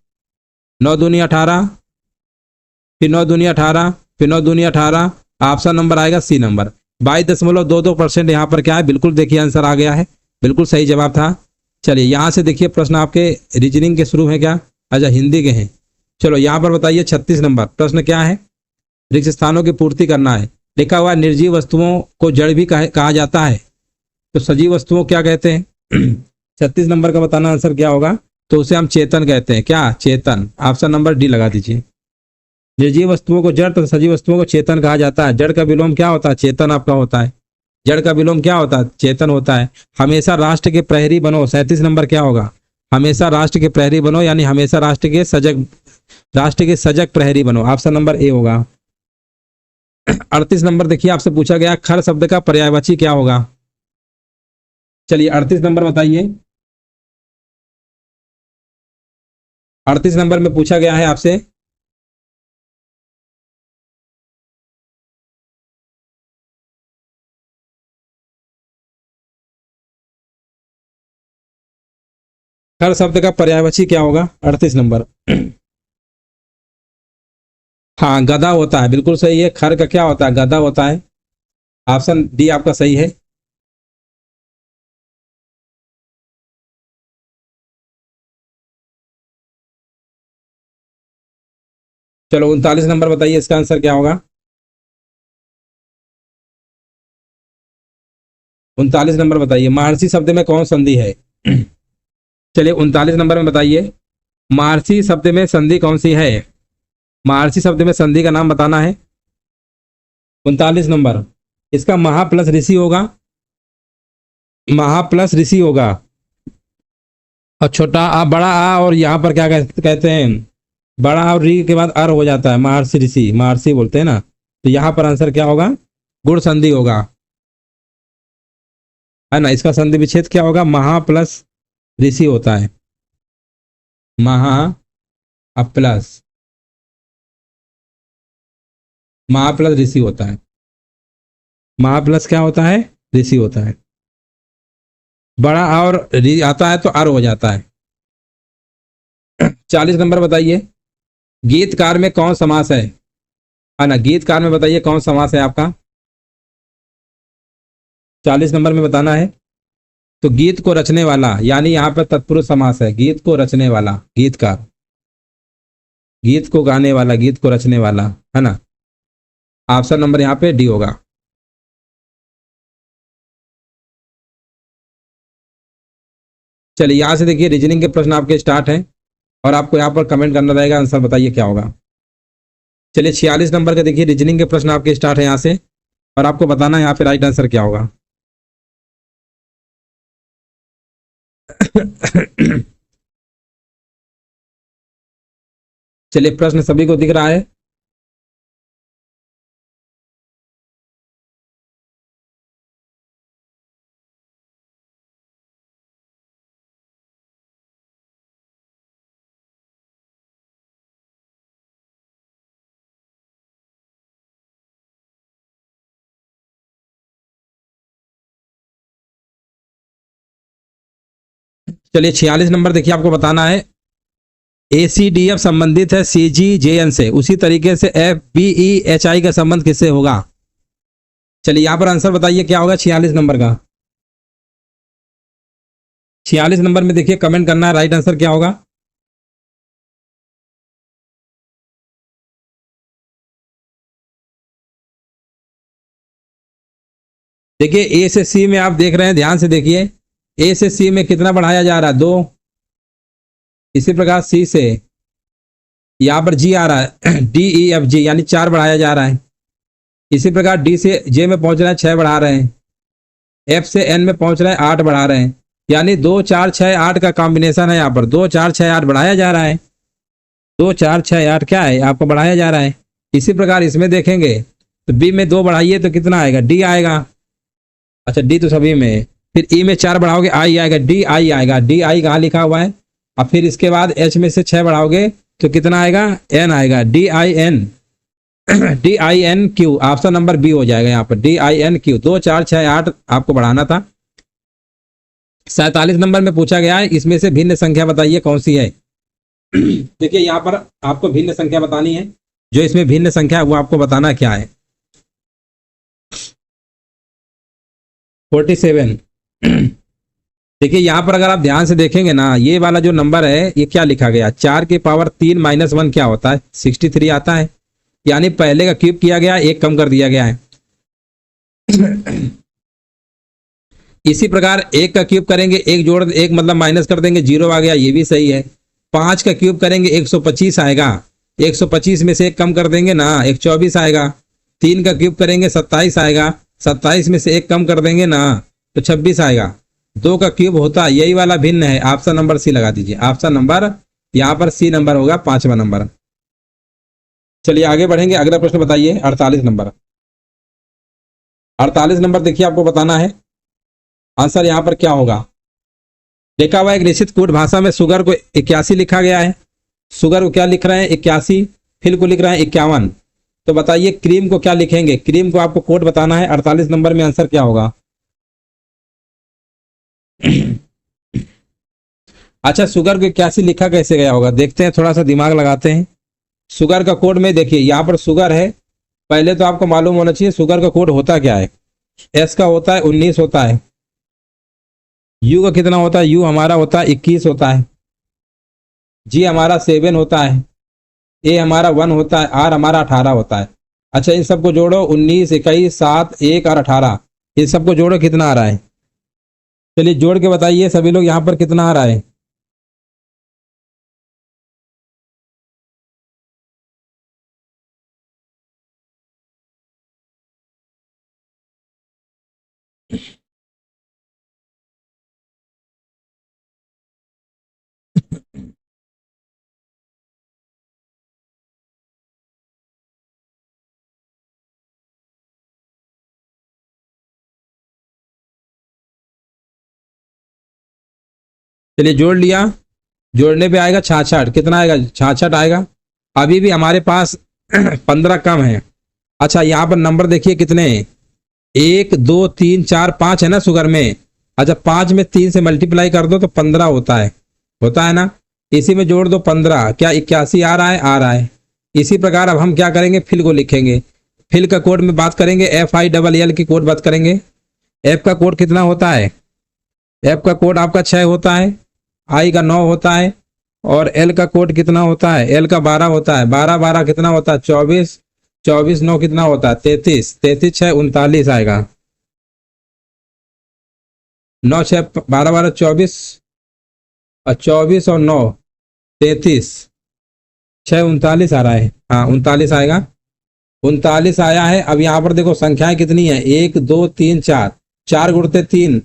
9 दूनी 18, फिर 9 दूनी 18, फिर 9 दूनी 18, ऑप्शन नंबर आएगा सी नंबर। 22.22% यहाँ पर क्या है, बिल्कुल देखिए आंसर आ गया है, बिल्कुल सही जवाब था। चलिए यहाँ से देखिए प्रश्न आपके रीजनिंग के शुरू है क्या, अच्छा हिंदी के हैं। चलो यहाँ पर बताइए 36 नंबर प्रश्न क्या है, रिक्त स्थानों की पूर्ति करना है। लिखा हुआ निर्जीव वस्तुओं को जड़ भी कहा जाता है, तो सजीव वस्तुओं क्या कहते हैं। 36 नंबर का बताना आंसर क्या होगा, तो उसे हम चेतन कहते हैं, क्या चेतन, ऑप्शन नंबर डी लगा दीजिए। निर्जीव वस्तुओं को जड़ तथा सजीव वस्तुओं को चेतन कहा जाता है। जड़ का विलोम क्या होता है, चेतन आपका होता है। जड़ का विलोम क्या होता है, चेतन होता है। हमेशा राष्ट्र के प्रहरी बनो, 37 नंबर क्या होगा, हमेशा राष्ट्र के प्रहरी बनो, यानी हमेशा राष्ट्र के सजग प्रहरी बनो, ऑप्शन नंबर ए होगा। 38 नंबर देखिए आपसे पूछा गया खर शब्द का पर्यायवाची क्या होगा। चलिए 38 नंबर बताइए। 38 नंबर में पूछा गया है आपसे, खर शब्द का पर्यायवाची क्या होगा, 38 नंबर। हाँ, गधा होता है, बिल्कुल सही है। खर का क्या होता है, गधा होता है, ऑप्शन डी आपका सही है। चलो 39 नंबर बताइए, इसका आंसर क्या होगा। 39 नंबर बताइए, महर्षि शब्द में कौन संधि है। चलिए 39 नंबर में बताइए, महर्षि शब्द में संधि कौन सी है। महर्षि शब्द में संधि का नाम बताना है। 39 नंबर, इसका महा प्लस ऋषि होगा, महा प्लस ऋषि होगा, और छोटा आ बड़ा आ, और यहाँ पर क्या कहते हैं, बड़ा और री के बाद अर हो जाता है, महर्षि ऋषि, महर्षि बोलते हैं ना, तो यहाँ पर आंसर क्या होगा, गुण संधि होगा, है ना। इसका संधि विच्छेद क्या होगा, महा प्लस ऋषि होता है, महा प्लस, महा प्लस ऋषि होता है, महा प्लस क्या होता है, ऋषि होता है। बड़ा और री आता है तो अर हो जाता है। 40 नंबर बताइए, गीतकार में कौन समास है ना, गीतकार में बताइए कौन समास है आपका, 40 नंबर में बताना है। तो गीत को रचने वाला, यानी यहाँ पर तत्पुरुष समास है, गीत को रचने वाला, गीतकार, गीत को गाने वाला, गीत को रचने वाला, है ना। ऑप्शन नंबर यहाँ पे डी होगा। चलिए यहाँ से देखिए रीजनिंग के प्रश्न आपके स्टार्ट हैं, और आपको यहाँ पर कमेंट करना रहेगा, आंसर बताइए क्या होगा। चलिए 46 नंबर के देखिए रीजनिंग के प्रश्न आपके स्टार्ट है यहाँ से, और आपको बताना है यहाँ पे राइट आंसर क्या होगा। चलिए प्रश्न सभी को दिख रहा है। चलिए 46 नंबर देखिए, आपको बताना है ACDF संबंधित है CGJN से, उसी तरीके से FBEHI का संबंध किससे होगा। चलिए यहां पर आंसर बताइए क्या होगा 46 नंबर का। 46 नंबर में देखिए कमेंट करना है राइट आंसर क्या होगा। देखिए ए से सी में आप देख रहे हैं, ध्यान से देखिए, ए से सी में कितना बढ़ाया जा रहा है 2। इसी प्रकार सी से यहां पर जी आ रहा है DEFG यानी 4 बढ़ाया जा रहा है। इसी प्रकार डी से जे में पहुंच रहा है 6 बढ़ा रहे हैं। एफ से एन में पहुंच रहा है 8 बढ़ा रहे हैं। यानी 2 4 6 8 का कॉम्बिनेशन है, यहाँ पर 2 4 6 8 बढ़ाया जा रहा है। 2 4 6 8 क्या है आपको बढ़ाया जा रहा है। इसी प्रकार इसमें देखेंगे तो बी में 2 बढ़ाइए तो कितना आएगा, डी आएगा। अच्छा डी तो सभी में, फिर ई में 4 बढ़ाओगे आई आएगा, डी आई आएगा। डी आई कहाँ लिखा हुआ है। अब फिर इसके बाद एच में से 6 बढ़ाओगे तो कितना आएगा, एन आएगा, DIN DINQ। Option number B हो जाएगा यहाँ पर DINQ। 2 4 6 8 आपको बढ़ाना था। 47 नंबर में पूछा गया है इसमें से भिन्न संख्या बताइए कौन सी है। देखिए यहाँ पर आपको भिन्न संख्या बतानी है, जो इसमें भिन्न संख्या है वो आपको बताना क्या है। 47। देखिए यहाँ पर अगर आप ध्यान से देखेंगे ना, ये वाला जो नंबर है ये क्या लिखा गया, 4 की पावर 3 माइनस 1 क्या होता है, 63 आता है। यानी पहले का क्यूब किया गया, एक कम कर दिया गया है। इसी प्रकार 1 का क्यूब करेंगे, एक जोड़ एक मतलब माइनस कर देंगे, 0 आ गया, ये भी सही है। 5 का क्यूब करेंगे 125 आएगा, 125 में से 1 कम कर देंगे ना, 124 आएगा। 3 का क्यूब करेंगे 27 आएगा, 27 में से 1 कम कर देंगे ना तो 26 आएगा। 2 का क्यूब होता है, यही वाला भिन्न है। ऑप्शन नंबर सी लगा दीजिए। ऑप्शन नंबर यहाँ पर सी नंबर होगा, 5वां नंबर। चलिए आगे बढ़ेंगे, अगला प्रश्न बताइए 48 नंबर। 48 नंबर देखिए आपको बताना है आंसर यहाँ पर क्या होगा। देखा हुआ एक निश्चित कूट भाषा में शुगर को 81 लिखा गया है। शुगर को क्या लिख रहे हैं 81, फिल को लिख रहे हैं 51। तो बताइए क्रीम को क्या लिखेंगे, क्रीम को आपको कोड बताना है। 48 नंबर में आंसर क्या होगा। अच्छा शुगर को 81 लिखा कैसे गया होगा, देखते हैं, थोड़ा सा दिमाग लगाते हैं। शुगर का कोड में देखिए यहाँ पर शुगर है, पहले तो आपको मालूम होना चाहिए शुगर का कोड होता क्या है। एस का होता है 19 होता है, यू का कितना होता है, यू हमारा होता है 21 होता है, जी हमारा 7 होता है, ए हमारा 1 होता है, आर हमारा 18 होता है। अच्छा इन सबको जोड़ो, 19 21 7 1 और 18, इन सबको जोड़ो कितना आ रहा है। चलिए जोड़ के बताइए सभी लोग यहाँ पर कितना आ रहा है। चलिए जोड़ लिया, जोड़ने पे आएगा 66, कितना आएगा 66 आएगा। अभी भी हमारे पास 15 कम है। अच्छा यहाँ पर नंबर देखिए कितने, 1 2 3 4 5 है ना शुगर में। अच्छा 5 में 3 से मल्टीप्लाई कर दो तो 15 होता है ना। इसी में जोड़ दो 15, क्या 81 आ रहा है, आ रहा है। इसी प्रकार अब हम क्या करेंगे, फिल को लिखेंगे। फिल का कोड में बात करेंगे, FILL की कोड बात करेंगे। एफ का कोड कितना होता है, एफ का कोड आपका 6 होता है, आई का 9 होता है, और एल का कोड कितना होता है, एल का 12 होता है। 12 12 कितना होता है 24, 24 9 कितना होता है 33, 33 6 39 आएगा। 9 6 12 12 24 और 24 और 9 33 6 39 आ रहा है। हाँ 39 आएगा, 39 आया है। अब यहाँ पर देखो संख्याएं कितनी है, 1 2 3 4, 4 गुणते 3,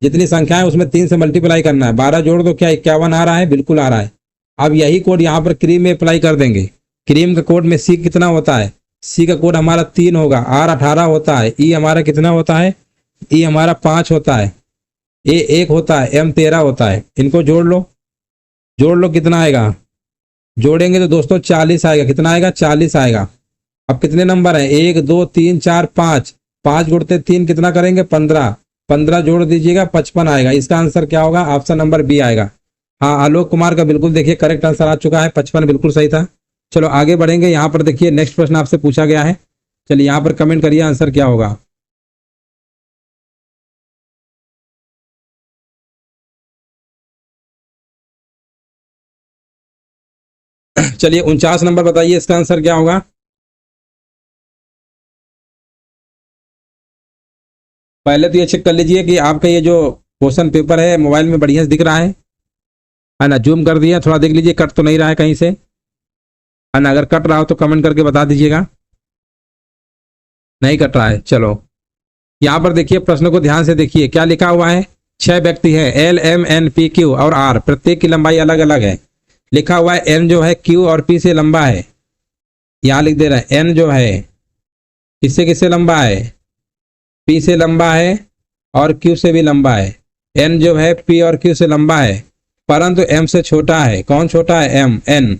जितनी संख्या है उसमें 3 से मल्टीप्लाई करना है। 12 जोड़ दो, क्या 51 आ रहा है, बिल्कुल आ रहा है। अब यही कोड यहाँ पर क्रीम में अप्लाई कर देंगे। क्रीम का कोड में सी कितना होता है, सी का कोड हमारा 3 होगा, आर 18 होता है, ई हमारा कितना होता है, ई हमारा 5 होता है, ए 1 होता है, एम 13 होता है। इनको जोड़ लो कितना आएगा, जोड़ेंगे तो दोस्तों 40 आएगा। कितना आएगा 40 आएगा। अब कितने नंबर है, 1 2 3 4 5, 5 गुणते 3 कितना करेंगे 15, 15 जोड़ दीजिएगा 55 आएगा। इसका आंसर क्या होगा? ऑप्शन नंबर बी आएगा। हाँ, आलोक कुमार का बिल्कुल देखिए करेक्ट आंसर आ चुका है, 55 बिल्कुल सही था। चलो आगे बढ़ेंगे। यहाँ पर देखिए नेक्स्ट प्रश्न आपसे पूछा गया है। चलिए यहाँ पर कमेंट करिए आंसर क्या होगा। चलिए 49 नंबर बताइए इसका आंसर क्या होगा। पहले तो ये चेक कर लीजिए कि आपका ये जो क्वेश्चन पेपर है मोबाइल में बढ़िया से दिख रहा है ना? जूम कर दिया, थोड़ा देख लीजिए कट तो नहीं रहा है कहीं से, है ना? अगर कट रहा हो तो कमेंट करके बता दीजिएगा। नहीं कट रहा है, चलो यहाँ पर देखिए प्रश्न को ध्यान से देखिए क्या लिखा हुआ है। 6 व्यक्ति हैं, L M N P Q और आर, प्रत्येक की लंबाई अलग अलग है। लिखा हुआ है एन जो है क्यू और पी से लंबा है। यहाँ लिख दे रहा है एन जो है किससे किससे लंबा है? पी से लंबा है और क्यू से भी लंबा है। एन जो है पी और क्यू से लंबा है, परंतु एम से छोटा है। कौन छोटा है? एम, एन,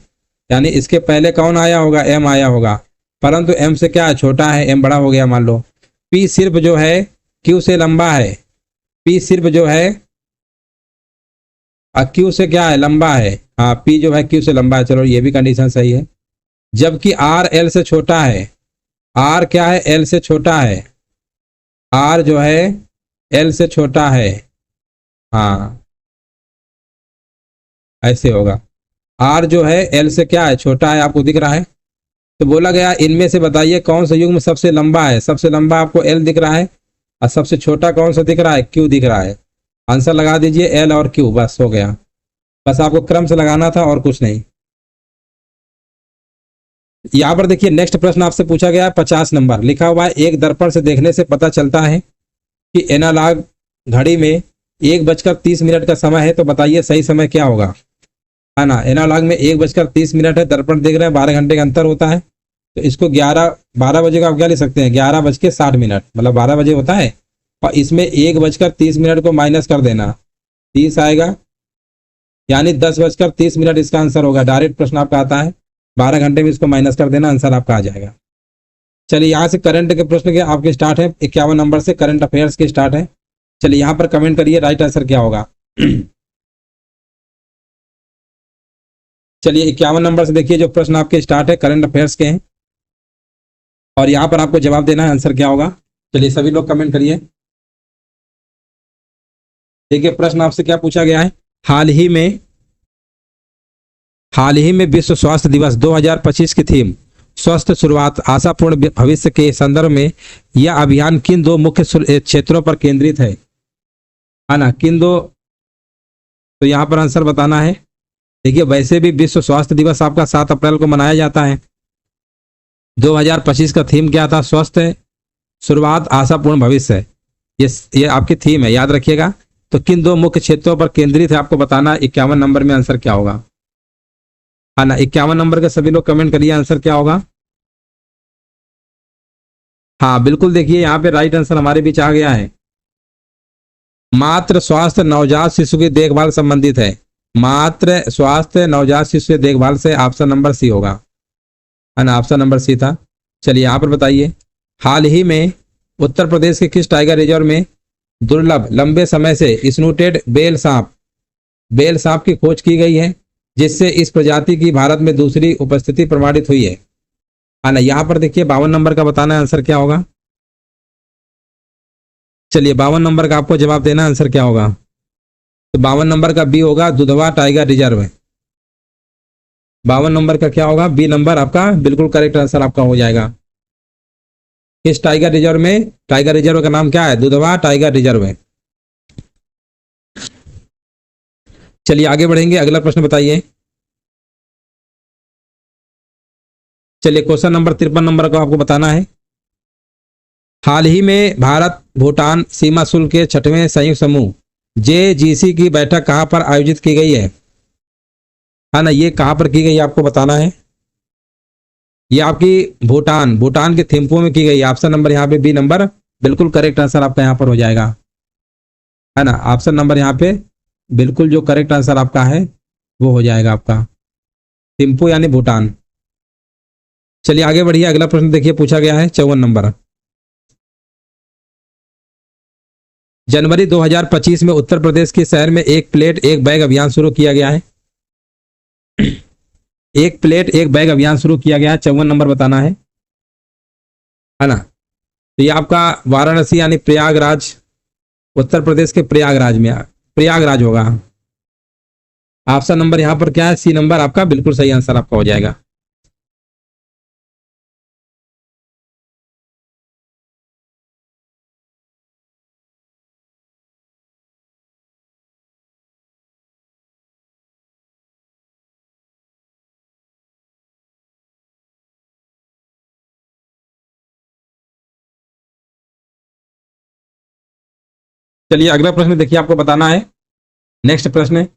यानी इसके पहले कौन आया होगा? एम आया होगा, परंतु एम से क्या है? छोटा है, एम बड़ा हो गया मान लो। पी सिर्फ जो है क्यू से लंबा है, पी सिर्फ जो है क्यू से क्या है? लंबा है। हाँ, पी जो है क्यू से लंबा है, चलो ये भी कंडीशन सही है। जबकि आर एल से छोटा है। आर क्या है? एल से छोटा है। आर जो है एल से छोटा है। हाँ, ऐसे होगा। आर जो है एल से क्या है? छोटा है, आपको दिख रहा है। तो बोला गया इनमें से बताइए कौन सा युग्म सबसे लंबा है। सबसे लंबा आपको एल दिख रहा है और सबसे छोटा कौन सा दिख रहा है? क्यू दिख रहा है। आंसर लगा दीजिए एल और क्यू, बस हो गया। बस आपको क्रम से लगाना था और कुछ नहीं। यहाँ पर देखिए नेक्स्ट प्रश्न आपसे पूछा गया है 50 नंबर। लिखा हुआ है एक दर्पण से देखने से पता चलता है कि एनालॉग घड़ी में 1:30 का समय है, तो बताइए सही समय क्या होगा, है ना? एनालॉग में 1:30 है, दर्पण देख रहे हैं 12 घंटे का अंतर होता है, तो इसको 12 बजे का आप क्या लिख सकते हैं? 11:60, मतलब 12 बजे होता है, और इसमें 1:30 को माइनस कर देना, 30 आएगा, यानी 10:30 इसका आंसर होगा। डायरेक्ट प्रश्न आपका आता है, 12 घंटे में इसको माइनस कर देना, आंसर आपका आ जाएगा। चलिए यहाँ से करंट के प्रश्न के आपके स्टार्ट है, 51 नंबर से करंट अफेयर्स के स्टार्ट है। चलिए यहाँ पर कमेंट करिए राइट आंसर क्या होगा। चलिए 51 नंबर से देखिए जो प्रश्न आपके स्टार्ट है करंट अफेयर्स के हैं, और यहाँ पर आपको जवाब देना है आंसर क्या होगा। चलिए सभी लोग कमेंट करिए। देखिए प्रश्न आपसे क्या पूछा गया है। हाल ही में विश्व स्वास्थ्य दिवस 2025 की थीम स्वस्थ शुरुआत आशापूर्ण भविष्य के संदर्भ में यह अभियान किन 2 मुख्य क्षेत्रों पर केंद्रित है ना? किन 2? तो यहाँ पर आंसर बताना है। देखिए वैसे भी विश्व स्वास्थ्य दिवस आपका 7 अप्रैल को मनाया जाता है। 2025 का थीम क्या था? स्वस्थ शुरुआत आशापूर्ण भविष्य, ये आपकी थीम है, याद रखिएगा। तो किन 2 मुख्य क्षेत्रों पर केंद्रित है आपको बताना। 51 नंबर में आंसर क्या होगा, है ना? 51 नंबर का सभी लोग कमेंट करिए आंसर क्या होगा। हाँ बिल्कुल, देखिए यहाँ पे राइट आंसर हमारे बीच आ गया है। मात्र स्वास्थ्य नवजात शिशु की देखभाल संबंधित है। मात्र स्वास्थ्य नवजात शिशु की देखभाल से ऑप्शन नंबर सी होगा, है ना? ऑप्शन नंबर सी था। चलिए यहाँ पर बताइए हाल ही में उत्तर प्रदेश के किस टाइगर रिजर्व में दुर्लभ लंबे समय से स्नूटेड बेल सांप की खोज की गई है, जिससे इस प्रजाति की भारत में दूसरी उपस्थिति प्रमाणित हुई है ना? यहाँ पर देखिए 52 नंबर का बताना है आंसर क्या होगा। चलिए 52 नंबर का आपको जवाब देना आंसर क्या होगा। तो 52 नंबर का बी होगा, दुधवा टाइगर रिजर्व। 52 नंबर का क्या होगा? बी नंबर आपका बिल्कुल करेक्ट आंसर आपका हो जाएगा। इस टाइगर रिजर्व में, टाइगर रिजर्व का नाम क्या है? दुधवा टाइगर रिजर्व है। चलिए आगे बढ़ेंगे, अगला प्रश्न बताइए। चलिए क्वेश्चन नंबर 53 नंबर को आपको बताना है। हाल ही में भारत भूटान सीमा शुल्क के 6वें संयुक्त समूह JGC की बैठक कहां पर आयोजित की गई है ना? ये कहां पर की गई आपको बताना है। ये आपकी भूटान के थिम्पू में की गई। ऑप्शन नंबर यहाँ पे बी नंबर बिल्कुल करेक्ट आंसर आपका यहाँ पर हो जाएगा, है ना? ऑप्शन नंबर यहाँ पे बिल्कुल जो करेक्ट आंसर आपका है वो हो जाएगा आपका, थिम्पू यानी भूटान। चलिए आगे बढ़िए, अगला प्रश्न देखिए पूछा गया है 54 नंबर। जनवरी 2025 में उत्तर प्रदेश के शहर में एक प्लेट एक बैग अभियान शुरू किया गया है। एक प्लेट एक बैग अभियान शुरू किया गया है, 54 नंबर बताना है ना। तो ये आपका वाराणसी यानी प्रयागराज, उत्तर प्रदेश के प्रयागराज में, प्रयागराज होगा। ऑप्शन नंबर यहां पर क्या है, सी नंबर आपका बिल्कुल सही आंसर आपका हो जाएगा। चलिए अगला प्रश्न देखिए, आपको बताना है। नेक्स्ट प्रश्न है,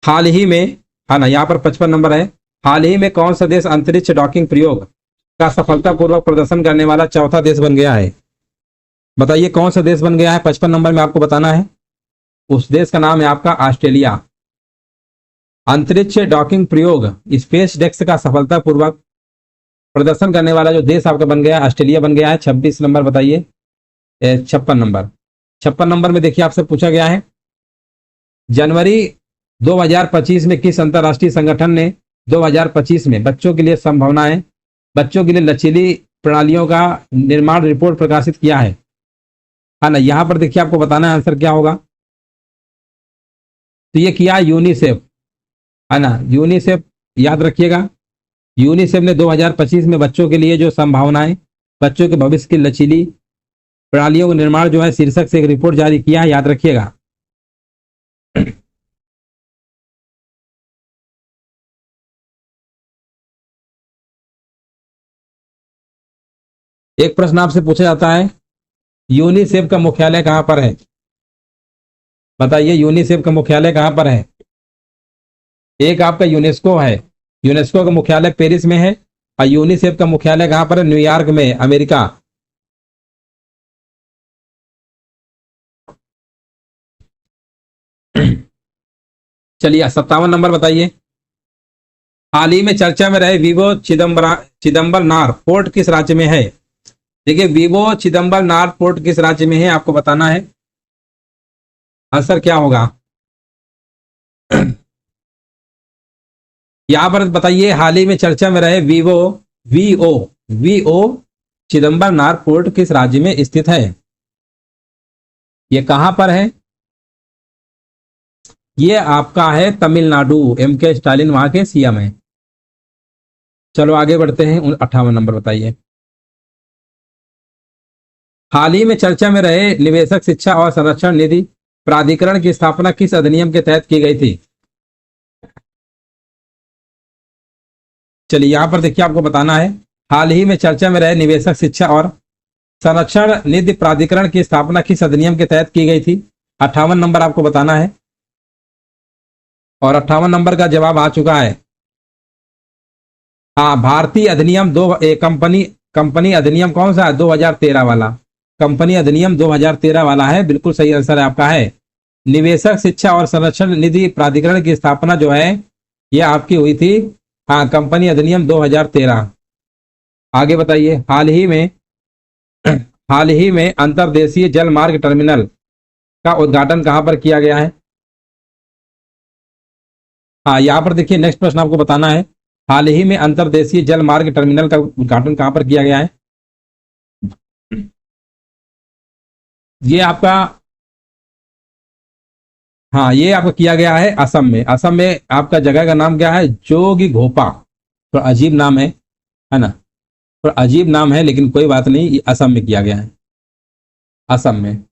हाल ही में, हाँ ना, यहाँ पर 55 नंबर है। हाल ही में कौन सा देश अंतरिक्ष डॉकिंग प्रयोग का सफलतापूर्वक प्रदर्शन करने वाला चौथा देश बन गया है? बताइए कौन सा देश बन गया है, 55 नंबर में आपको बताना है। उस देश का नाम है आपका ऑस्ट्रेलिया। अंतरिक्ष डॉकिंग प्रयोग, स्पेस डेक्स का सफलतापूर्वक प्रदर्शन करने वाला जो देश आपका बन गया, ऑस्ट्रेलिया बन गया है। 26 नंबर बताइए, 56 नंबर। 56 नंबर में देखिए आपसे पूछा गया है, जनवरी 2025 में किस अंतर्राष्ट्रीय संगठन ने 2025 में बच्चों के लिए संभावनाएं, बच्चों के लिए लचीली प्रणालियों का निर्माण रिपोर्ट प्रकाशित किया है? हाँ ना, यहां पर देखिए आपको बताना है आंसर क्या होगा। तो ये किया यूनिसेफ, है ना, यूनिसेफ याद रखिएगा। यूनिसेफ ने 2025 में बच्चों के लिए जो संभावनाएं, बच्चों के भविष्य की लचीली प्रणालियों का निर्माण जो है शीर्षक से एक रिपोर्ट जारी किया है, याद रखिएगा। एक प्रश्न आपसे पूछा जाता है, यूनिसेफ का मुख्यालय कहां पर है? बताइए यूनिसेफ का मुख्यालय कहां पर है? एक आपका यूनेस्को है, यूनेस्को का मुख्यालय पेरिस में है, और यूनिसेफ का मुख्यालय कहां पर है? न्यूयॉर्क में, अमेरिका। चलिए 57 नंबर बताइए, हाल ही में चर्चा में रहे विवो चिदम्बरनार पोर्ट किस राज्य में है? देखिए विवो चिदम्बरनार पोर्ट किस राज्य में है आपको बताना है, आंसर क्या होगा। यहां पर बताइए, हाल ही में चर्चा में रहे वीओ चिदम्बरनार पोर्ट किस राज्य में स्थित है? ये कहां पर है? ये आपका है तमिलनाडु, MK स्टालिन वहां के सीएम है। चलो आगे बढ़ते हैं, 58 नंबर बताइए, हाल ही में चर्चा में रहे निवेशक शिक्षा और संरक्षण निधि प्राधिकरण की स्थापना किस अधिनियम के तहत की गई थी? चलिए यहां पर देखिए आपको बताना है, हाल ही में चर्चा में रहे निवेशक शिक्षा और संरक्षण निधि प्राधिकरण की स्थापना किस अधिनियम के तहत की गई थी? 58 नंबर आपको बताना है, और 58 नंबर का जवाब आ चुका है। हाँ, भारतीय अधिनियम कंपनी अधिनियम कौन सा है? 2013 वाला, कंपनी अधिनियम 2013 वाला है, बिल्कुल सही आंसर है आपका है। निवेशक शिक्षा और संरक्षण निधि प्राधिकरण की स्थापना जो है ये आपकी हुई थी, हाँ, कंपनी अधिनियम 2013। आगे बताइए, हाल ही में अंतर्देशीय जल मार्ग टर्मिनल का उद्घाटन कहां पर किया गया है? हाँ, यहाँ पर देखिए नेक्स्ट प्रश्न आपको बताना है, हाल ही में अंतर्देशीय जल मार्ग टर्मिनल का उद्घाटन कहां पर किया गया है? ये आपका, हाँ, ये आपका किया गया है असम में। असम में आपका जगह का नाम क्या है? जोगी घोपा। तो अजीब नाम है ना, तो अजीब नाम है, लेकिन कोई बात नहीं, ये असम में किया गया है, असम में।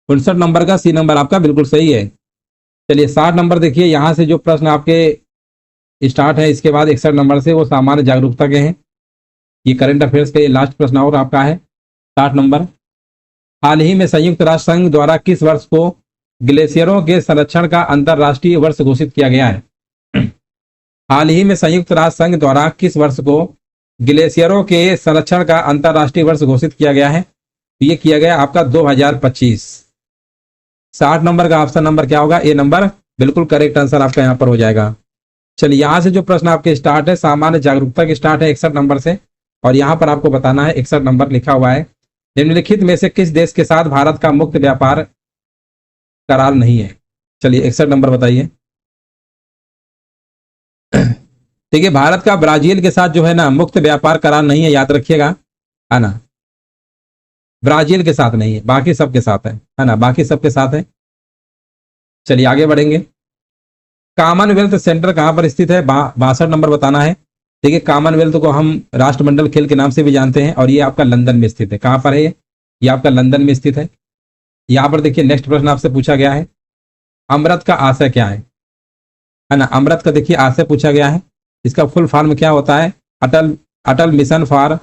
59 नंबर का सी नंबर आपका बिल्कुल सही है। चलिए 60 नंबर देखिए, यहां से जो प्रश्न आपके स्टार्ट है इसके बाद 61 नंबर से वो सामान्य जागरूकता के हैं, ये करंट अफेयर्स का ये लास्ट प्रश्न और आपका है 60 नंबर। हाल ही में संयुक्त राष्ट्र संघ द्वारा किस वर्ष को ग्लेशियरों के संरक्षण का अंतरराष्ट्रीय वर्ष घोषित किया गया है? हाल ही में संयुक्त राष्ट्र संघ द्वारा किस वर्ष को ग्लेशियरों के संरक्षण का अंतरराष्ट्रीय वर्ष घोषित किया गया है? ये किया गया आपका 2025। 60 नंबर का ऑप्शन नंबर क्या होगा? ए नंबर बिल्कुल करेक्ट आंसर आपका यहाँ पर हो जाएगा। चलिए यहाँ से जो प्रश्न आपके स्टार्ट है सामान्य जागरूकता की स्टार्ट है 61 नंबर से, और यहाँ पर आपको बताना है 61 नंबर लिखा हुआ है निम्नलिखित में से किस देश के साथ भारत का मुक्त व्यापार करार नहीं है? चलिए 61 नंबर बताइए। ठीक है, भारत का ब्राजील के साथ जो है ना मुक्त व्यापार करार नहीं है, याद रखिएगा, है ना। ब्राजील के साथ नहीं है, बाकी सबके साथ है ना, बाकी सबके साथ है। चलिए आगे बढ़ेंगे। कॉमनवेल्थ सेंटर कहां पर स्थित है? 62 नंबर बताना है। देखिए कॉमनवेल्थ को हम राष्ट्रमंडल खेल के नाम से भी जानते हैं और ये आपका लंदन में स्थित है। कहां पर है ये आपका लंदन में स्थित है। यहां पर देखिए नेक्स्ट प्रश्न आपसे पूछा गया है, अमृत का आशय क्या है ना। अमृत का देखिए आशय पूछा गया है, इसका फुल फॉर्म क्या होता है? Atal Atal mission for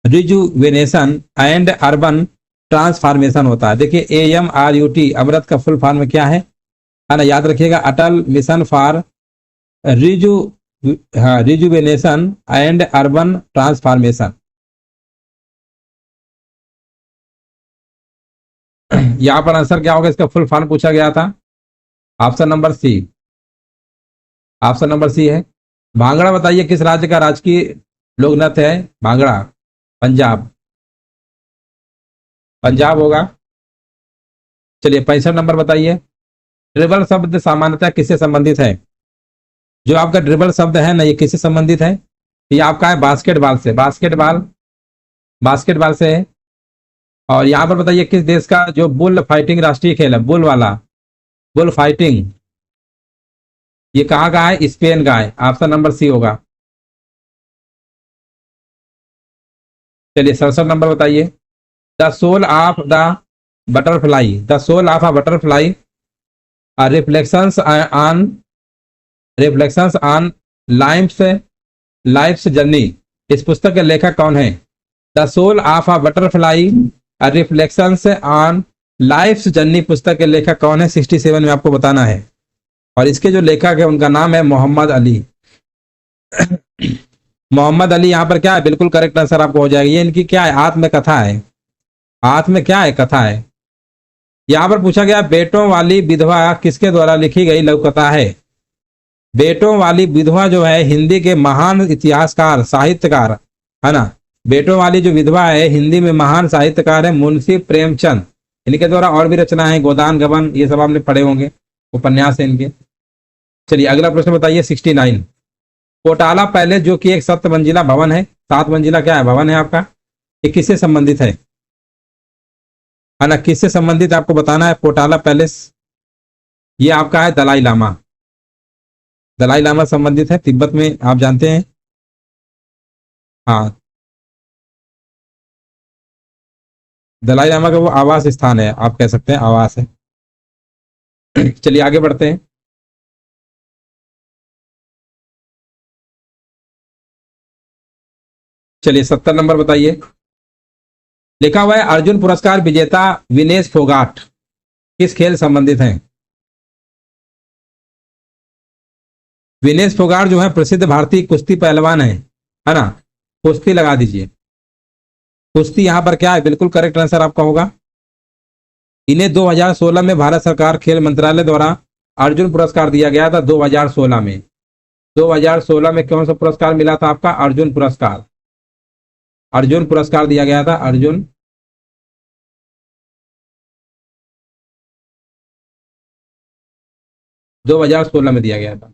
rejuvenation and urban transformation होता है। देखिए AMRUT अमृत का फुल फॉर्म क्या है ना, याद रखिएगा, Atal mission for reju rejuvenation and urban transformation. यहां पर आंसर क्या होगा? इसका फुल फॉर्म पूछा गया था, option number C, option number C है। भांगड़ा बताइए किस राज्य का राजकीय लोक नृत्य है? भांगड़ा पंजाब, पंजाब होगा। चलिए 65 नंबर बताइए, ड्रिबल शब्द सामान्यतः किससे संबंधित है? जो आपका ड्रिबल शब्द है ना, ये किससे संबंधित है? ये आपका है बास्केटबॉल से, बास्केटबॉल, बास्केटबॉल से है। और यहाँ पर बताइए किस देश का जो बुल फाइटिंग राष्ट्रीय खेल है, बुल वाला, बुल फाइटिंग, ये कहाँ का है? स्पेन का है, ऑप्शन नंबर सी होगा। चलिए 67 नंबर बताइए, the soul of the butterfly, the soul of a butterfly reflections on, reflections on life's life's journey, इस पुस्तक के लेखक कौन है? The soul of a butterfly reflections on life's journey पुस्तक के लेखक कौन है? 67 में आपको बताना है। और इसके जो लेखक है उनका नाम है मोहम्मद अली। मोहम्मद अली यहाँ पर क्या है? बिल्कुल करेक्ट आंसर आपको हो जाएगा। ये इनकी क्या है? आत्मकथा है, आत्म क्या है? कथा है। यहाँ पर पूछा गया बेटों वाली विधवा किसके द्वारा लिखी गई लघु कथा है? बेटों वाली विधवा जो है हिंदी के महान इतिहासकार साहित्यकार, है ना। बेटों वाली जो विधवा है हिंदी में महान साहित्यकार है मुंशी प्रेमचंद, इनके द्वारा और भी रचना है, गोदान गबन, ये सब आपने पढ़े होंगे, उपन्यास है इनके। चलिए अगला प्रश्न बताइए 69, पोटाला पैलेस जो कि एक 7 मंजिला भवन है, 7 मंजिला क्या है? भवन है आपका, ये किससे संबंधित है ना, किससे संबंधित आपको बताना है? पोटाला पैलेस ये आपका है दलाई लामा, दलाई लामा संबंधित है, तिब्बत में आप जानते हैं। हाँ, दलाई लामा का वो आवास स्थान है, आप कह सकते हैं आवास है। चलिए आगे बढ़ते हैं। चलिए 70 नंबर बताइए, लिखा हुआ है अर्जुन पुरस्कार विजेता विनेश फोगाट किस खेल संबंधित हैं? विनेश फोगाट जो है प्रसिद्ध भारतीय कुश्ती पहलवान है ना। कुश्ती लगा दीजिए, कुश्ती यहाँ पर क्या है? बिल्कुल करेक्ट आंसर आपका होगा। इन्हें 2016 में भारत सरकार खेल मंत्रालय द्वारा अर्जुन पुरस्कार दिया गया था। 2016 में, 2016 में कौन सा पुरस्कार मिला था आपका? अर्जुन पुरस्कार, अर्जुन पुरस्कार दिया गया था, अर्जुन 2016 में दिया गया था।